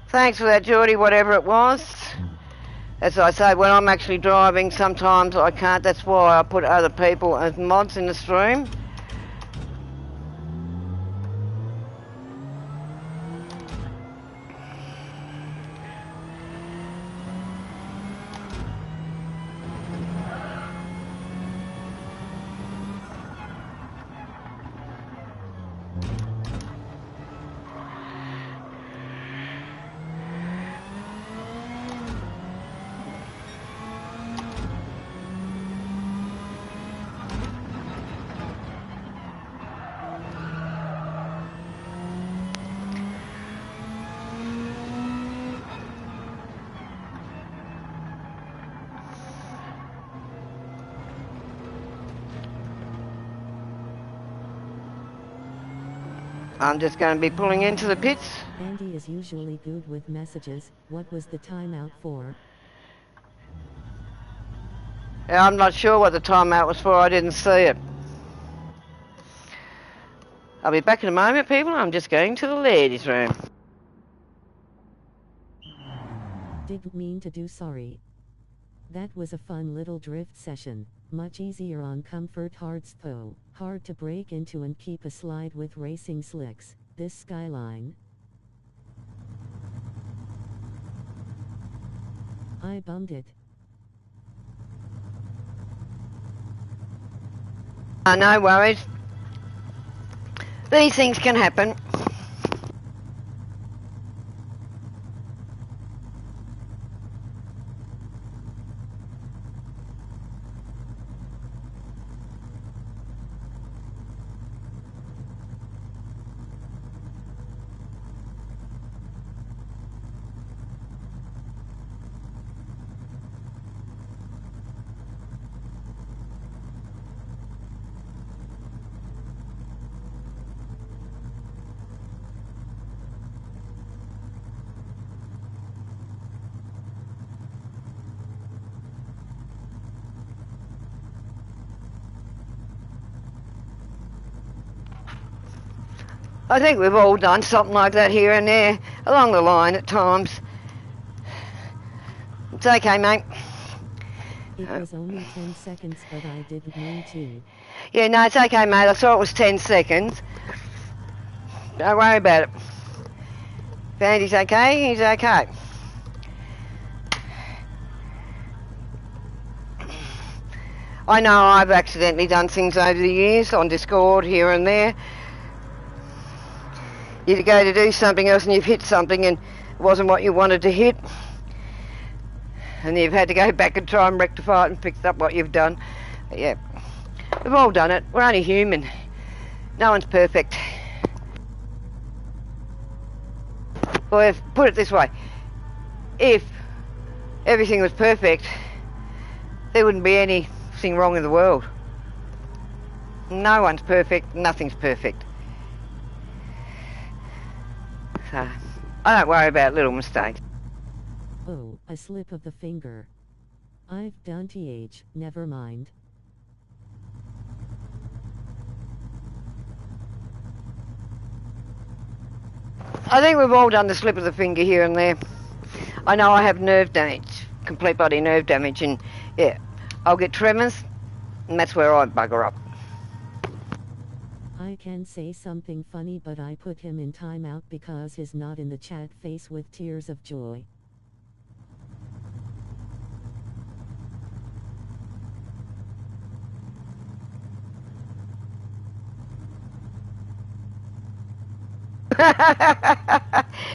Thanks for that, Geordie, whatever it was. As I say, when I'm actually driving, sometimes I can't. That's why I put other people as mods in the stream. I'm just going to be pulling into the pits. Andy is usually good with messages. What was the timeout for? Yeah, I'm not sure what the timeout was for. I didn't see it. I'll be back in a moment, people. I'm just going to the ladies' room. Didn't mean to do sorry. That was a fun little drift session. Much easier on comfort hards though. Hard to break into and keep a slide with racing slicks. This skyline. I bummed it. No worries. These things can happen. I think we've all done something like that here and there, along the line at times. It's okay, mate. It was only 10 seconds, but I didn't mean to. Yeah, no, it's okay, mate. I saw it was 10 seconds. Don't worry about it. If Andy's okay, he's okay. I know I've accidentally done things over the years on Discord here and there. You go to do something else and you've hit something and it wasn't what you wanted to hit. And you've had to go back and try and rectify it and fix up what you've done. But yeah, we've all done it. We're only human. No one's perfect. Well, put it this way. If everything was perfect, there wouldn't be anything wrong in the world. No one's perfect. Nothing's perfect. So, I don't worry about little mistakes. Oh, a slip of the finger. I've done th, never mind. I think we've all done the slip of the finger here and there. I know I have nerve damage, complete body nerve damage, and yeah, I'll get tremors, and that's where I bugger up. I can say something funny, but I put him in timeout because he's not in the chat. Face with tears of joy.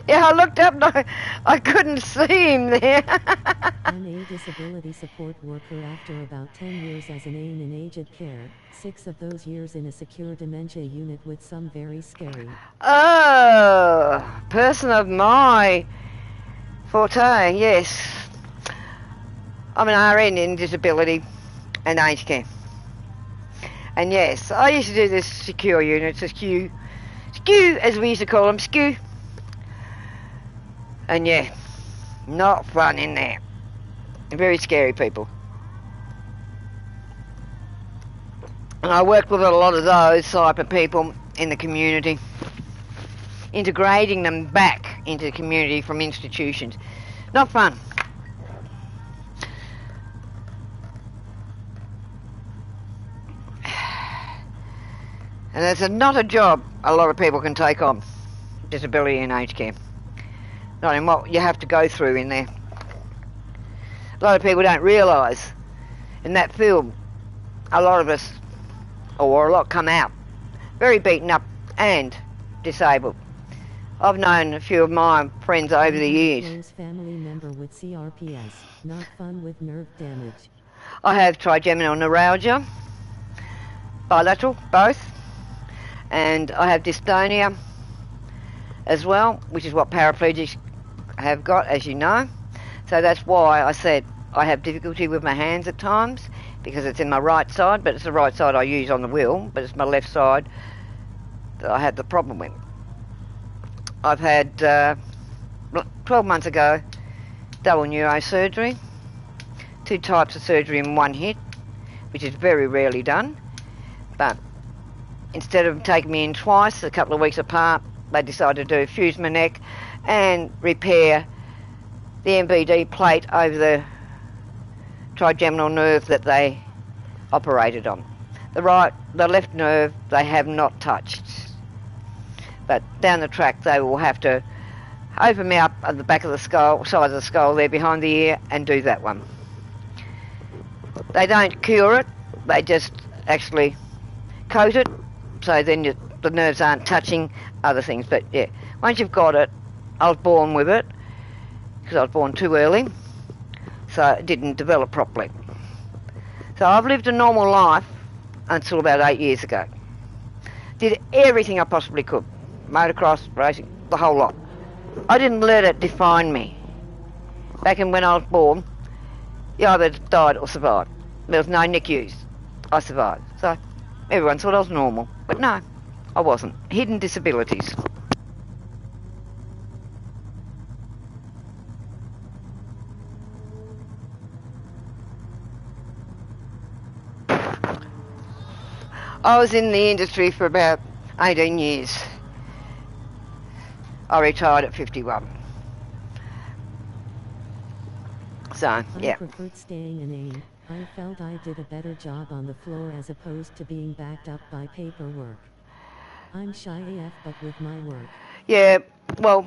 Yeah, I looked up and I couldn't see him there. I'm a disability support worker after about 10 years as an AIM in aged care, 6 of those years in a secure dementia unit with some very scary. Oh, person of my forte, yes. I'm an RN in disability and aged care. And yes, I used to do this secure units, a SKU as we used to call them, SKU. And yeah, not fun in there. Very scary people. And I worked with a lot of those type of people in the community, integrating them back into the community from institutions. Not fun. And it's not a job a lot of people can take on, disability and aged care. Not in what you have to go through in there. A lot of people don't realise in that field, a lot of us, or a lot, come out very beaten up and disabled. I've known a few of my friends over the years. Close family member with CRPS, not fun with nerve damage. I have trigeminal neuralgia, bilateral, both, and I have dystonia as well, which is what paraplegics have got, as you know. So that's why I said I have difficulty with my hands at times, because it's in my right side, but it's the right side I use on the wheel, but it's my left side that I had the problem with. I've had 12 months ago double neurosurgery, 2 types of surgery in one hit, which is very rarely done, but instead of taking me in twice, a couple of weeks apart, they decided to fuse my neck and repair the MBD plate over the trigeminal nerve that they operated on. The left nerve they have not touched, but down the track they will have to open me up at the back of the skull, side of the skull there behind the ear, and do that one. They don't cure it, they just actually coat it, so then the nerves aren't touching other things. But yeah, once you've got it, I was born with it, because I was born too early, so it didn't develop properly. So I've lived a normal life until about 8 years ago. Did everything I possibly could. Motocross, racing, the whole lot. I didn't let it define me. Back in when I was born, you either died or survived. There was no NICUs. I survived. So everyone thought I was normal. But no, I wasn't. Hidden disabilities. I was in the industry for about 18 years. I retired at 51. So, yeah. I preferred staying in AIM. I felt I did a better job on the floor as opposed to being backed up by paperwork. I'm shy AF, but with my work. Yeah, well,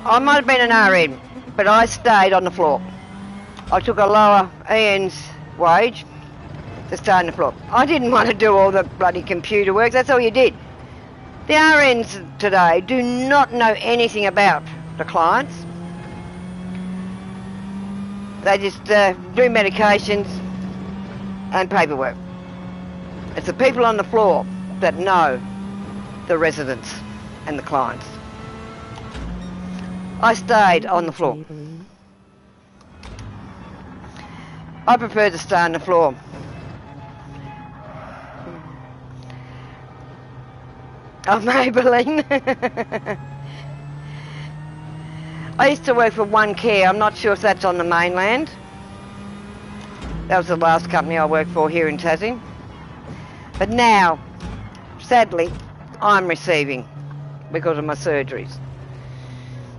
I might have been an RN, but I stayed on the floor. I took a lower EN's wage to stay on the floor. I didn't want to do all the bloody computer work. That's all you did. The RNs today do not know anything about the clients. They just do medications and paperwork. It's the people on the floor that know the residents and the clients. I stayed on the floor. I prefer to stay on the floor. Oh, Maybelline. I used to work for One Care. I'm not sure if that's on the mainland. That was the last company I worked for here in Tassie. But now, sadly, I'm receiving because of my surgeries.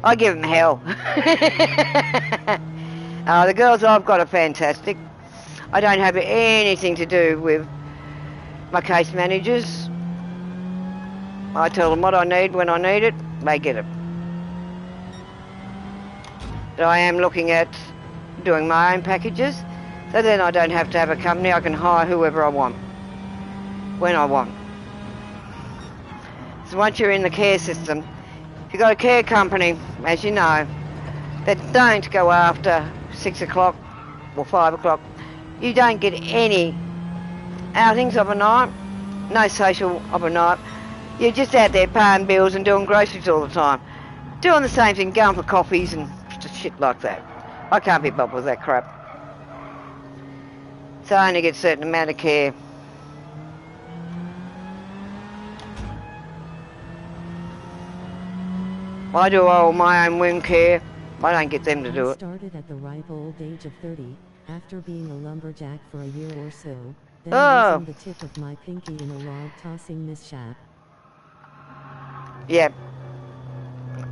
I give them hell. The girls I've got are fantastic. I don't have anything to do with my case managers. I tell them what I need when I need it, they get it. But I am looking at doing my own packages, so then I don't have to have a company. I can hire whoever I want, when I want. So once you're in the care system, if you've got a care company, as you know, that don't go after 6 o'clock or 5 o'clock, you don't get any outings of a night, no social of a night. You're just out there paying bills and doing groceries all the time. Doing the same thing, going for coffees and shit like that. I can't be bothered with that crap. So I only get a certain amount of care. I do all my own wound care. I don't get them to do I it. started at the ripe old age of 30, after being a lumberjack for a year or so, then Oh. losing the tip of my pinky in a log tossing mishap. Yeah.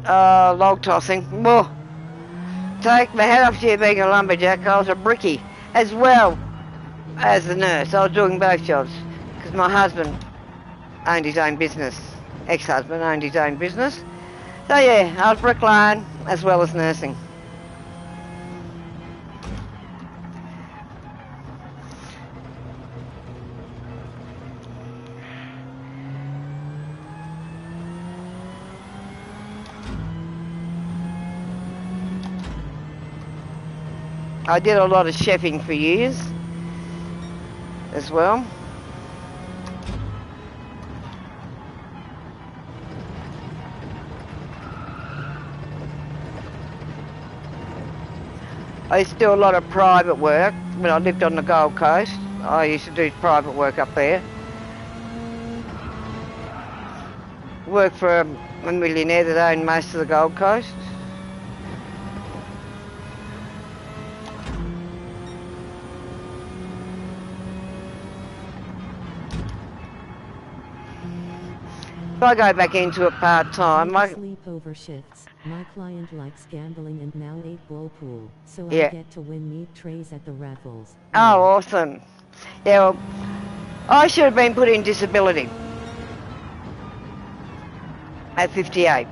Log tossing. Whoa. Take my head off to you being a lumberjack. I was a brickie as well as the nurse. I was doing both jobs because my husband owned his own business. Ex-husband owned his own business. So yeah, I was bricklaying as well as nursing. I did a lot of chefing for years as well. I used to do a lot of private work when I lived on the Gold Coast. I used to do private work up there. Worked for a millionaire that owned most of the Gold Coast. If I go back into it part-time, Sleepover shifts. My client likes gambling and now 8-ball pool, so Yeah. I get to win meat trays at the raffles. Oh, awesome. Yeah, well, I should have been put in disability at 58,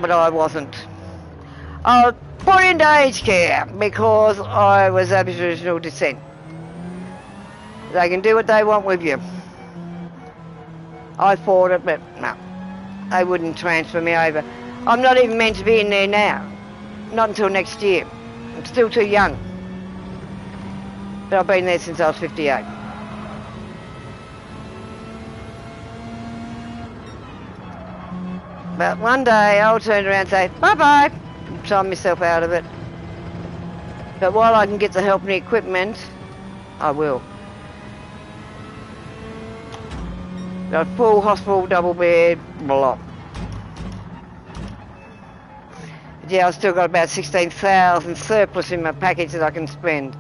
but I wasn't. I was put into aged care because I was Aboriginal descent. They can do what they want with you. I fought it, but no, they wouldn't transfer me over. I'm not even meant to be in there now. Not until next year. I'm still too young. But I've been there since I was 58. But one day I'll turn around and say, bye-bye, and sign myself out of it. But while I can get the help and the equipment, I will. Got a full hospital, double bed, blah. Yeah, I've still got about 16,000 surplus in my package that I can spend.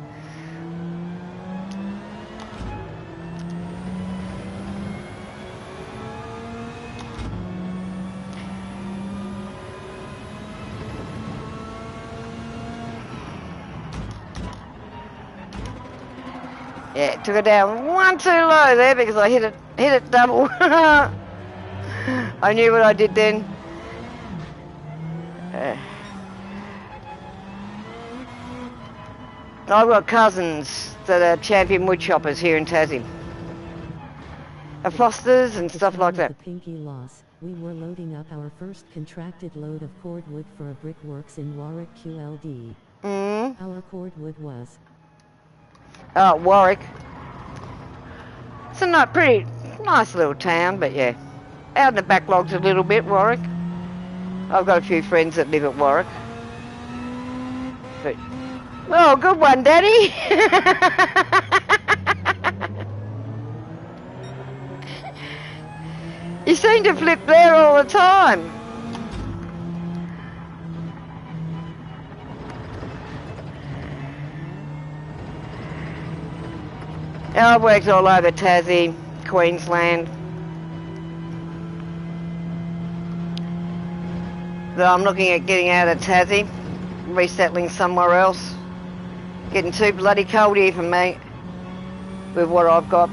Yeah, took it down one too low there because I hit it double. I knew what I did then. I've got cousins that are champion wood choppers here in Tassie. Fosters and stuff like that. The pinky loss. We were loading up our first contracted load of cordwood for a brickworks in Warwick QLD. Our cordwood was. Oh, Warwick. It's a not pretty nice little town, but yeah. Out in the backlogs a little bit, Warwick. I've got a few friends that live at Warwick. But, oh, good one, Daddy. You seem to flip there all the time. I've worked all over Tassie, Queensland. So I'm looking at getting out of Tassie, resettling somewhere else. Getting too bloody cold here for me with what I've got.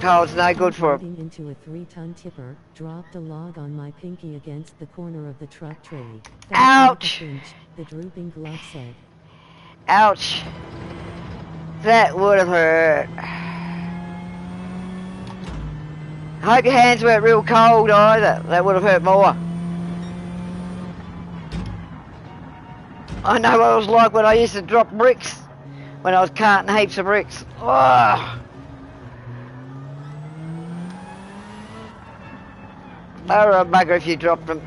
Cold's no good for Riding into a 3-ton tipper, dropped a log on my pinky against the corner of the truck tray. Ouch! The drooping glove said. Ouch! That would have hurt. I hope your hands weren't real cold either. That would have hurt more. I know what it was like when I used to drop bricks. When I was carting heaps of bricks. Oh. They were a bugger if you dropped them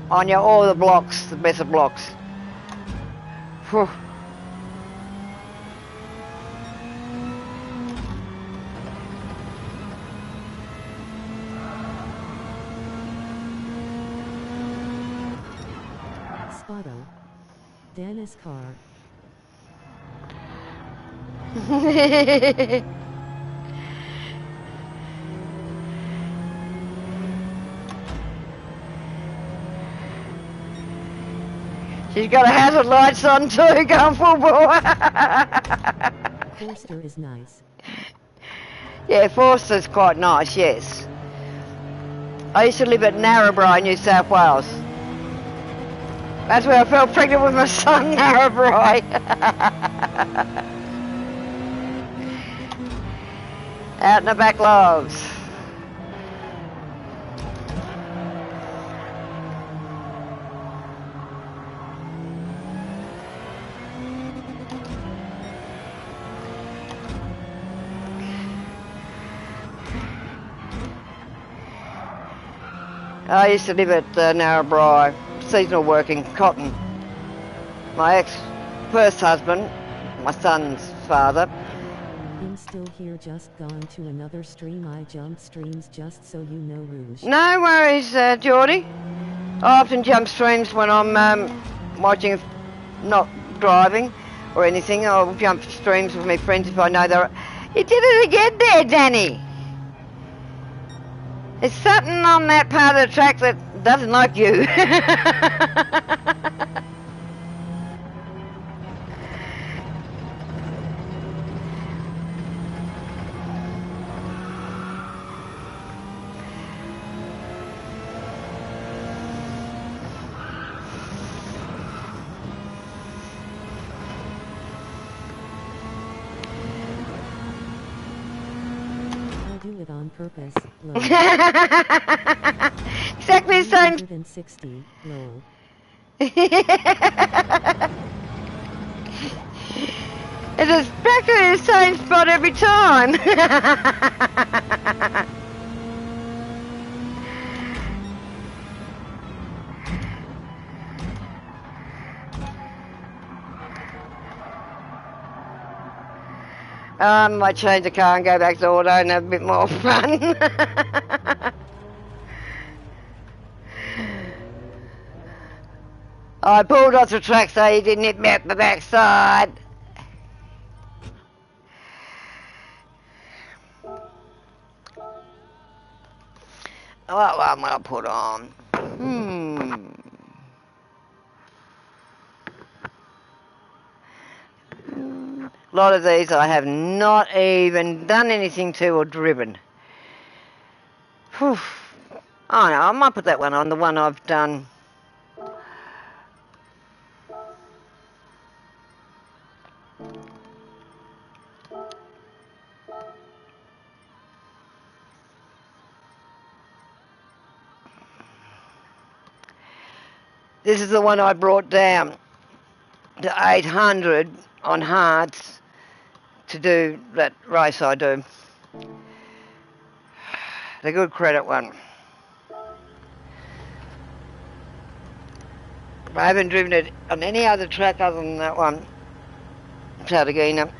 on you, or the blocks, the better blocks. Whew. Spotto. Dana's car. She's got a hazard lights on too, going full bore. Forster is nice. Yeah, Forster's quite nice, yes. I used to live at Narrabri, New South Wales. That's where I fell pregnant with my son, Narrabri. Out in the back logs. I used to live at Narrabri, seasonal work in cotton. My ex-first husband, my son's father. I'm still here, just gone to another stream. I jumped streams just so you know, Rouge. No worries, Geordie. I often jump streams when I'm watching, not driving or anything. I'll jump streams with my friends if I know they're... You did it again there, Danny. There's something on that part of the track that doesn't like you. Do it on purpose. Exactly the same. 160. Lol. It's exactly the same spot every time. I might change the car and go back to auto and have a bit more fun. I pulled off the track so he didn't hit me at the backside. What one will I put on? A lot of these I have not even done anything to or driven. Whew. Oh no, I might put that one on, the one I've done. This is the one I brought down to 800 on hards to do that race I do. The good credit one. I haven't driven it on any other track other than that one, Cartagena.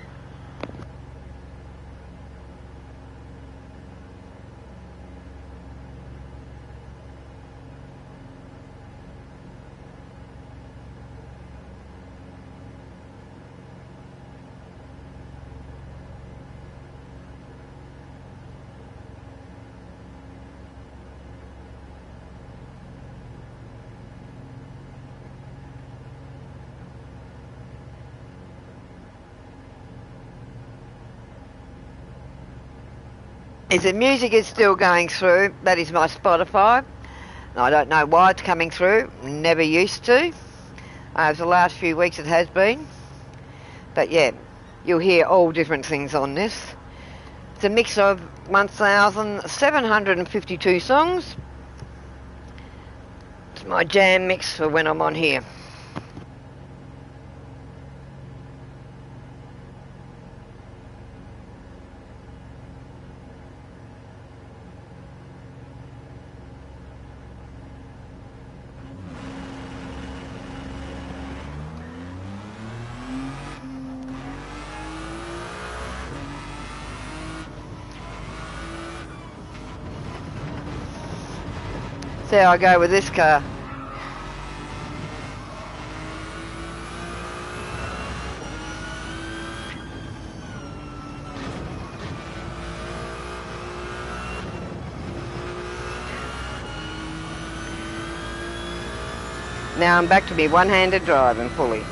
is the music is still going through. That is my Spotify. I don't know why it's coming through. Never used to. Over the last few weeks it has been. But yeah, you'll hear all different things on this. It's a mix of 1,752 songs. It's my jam mix for when I'm on here. See how I go with this car. Now I'm back to me one-handed driving fully.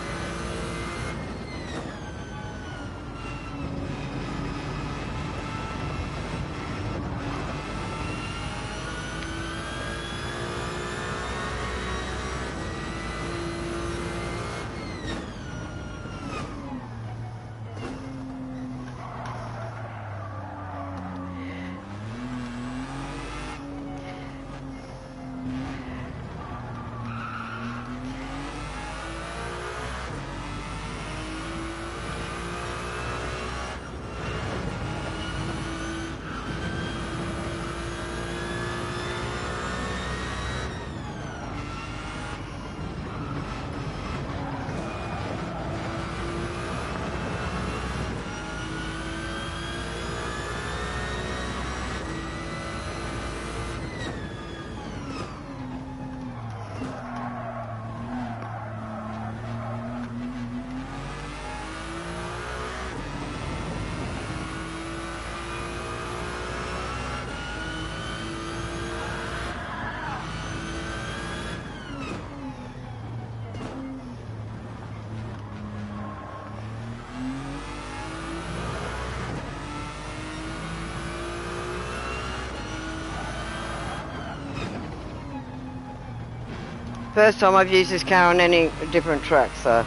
First time I've used this car on any different track, so.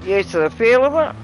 Used to the feel of it.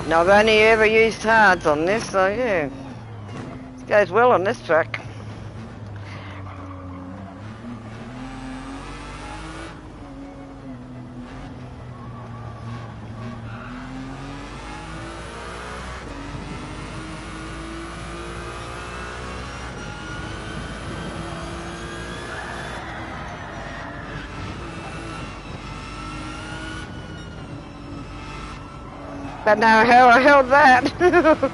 No, I've only ever used hards on this, so yeah. This goes well on this track. But now how I held that.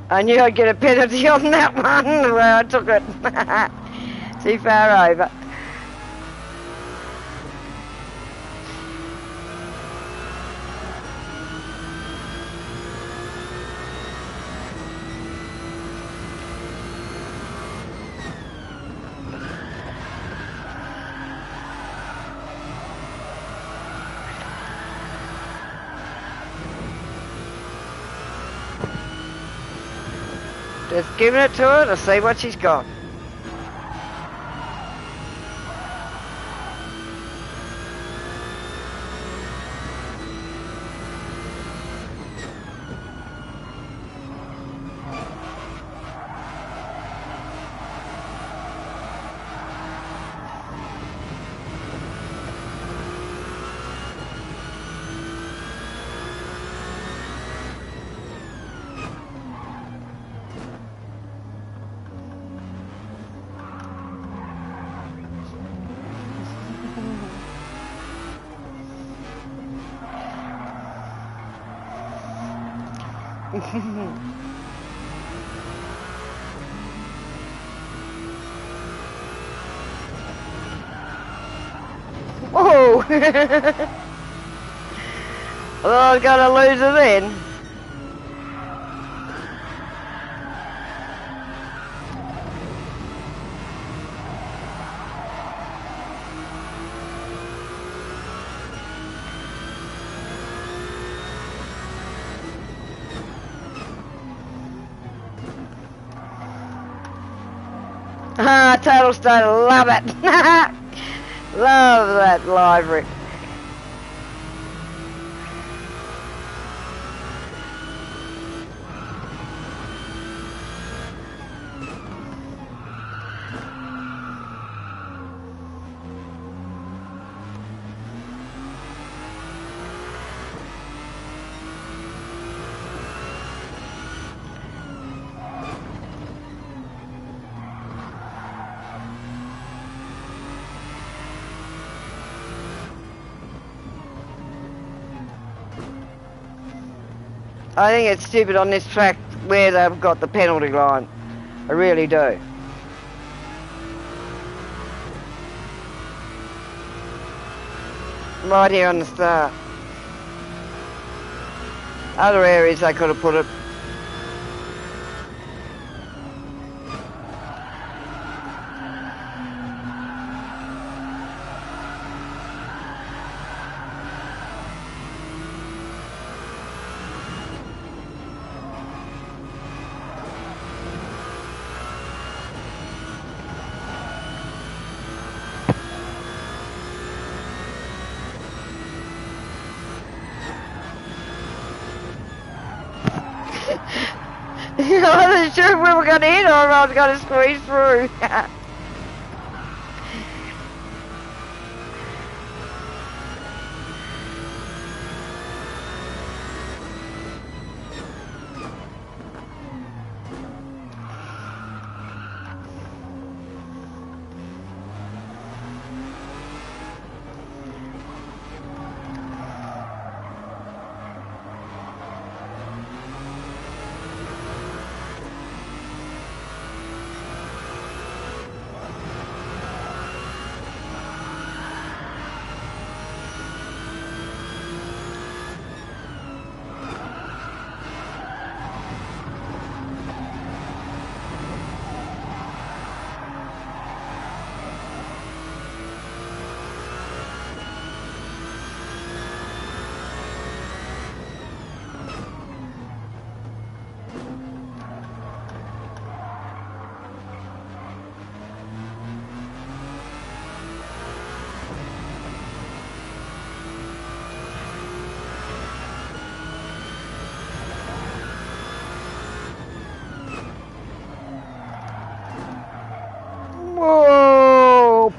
I knew I'd get a penalty on that one where I took it too far over. Just giving it to her to see what she's got. Oh! Well, I'm gonna lose her then. Ah, total state, love it. Love that library. I think it's stupid on this track where they've got the penalty line. I really do. Right here on the start. Other areas they could have put it. I wasn't sure if we were going to hit or I was going to squeeze through.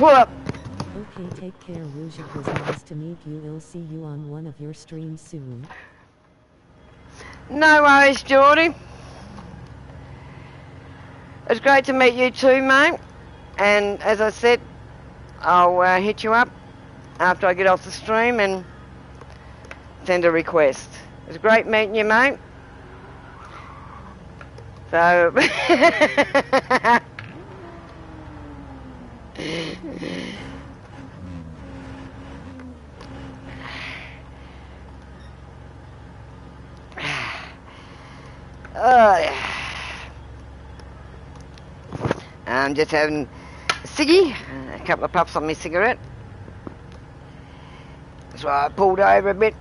What? Okay, take care, Rouge. It was nice to meet you. I'll see you on one of your streams soon. No worries, Geordie. It's great to meet you too, mate. And as I said, I'll hit you up after I get off the stream and send a request. It's great meeting you, mate. So... I'm just having a ciggy, a couple of puffs on my cigarette. That's why I pulled over a bit.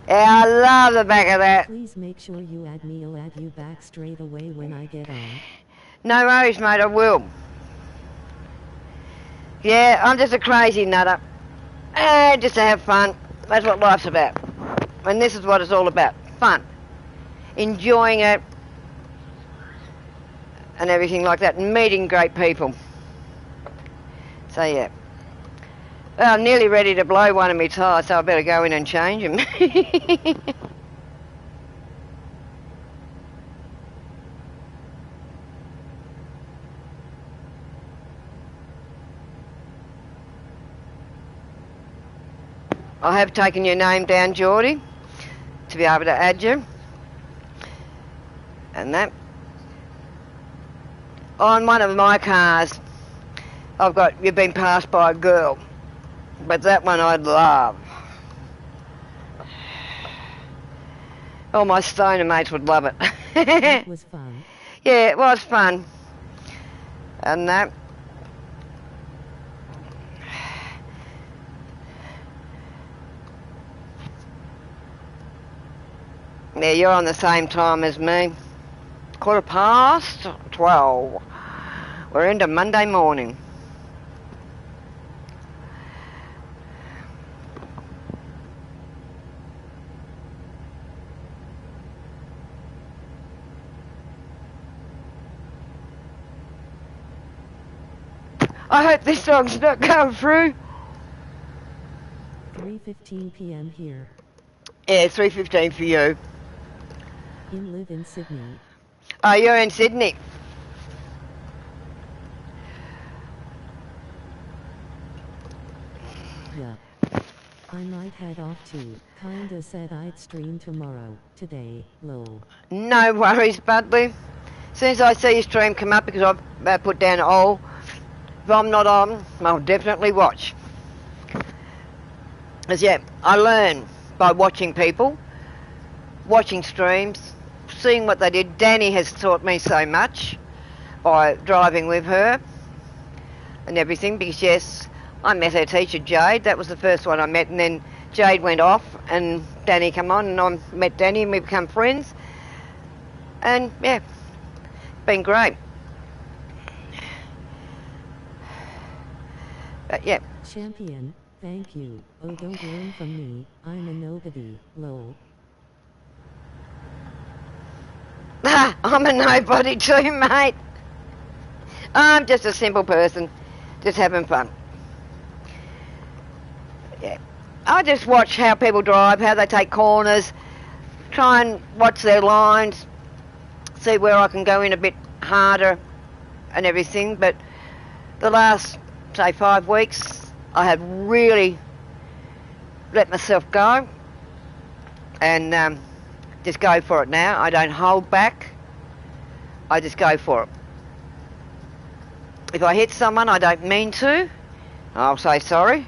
Yeah, I love the back of that. Please make sure you add me. I'll add you back straight away when I get on. No worries, mate, I will. Yeah, I'm just a crazy nutter. Just to have fun. That's what life's about. And this is what it's all about. Fun. Enjoying it. And everything like that. And meeting great people. So, yeah. Well, I'm nearly ready to blow one of my tyres, so I better go in and change them. I have taken your name down, Geordie, to be able to add you. And that. On one of my cars, I've got, you've been passed by a girl. But that one I'd love. All my stoner mates would love it. It was fun. Yeah, it was fun. And that. Yeah, you're on the same time as me. 12:15. We're into Monday morning. I hope this song's not going through. 3:15 p.m. here. Yeah, it's 3:15 for you. You live in Sydney. Oh, you're in Sydney. Yeah. I might head off too. Kinda said I'd stream tomorrow. Today, lol. No worries, Budley. As soon as I see your stream come up, because I've put down all, if I'm not on, I'll definitely watch. Because, yeah, I learn by watching people, watching streams, seeing what they did. Danny has taught me so much by driving with her and everything, because, yes, I met her teacher, Jade. That was the first one I met, and then Jade went off and Danny come on, and I met Danny and we become friends. And, yeah, been great. But, yeah. Champion, thank you. Oh, don't learn from me. I'm a nobody, lol. I'm a nobody too, mate. I'm just a simple person, just having fun. Yeah. I just watch how people drive, how they take corners, try and watch their lines, see where I can go in a bit harder and everything. But the last, say, 5 weeks, I have really let myself go and just go for it now. I don't hold back. I just go for it. If I hit someone I don't mean to, I'll say sorry.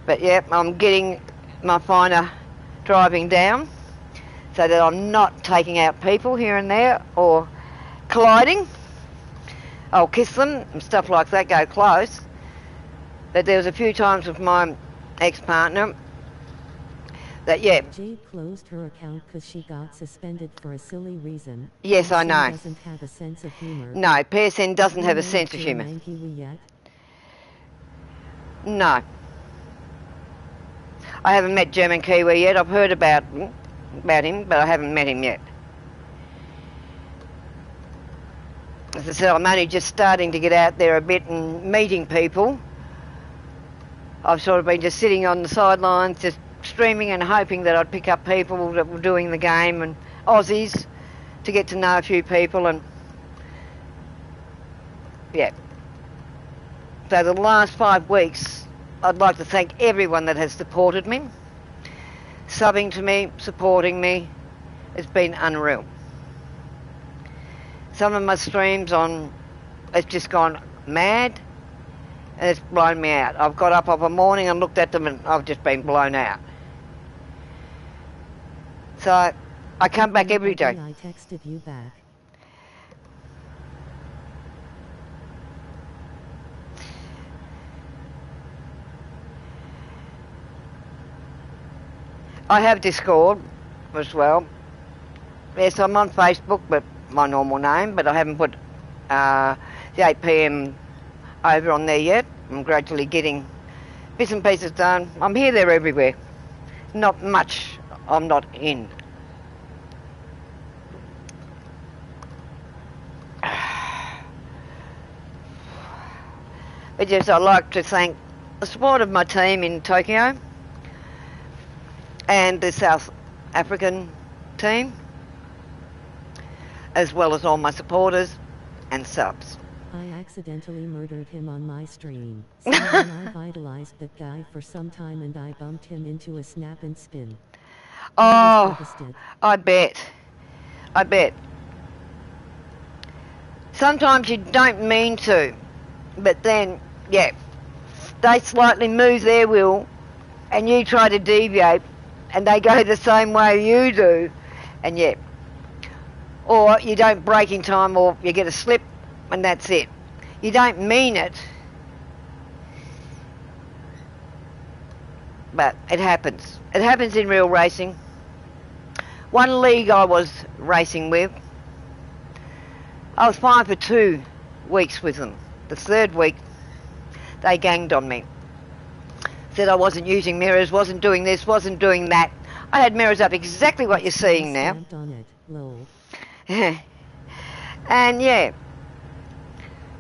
But yeah, I'm getting my finer driving down so that I'm not taking out people here and there or colliding. I'll kiss them and stuff like that, go close. But there was a few times with my ex-partner that, yeah. Jade closed her account because she got suspended for a silly reason. Yes, I know. Doesn't have a sense of humor. No, PSN doesn't have a sense of humour. Yet? No. I haven't met German Kiwi yet. I've heard about him, but I haven't met him yet. as I said, I'm only just starting to get out there a bit and meeting people. I've sort of been just sitting on the sidelines, just streaming and hoping that I'd pick up people that were doing the game and Aussies to get to know a few people. And yeah, so the last 5 weeks, I'd like to thank everyone that has supported me, subbing to me, supporting me. It's been unreal. Some of my streams it's just gone mad and it's blown me out. I've got up of a morning and looked at them and I've just been blown out. So I come back every day. I texted you back. I have Discord as well. Yes, I'm on Facebook, but my normal name, but I haven't put the 8 p.m. over on there yet. I'm gradually getting bits and pieces done. I'm here, there, everywhere. Not much I'm not in. But yes, I'd like to thank the support of my team in Tokyo and the South African team, as well as all my supporters and subs. I accidentally murdered him on my stream. Someone I've idolized that guy for some time and I bumped him into a snap and spin. Oh, I bet. Sometimes you don't mean to, but then, yeah, they slightly move their wheel and you try to deviate and they go the same way you do, and yeah. Or you don't brake in time, or you get a slip and that's it. You don't mean it, but it happens. It happens in real racing. One league I was racing with, I was fine for 2 weeks with them. The 3rd week, they ganged on me. Said I wasn't using mirrors, wasn't doing this, wasn't doing that. I had mirrors up exactly what you're seeing now. And yeah,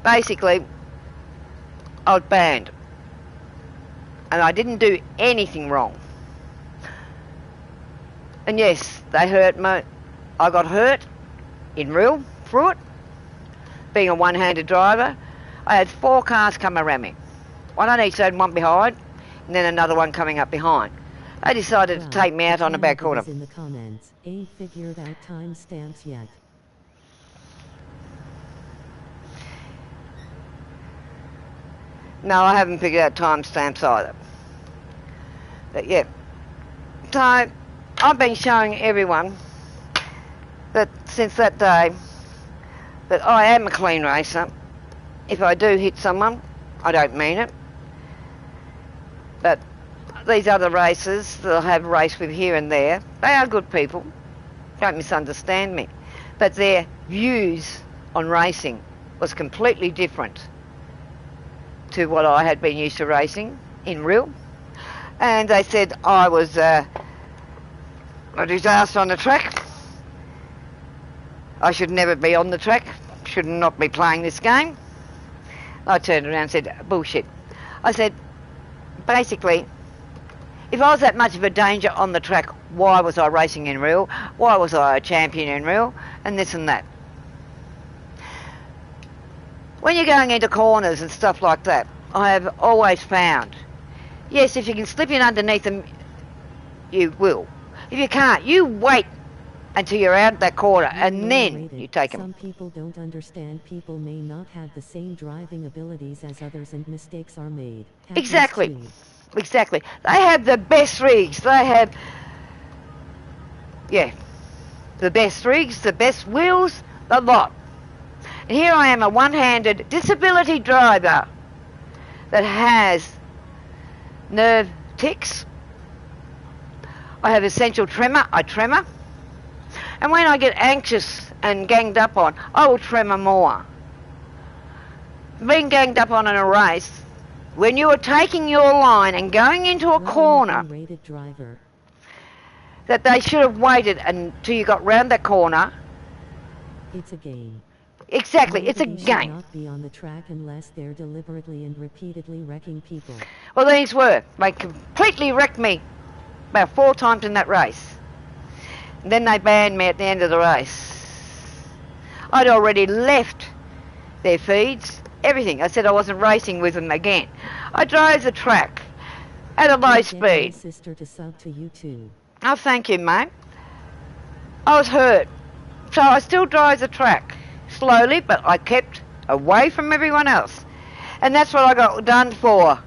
basically, I was banned. And I didn't do anything wrong. And yes, they hurt me. I got hurt in real through it. Being a one-handed driver, I had 4 cars come around me. One on each side and one behind, and then another one coming up behind. They decided to take me out on the back corner. In the comments, ain't figured out timestamps yet. No, I haven't figured out timestamps either. But yeah. So, I've been showing everyone that since that day that I am a clean racer. If I do hit someone, I don't mean it. But these other racers that I have raced with here and there, they are good people. Don't misunderstand me. But their views on racing was completely different to what I had been used to racing in real. And they said I was a disaster on the track. I should never be on the track. Should not be playing this game. I turned around and said, bullshit. I said, basically, if I was that much of a danger on the track, why was I racing in real? Why was I a champion in real? And this and that. When you're going into corners and stuff like that, I have always found, yes, if you can slip in underneath them, you will. If you can't, you wait until you're out that corner and then you take them. Some people don't understand. People may not have the same driving abilities as others and mistakes are made. Exactly. Exactly. They have the best rigs. They have, yeah, the best rigs, the best wheels, the lot. And here I am, a one-handed disability driver that has nerve tics. I have essential tremor. I tremor. And when I get anxious and ganged up on, I will tremor more. Being ganged up on in a race, when you are taking your line and going into a corner, that they should have waited until you got round that corner. It's a game. Exactly, it's a Nobody should game. not be on the track unless they're deliberately and repeatedly wrecking people. Well, these were. They completely wrecked me about 4 times in that race. And then they banned me at the end of the race. I'd already left their feeds, everything. I said I wasn't racing with them again. I drove the track at a low Get my speed. sister to sub to you too. Oh, thank you, mate. I was hurt. So I still drove the track slowly, but I kept away from everyone else. And that's what I got done for,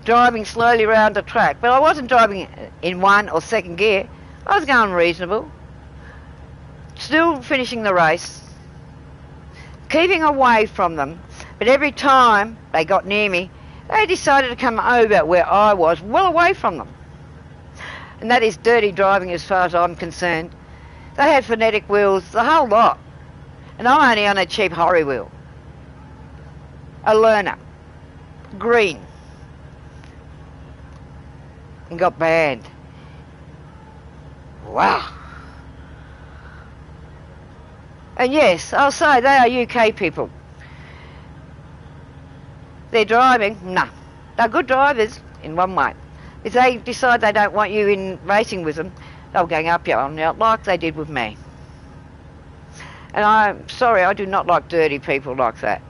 driving slowly around the track. But I wasn't driving in 1 or 2nd gear. I was going reasonable. Still finishing the race, keeping away from them. But every time they got near me, they decided to come over where I was, well away from them. And that is dirty driving as far as I'm concerned. They had phonetic wheels, the whole lot. And I'm only on a cheap Horry wheel. A learner. Green. And got banned. Wow. And yes, I'll say they are UK people. They're driving, no. They're good drivers in one way. If they decide they don't want you in racing with them, they'll gang up you on you like they did with me. And I'm sorry, I do not like dirty people like that.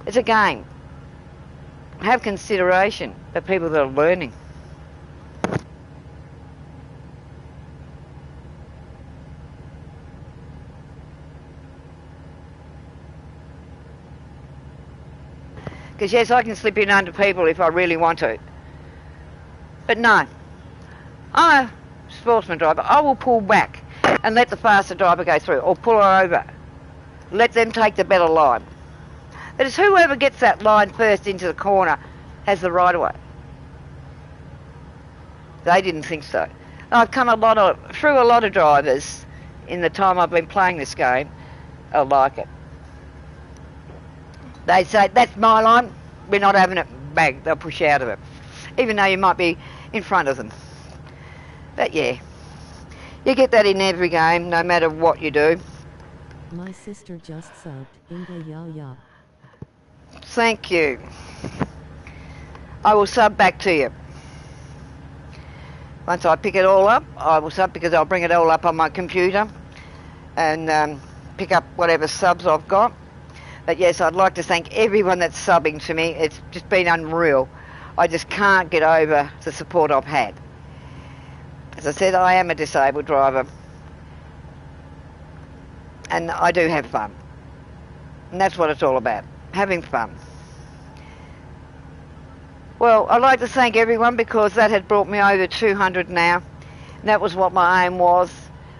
It's a game. Have consideration for people that are learning. Because yes, I can slip in under people if I really want to. But no, I'm a sportsman driver. I will pull back and let the faster driver go through, or pull her over. Let them take the better line. But it's whoever gets that line first into the corner has the right of way. They didn't think so. I've come through a lot of drivers in the time I've been playing this game. I like it. They say, that's my line, we're not having it. Bang, they'll push out of it. Even though you might be in front of them. But yeah, you get that in every game, no matter what you do. My sister just subbed. Inga ya ya. Thank you. I will sub back to you. Once I pick it all up, I will sub, because I'll bring it all up on my computer and pick up whatever subs I've got. But yes, I'd like to thank everyone that's subbing to me. It's just been unreal. I just can't get over the support I've had. As I said, I am a disabled driver. And I do have fun. And that's what it's all about, having fun. Well, I'd like to thank everyone, because that had brought me over 200 now. And that was what my aim was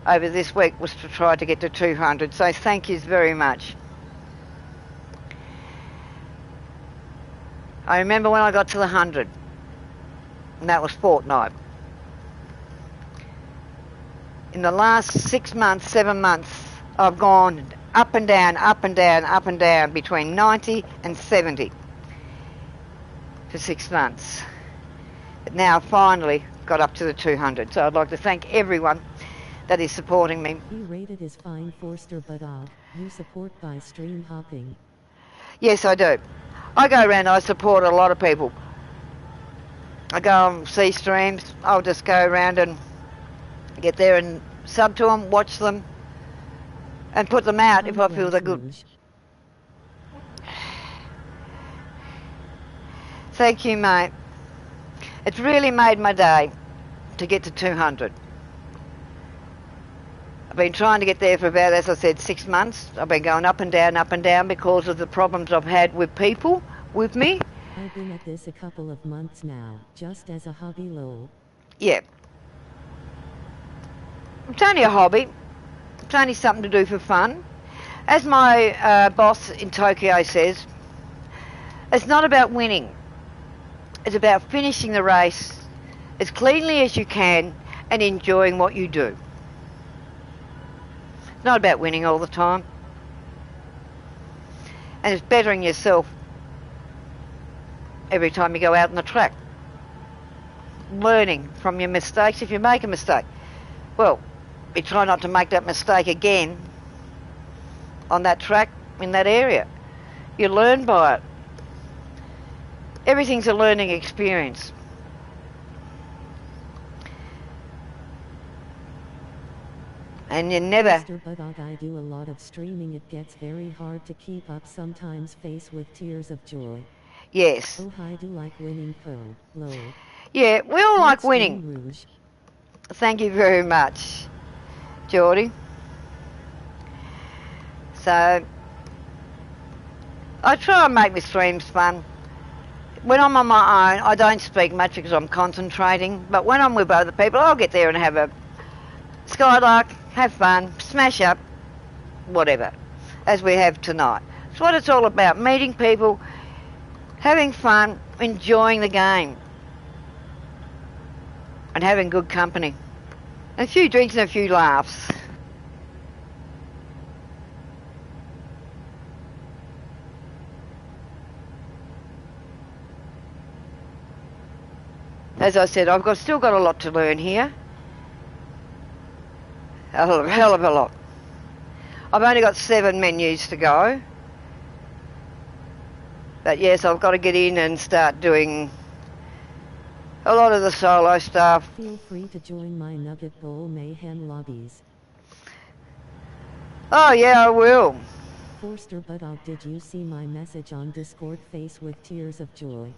over this week, was to try to get to 200. So thank yous very much. I remember when I got to the 100, and that was fortnight. In the last 6 months, 7 months, I've gone up and down, up and down, up and down, between 90 and 70 for 6 months. But now I've finally got up to the 200, so I'd like to thank everyone that is supporting me. He rated is fine Forster, but you support by stream hopping. Yes, I do. I go around, I support a lot of people. I go and see streams. I'll just go around and get there and sub to them, watch them, and put them out if I feel they're good. Thank you, mate. It's really made my day to get to 200. I've been trying to get there for about, as I said, 6 months. I've been going up and down because of the problems I've had with people with me. I've been at this a couple of months now, just as a hobby lol. Yeah. It's only a hobby. It's only something to do for fun. As my boss in Tokyo says, it's not about winning. It's about finishing the race as cleanly as you can and enjoying what you do. It's not about winning all the time. And it's bettering yourself every time you go out on the track. Learning from your mistakes. If you make a mistake, well, you try not to make that mistake again on that track, in that area. You learn by it. Everything's a learning experience. And you never... Mr. Budog, I do a lot of streaming. It gets very hard to keep up sometimes, faced with tears of joy. Yes. Oh, I do like winning, po. Lol. Yeah, we all like winning. Rouge. Thank you very much, Geordie. So, I try and make my streams fun. When I'm on my own, I don't speak much because I'm concentrating. But when I'm with other people, I'll get there and have a skylark, have fun, smash up, whatever, as we have tonight. It's what it's all about, meeting people, having fun, enjoying the game, and having good company. A few drinks and a few laughs. As I said, still got a lot to learn here. A hell of a lot. I've only got 7 menus to go. But yes, I've got to get in and start doing a lot of the solo stuff. Feel free to join my Nugget Bowl Mayhem lobbies. Oh yeah, I will. Forster Budog, did you see my message on Discord, face with tears of joy?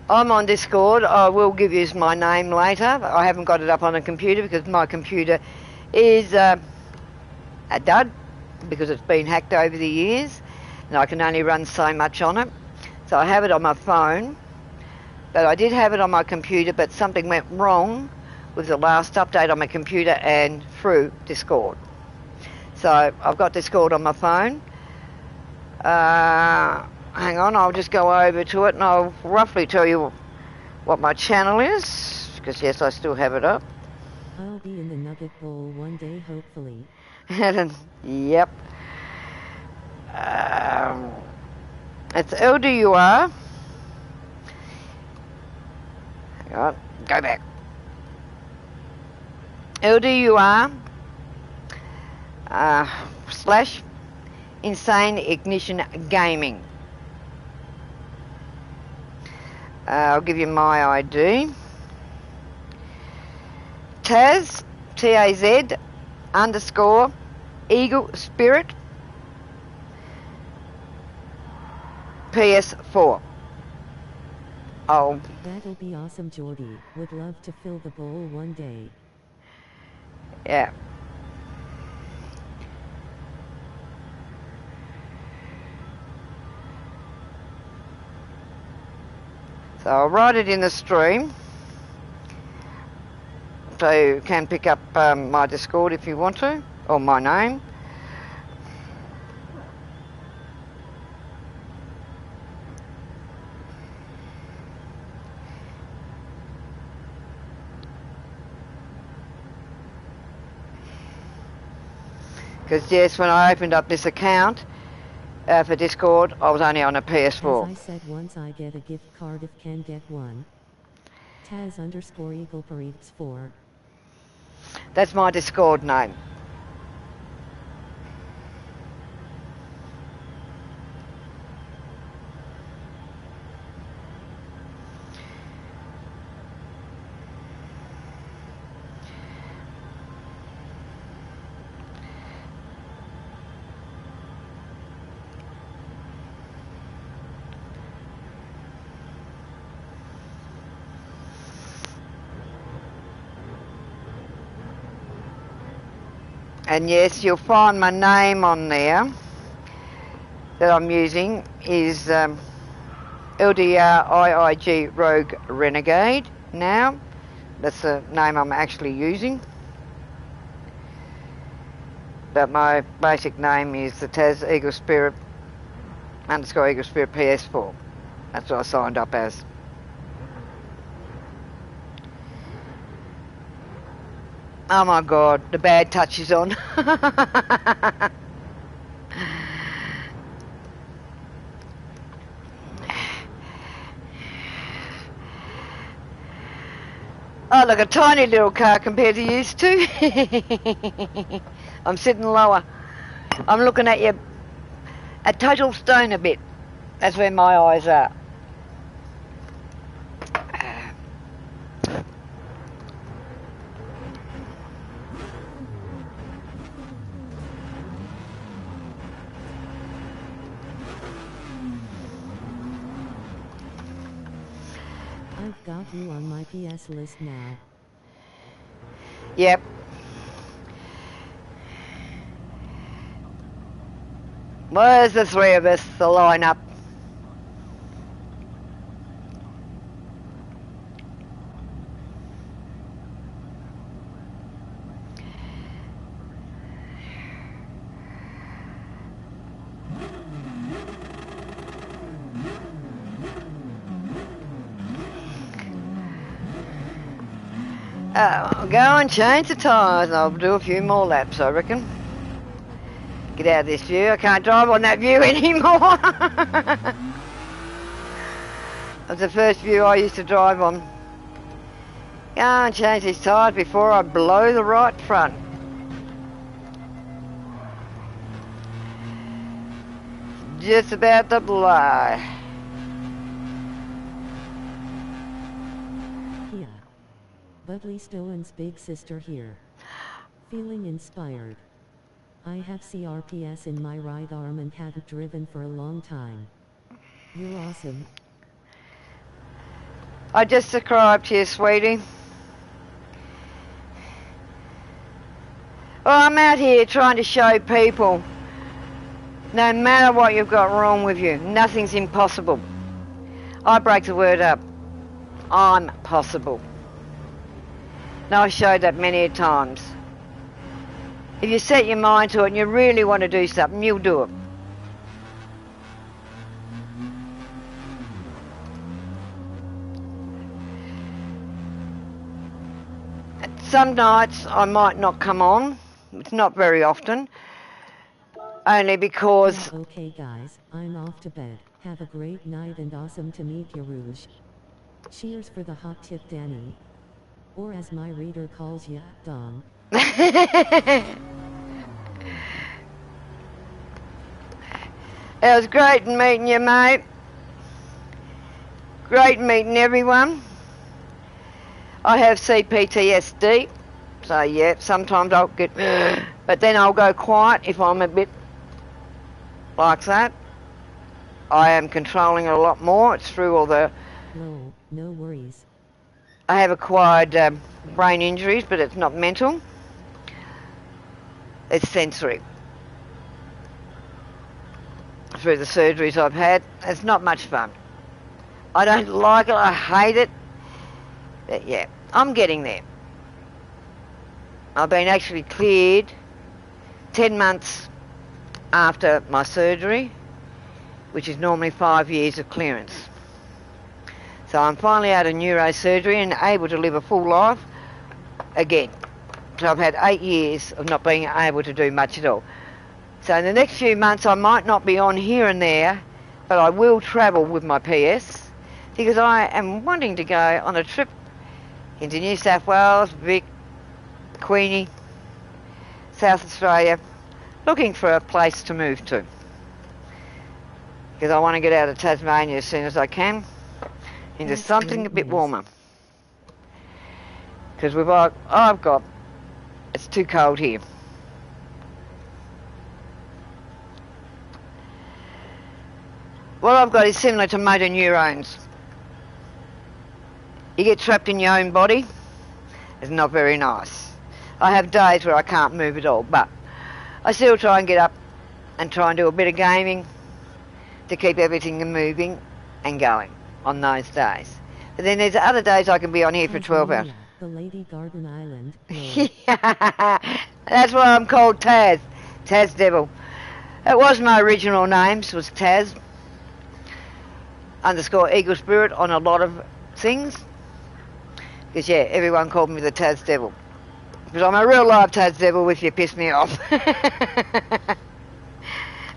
I'm on Discord. I will give you my name later. I haven't got it up on a computer because my computer is a dud because it's been hacked over the years and I can only run so much on it. So I have it on my phone, but I did have it on my computer, but something went wrong with the last update on my computer and through Discord. So I've got Discord on my phone. Hang on, I'll just go over to it and I'll roughly tell you what my channel is, because yes, I still have it up. I'll be in the Nugget Bowl one day, hopefully. Yep. It's LDUR. Hang on, go back. LDUR / Insane Ignition Gaming. I'll give you my ID. Taz, T-A-Z, _ Eagle Spirit, PS4. Oh. That'll be awesome, Geordie. Would love to fill the bowl one day. Yeah. So I'll write it in the stream. So you can pick up my Discord if you want to, or my name. Because yes, when I opened up this account for Discord, I was only on a PS4. As I said, once I get a gift card, if can get one. Taz _ Eagle Parades 4. That's my Discord name. And yes, you'll find my name on there that I'm using is LDRIIG Rogue Renegade now. That's the name I'm actually using. But my basic name is the Taz Eagle Spirit _ Eagle Spirit PS4. That's what I signed up as. Oh my God, the bad touch is on. Oh, look, a tiny little car compared to used to. I'm sitting lower. I'm looking at you a total stone a bit. That's where my eyes are. I've got you on my PS list now. Yep. Where's the three of us, the line-up? I'll go and change the tyres and I'll do a few more laps, I reckon. Get out of this view. I can't drive on that view anymore. That's the first view I used to drive on. Go and change these tyres before I blow the right front. Just about to blow. Yeah. Budley Stowen's big sister here. Feeling inspired. I have CRPS in my right arm and haven't driven for a long time. You're awesome. I just subscribed to you, sweetie. Well, I'm out here trying to show people, no matter what you've got wrong with you, nothing's impossible. I break the word up. I'm possible. Now, I showed that many times. If you set your mind to it and you really want to do something, you'll do it. Some nights I might not come on. It's not very often. Only because... Okay guys, I'm off to bed. Have a great night and awesome to meet you, Rouge. Cheers for the hot tip, Danny. Or as my reader calls you, Dom. It was great meeting you, mate. Great meeting everyone. I have CPTSD, so yeah, sometimes I'll get, but then I'll go quiet if I'm a bit like that. I am controlling it a lot more. It's through all the... No worries. I have acquired brain injuries, but it's not mental. It's sensory. Through the surgeries I've had, it's not much fun. I don't like it, I hate it. But yeah, I'm getting there. I've been actually cleared 10 months after my surgery, which is normally 5 years of clearance. So I'm finally out of neurosurgery and able to live a full life again. So I've had 8 years of not being able to do much at all. So in the next few months I might not be on here and there, but I will travel with my PS because I am wanting to go on a trip into New South Wales, Vic, Queenie, South Australia, looking for a place to move to. Because I want to get out of Tasmania as soon as I can into That's something a bit news. warmer. Because it's too cold here. What I've got is similar to motor neurons. You get trapped in your own body. It's not very nice. I have days where I can't move at all, but I still try and get up and try and do a bit of gaming to keep everything moving and going on those days. But then there's other days I can be on here for 12 hours. The Lady Garden Island. That's why I'm called Taz. Taz Devil. It was my original name, so it was Taz _ Eagle Spirit on a lot of things. Because yeah, everyone called me the Taz Devil. Because I'm a real live Taz Devil if you piss me off.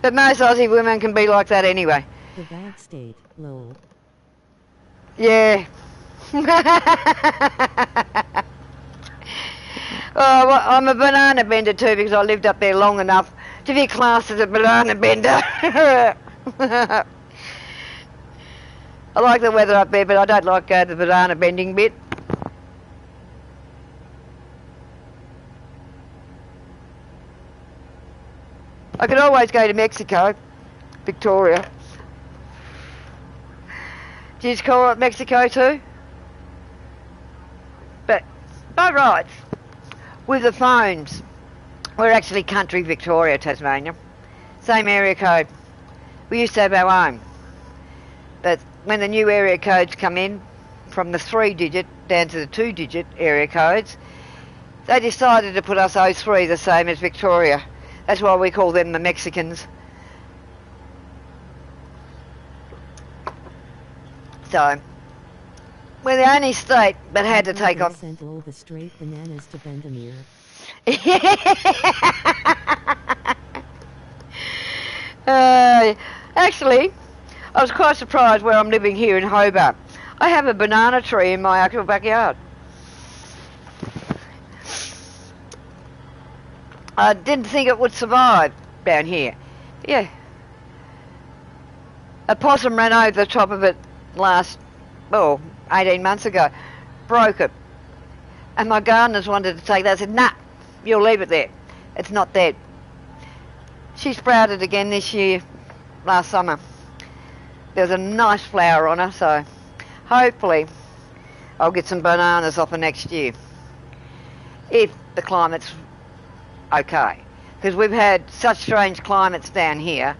But most Aussie women can be like that anyway. The bad state, lol. Yeah. Oh, well, I'm a banana bender too because I lived up there long enough to be classed as a banana bender. I like the weather up there, but I don't like the banana bending bit. I could always go to Mexico, Victoria. Do you just call it Mexico too? But by rights, with the phones, we're actually country Victoria, Tasmania. Same area code. We used to have our own. But when the new area codes come in, from the 3-digit down to the 2-digit area codes, they decided to put us 03 the same as Victoria. That's why we call them the Mexicans. So, we're the only state that had to take on... sent all the straight bananas to Bendemeer. Actually, I was quite surprised where I'm living here in Hobart. I have a banana tree in my actual backyard. I didn't think it would survive down here. Yeah. A possum ran over the top of it 18 months ago. Broke it. And my gardeners wanted to take that. I said, nah, you'll leave it there. It's not dead. She sprouted again this year, last summer. There was a nice flower on her, so hopefully I'll get some bananas off her next year. If the climate's okay. Because we've had such strange climates down here.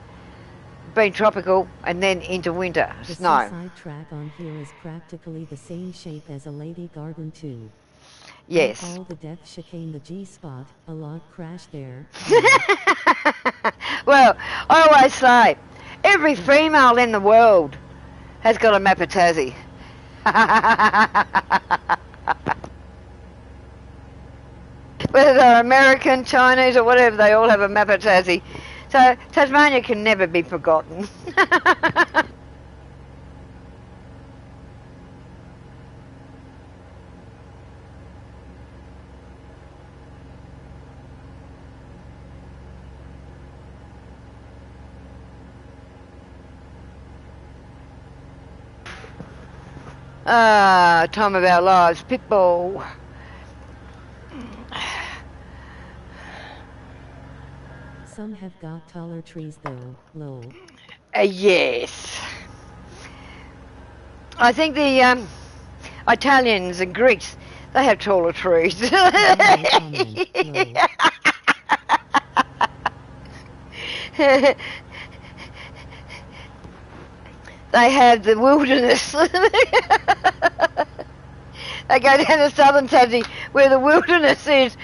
Been tropical and then into winter, the snow. The seaside track on here is practically the same shape as a lady garden too. Yes. Like all the death chicane the G-spot, a log crashed there. Well, I always say, every female in the world has got a Mapatazzi. Whether they're American, Chinese or whatever, they all have a Mapatazzi. So Tasmania can never be forgotten. Time of our lives, Pitbull. Some have got taller trees though, lol. Yes. I think the Italians and Greeks, they have taller trees. They have the wilderness. They go down to southern Tassie where the wilderness is.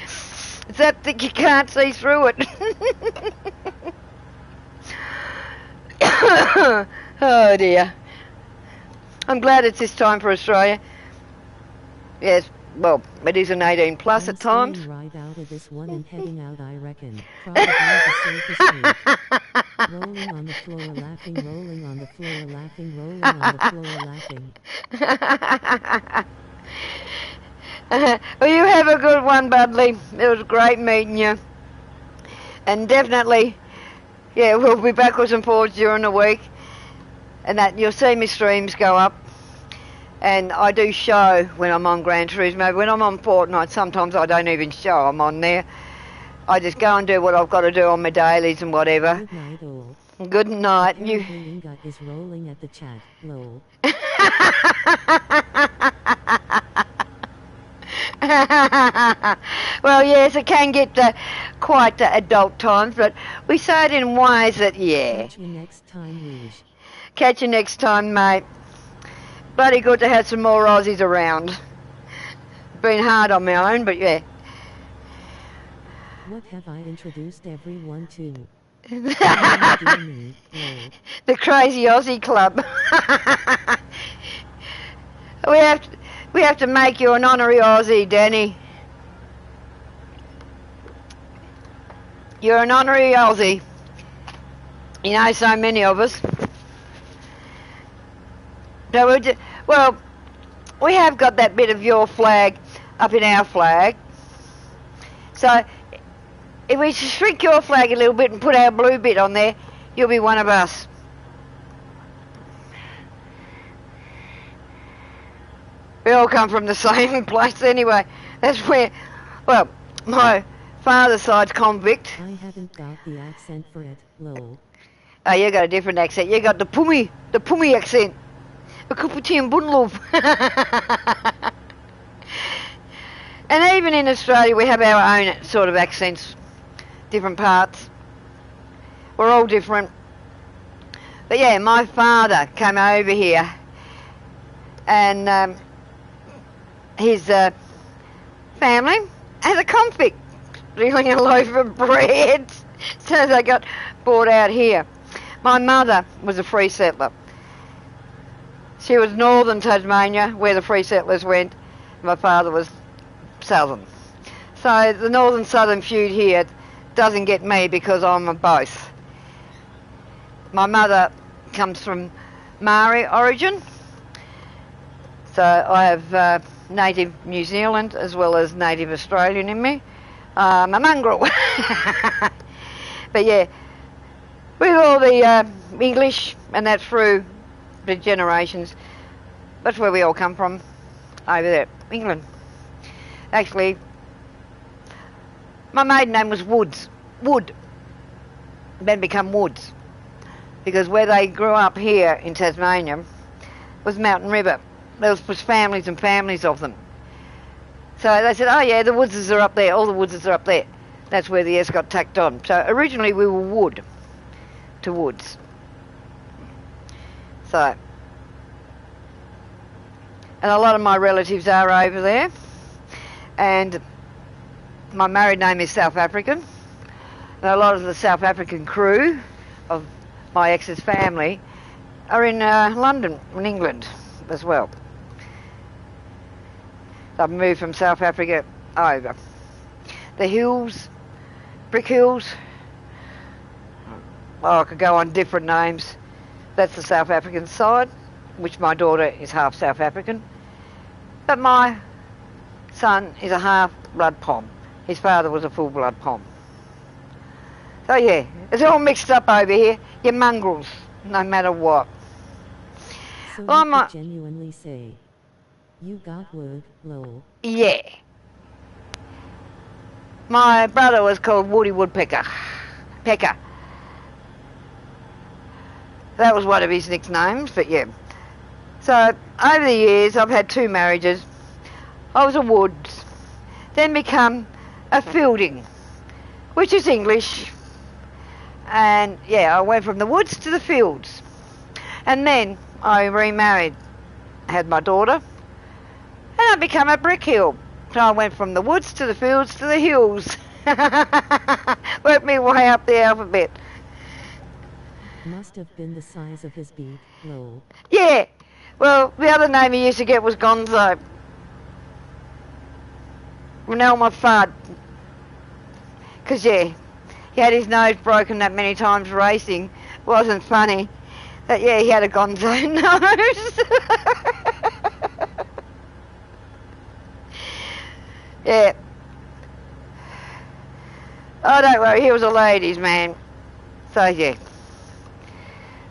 It's that thick you can't see through it. Oh dear. I'm glad it's this time for Australia. Yes, well, it is an 18 plus at times. I'm right out of this one and heading out, I reckon. Probably the safest route. Rolling on the floor, laughing, rolling on the floor, laughing, rolling on the floor, laughing. Well, you have a good one, Budley. It was great meeting you. And definitely, yeah, we'll be backwards and forwards during the week. And that you'll see my streams go up. And I do show when I'm on Gran Turismo. When I'm on Fortnite, sometimes I don't even show I'm on there. I just go and do what I've got to do on my dailies and whatever. Good night, all. Good night. Inga is rolling at the chat, lol. Well, yes, it can get quite adult times, but we say it in ways that, yeah. Catch you next time, Rouge. Catch you next time, mate. Bloody good to have some more Aussies around. Been hard on my own, but yeah. What have I introduced everyone to? The Crazy Aussie Club. We have to make you an honorary Aussie, Danny. You're an honorary Aussie. You know, so many of us. So well, we have got that bit of your flag up in our flag. So if we shrink your flag a little bit and put our blue bit on there, you'll be one of us. We all come from the same place anyway. That's where, well, my father's side's convict. I haven't got the accent for it, lol. Oh, you got a different accent. You got the Pumi accent. The Kuputian Bunlov. And even in Australia, we have our own sort of accents, different parts. We're all different. But yeah, my father came over here, and his family has a convict stealing a loaf of bread. So they got brought out here. My mother was a free settler. She was northern Tasmania, where the free settlers went. My father was southern. So the northern-southern feud here doesn't get me because I'm a both. My mother comes from Maori origin. So I have native New Zealand as well as native Australian in me. I'm a mongrel. But yeah, with all the English and that through the generations, that's where we all come from, over there, England. Actually, my maiden name was Wood, then become Woods, because where they grew up here in Tasmania was Mountain River. There was families and families of them. So they said, oh yeah, the Woodses are up there, all the Woodses are up there. That's where the S got tacked on. So originally we were Wood to Woods. So, and a lot of my relatives are over there. And my married name is South African. And a lot of the South African crew of my ex's family are in London, in England as well. So I've moved from South Africa over. The hills, Brick Hills, oh, I could go on different names. That's the South African side, which my daughter is half South African. But my son is a half-blood Pom. His father was a full-blood Pom. So yeah, it's all mixed up over here. You're mongrels, no matter what. So Well, you could genuinely say, you got wood, lol. Yeah. My brother was called Woody Woodpecker. Pecker. That was one of his nicknames, but yeah. So, over the years, I've had 2 marriages. I was a Woods, then become a Fielding, which is English. And yeah, I went from the woods to the fields. And then I remarried, had my daughter, and I became a Brick Hill. So I went from the woods to the fields to the hills. Worked me way up the alphabet. Must have been the size of his beak, lol. Yeah, well, the other name he used to get was Gonzo. Now my fart. Because, yeah, he had his nose broken that many times racing. Wasn't funny. But, yeah, he had a Gonzo nose. Yeah. Oh, don't worry, he was a ladies' man. So, yeah.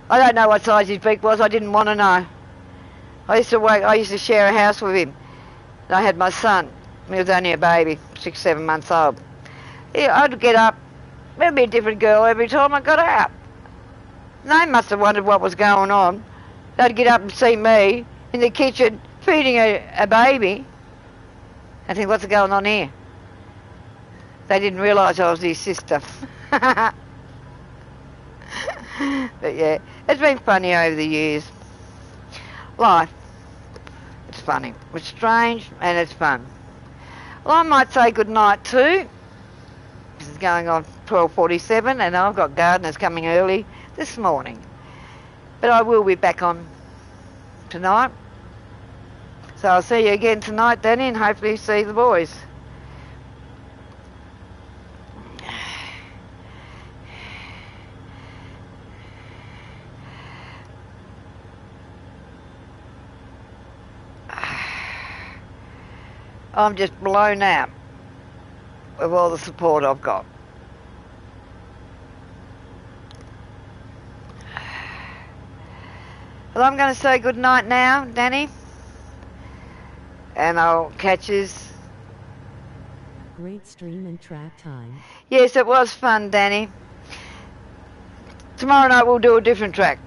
I don't know what size his beak was. I didn't want to know. I used to share a house with him. And I had my son. He was only a baby, 6, 7 months old. Yeah, I'd get up. There'd be a different girl every time I got up. They must have wondered what was going on. They'd get up and see me in the kitchen feeding a baby and think, what's going on here? They didn't realise I was his sister. But yeah, it's been funny over the years. Life, it's funny. It's strange and it's fun. Well, I might say good night too. This is going on 12:47 and I've got gardeners coming early this morning. But I will be back on tonight. So I'll see you again tonight, Danny, and hopefully see the boys. I'm just blown out with all the support I've got. Well, I'm going to say good night now, Danny. And I'll catch yous. Great stream and track time. Yes, it was fun, Danny. Tomorrow night we'll do a different track.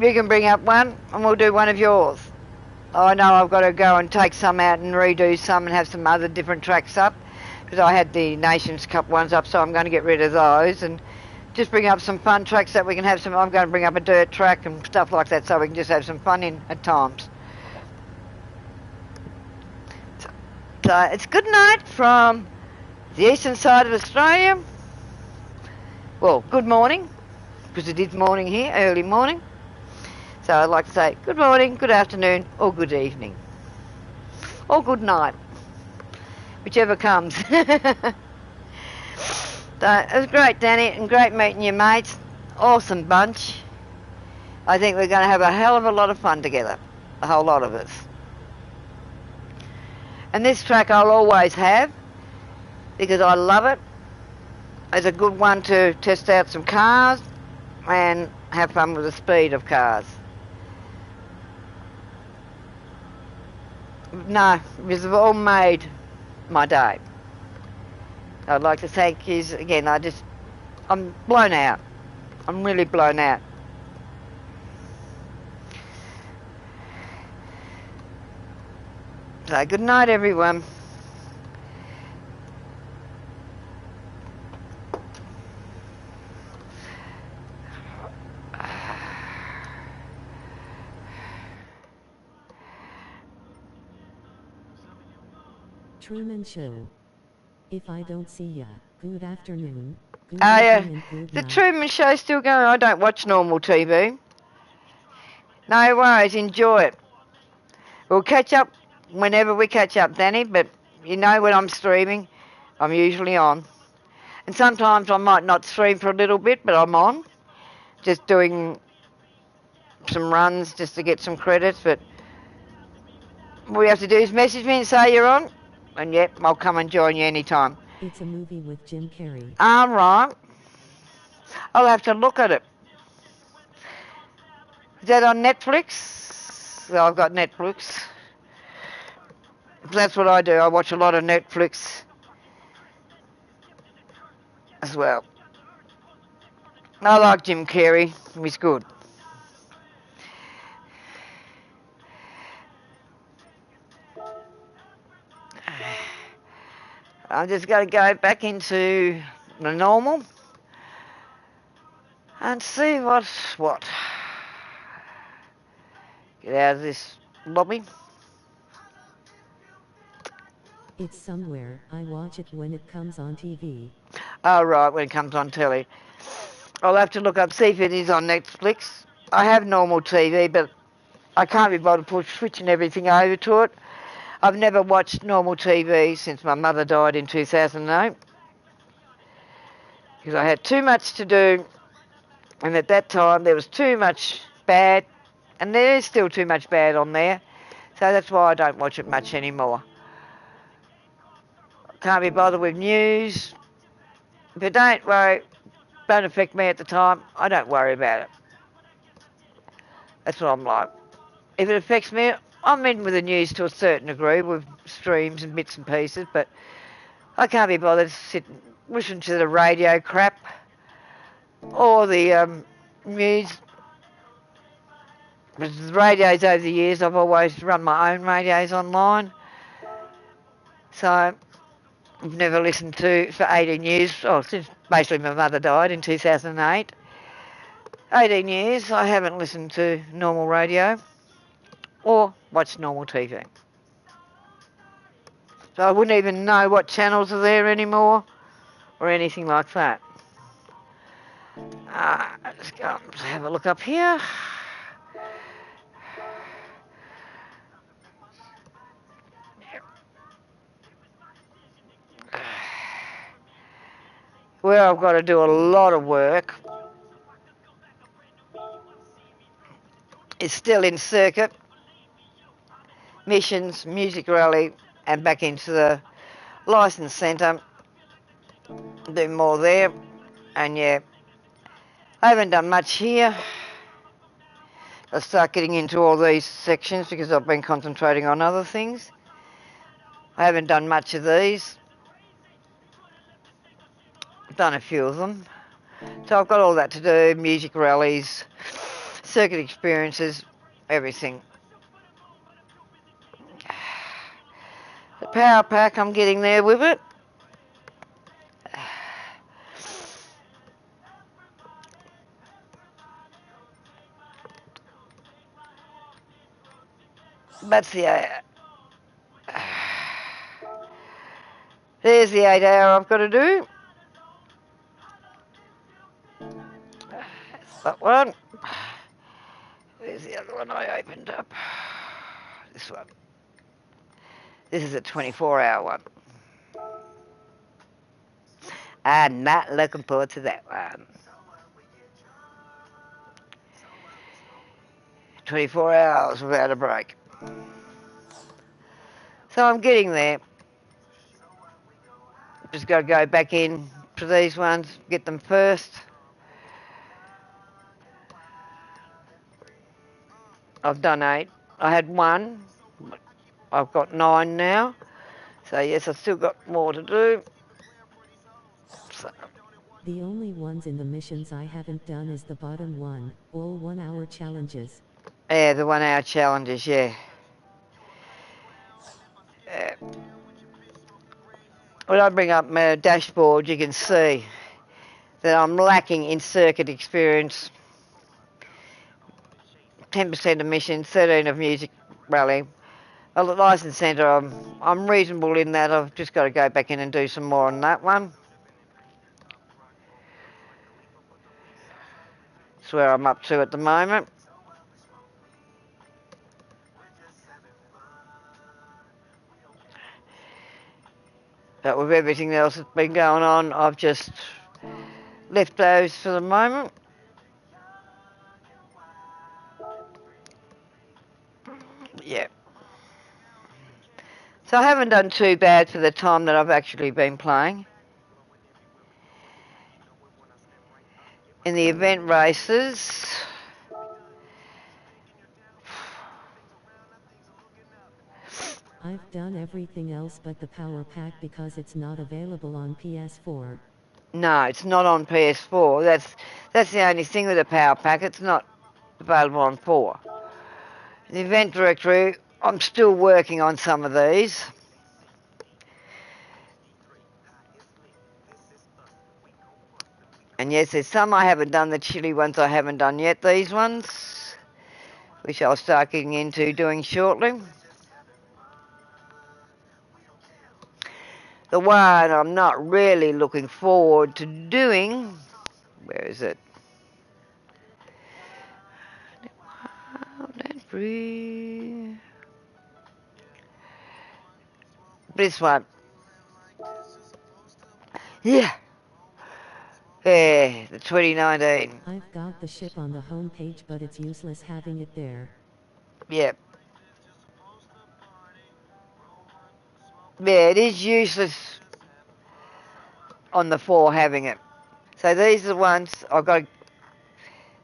You can bring up one and we'll do one of yours. I know I've got to go and take some out and redo some and have some other different tracks up, because I had the Nations Cup ones up, so I'm going to get rid of those and just bring up some fun tracks that we can have some. I'm going to bring up a dirt track and stuff like that, so we can just have some fun in at times. So it's good night from the eastern side of Australia. Well, good morning, because it is morning here, early morning. So I'd like to say good morning, good afternoon, or good evening, or good night, whichever comes. So it was great, Danny, and great meeting you, mates. Awesome bunch. I think we're going to have a hell of a lot of fun together, a whole lot of us. And this track I'll always have, because I love it. It's a good one to test out some cars and have fun with the speed of cars. No, because they've all made my day. I'd like to thank you again. I'm blown out. I'm really blown out. So good night, everyone. Truman Show. If I don't see ya, good afternoon, good Oh yeah, evening and good the night. Truman Show's still going. I don't watch normal TV. No worries, enjoy it. We'll catch up whenever we catch up, Danny, but you know when I'm streaming, I'm usually on. And sometimes I might not stream for a little bit, but I'm on. Just doing some runs just to get some credits, but all you have to do is message me and say you're on, and yep, I'll come and join you anytime. It's a movie with Jim Carrey. Right. I'll have to look at it. Is that on Netflix? Well, I've got Netflix. That's what I do. I watch a lot of Netflix as well. I like Jim Carrey. He's good. I'm just going to go back into the normal and see what's what. Get out of this lobby. It's somewhere. I watch it when it comes on TV. Oh, right, when it comes on telly. I'll have to look up, see if it is on Netflix. I have normal TV, but I can't be bothered switching everything over to it. I've never watched normal TV since my mother died in 2008. Because I had too much to do, and at that time there was too much bad, and there is still too much bad on there. So that's why I don't watch it much anymore. Can't be bothered with news. But don't worry, don't affect me at the time. I don't worry about it. That's what I'm like. If it affects me, I'm in with the news to a certain degree with streams and bits and pieces, but I can't be bothered to sit and listen to the radio crap or the news. Because the radios over the years, I've always run my own radios online. So I've never listened to, for 18 years, since basically my mother died in 2008. 18 years, I haven't listened to normal radio or watched normal TV. So I wouldn't even know what channels are there anymore or anything like that. Let's go have a look up here. Where I've got to do a lot of work is still in circuit, missions, music rally, and back into the license centre, do more there. And yeah, I haven't done much here. I'll start getting into all these sections because I've been concentrating on other things. I haven't done much of these. I've done a few of them. So I've got all that to do, music rallies, circuit experiences, everything. The power pack, I'm getting there with it. That's the there's the 8 hour I've got to do. That one. There's the other one I opened up. This one. This is a 24-hour one. I'm not looking forward to that one. 24 hours without a break. So I'm getting there. Just got to go back in to these ones, get them first. I've done 8. I had 1. I've got 9 now. So yes, I've still got more to do. So, The only ones in the missions I haven't done is the bottom one, all 1 hour challenges. yeah, the 1 hour challenges, yeah. When I bring up my dashboard, you can see that I'm lacking in circuit experience. 10% of missions, 13 of music rally. Well, the license centre, I'm reasonable in that. I've just got to go back in and do some more on that one. That's where I'm up to at the moment. But with everything else that's been going on, I've just left those for the moment. Yeah. So I haven't done too bad for the time that I've actually been playing. In the event races, I've done everything else but the power pack because it's not available on PS4. no, it's not on PS4. That's the only thing with the power pack. It's not available on 4. The event directory, I'm still working on some of these. And yes, there's some I haven't done, the chili ones I haven't done yet, these ones, which I'll start getting into doing shortly. The one I'm not really looking forward to doing, where is it? This one. Yeah. Yeah, the 2019. I've got the ship on the home page, but it's useless having it there. Yeah. Yeah, it is useless on the 4 having it. So these are the ones I've got.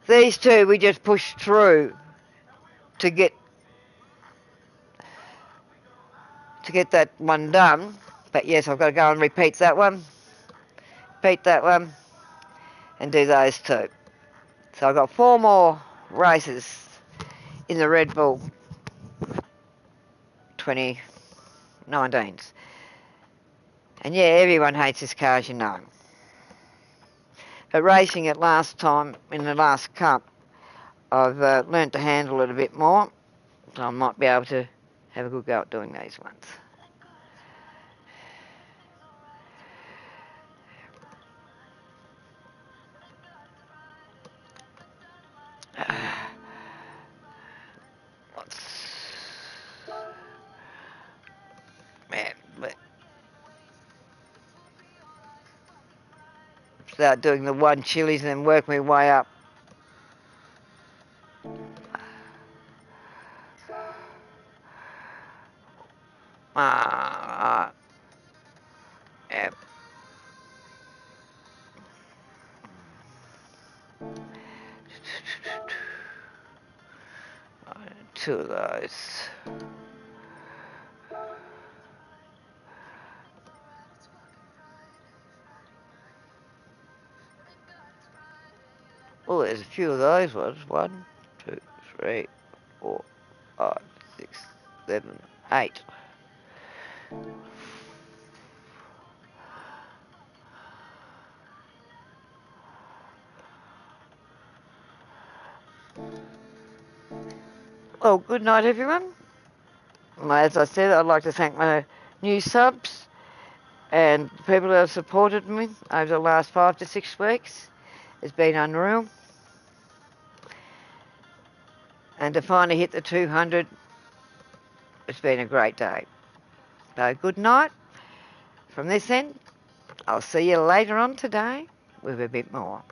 These two we just push through to get that one done. But yes, I've got to go and repeat that one, and do those two. So I've got 4 more races in the Red Bull 2019s. And yeah, everyone hates this car, as you know. But racing it last time, in the last cup, I've learnt to handle it a bit more. So I might be able to have a good go at doing these ones. Man, but start doing the 1 chilies and then work my way up. Yep. Two of those. Well, there's a few of those ones. 1, 2, 3, 4, 5, 6, 7, 8. Well, good night, everyone. As I said, I'd like to thank my new subs and the people who have supported me over the last 5 to 6 weeks. It's been unreal. And to finally hit the 200, it's been a great day. So good night. From this end, I'll see you later on today with a bit more.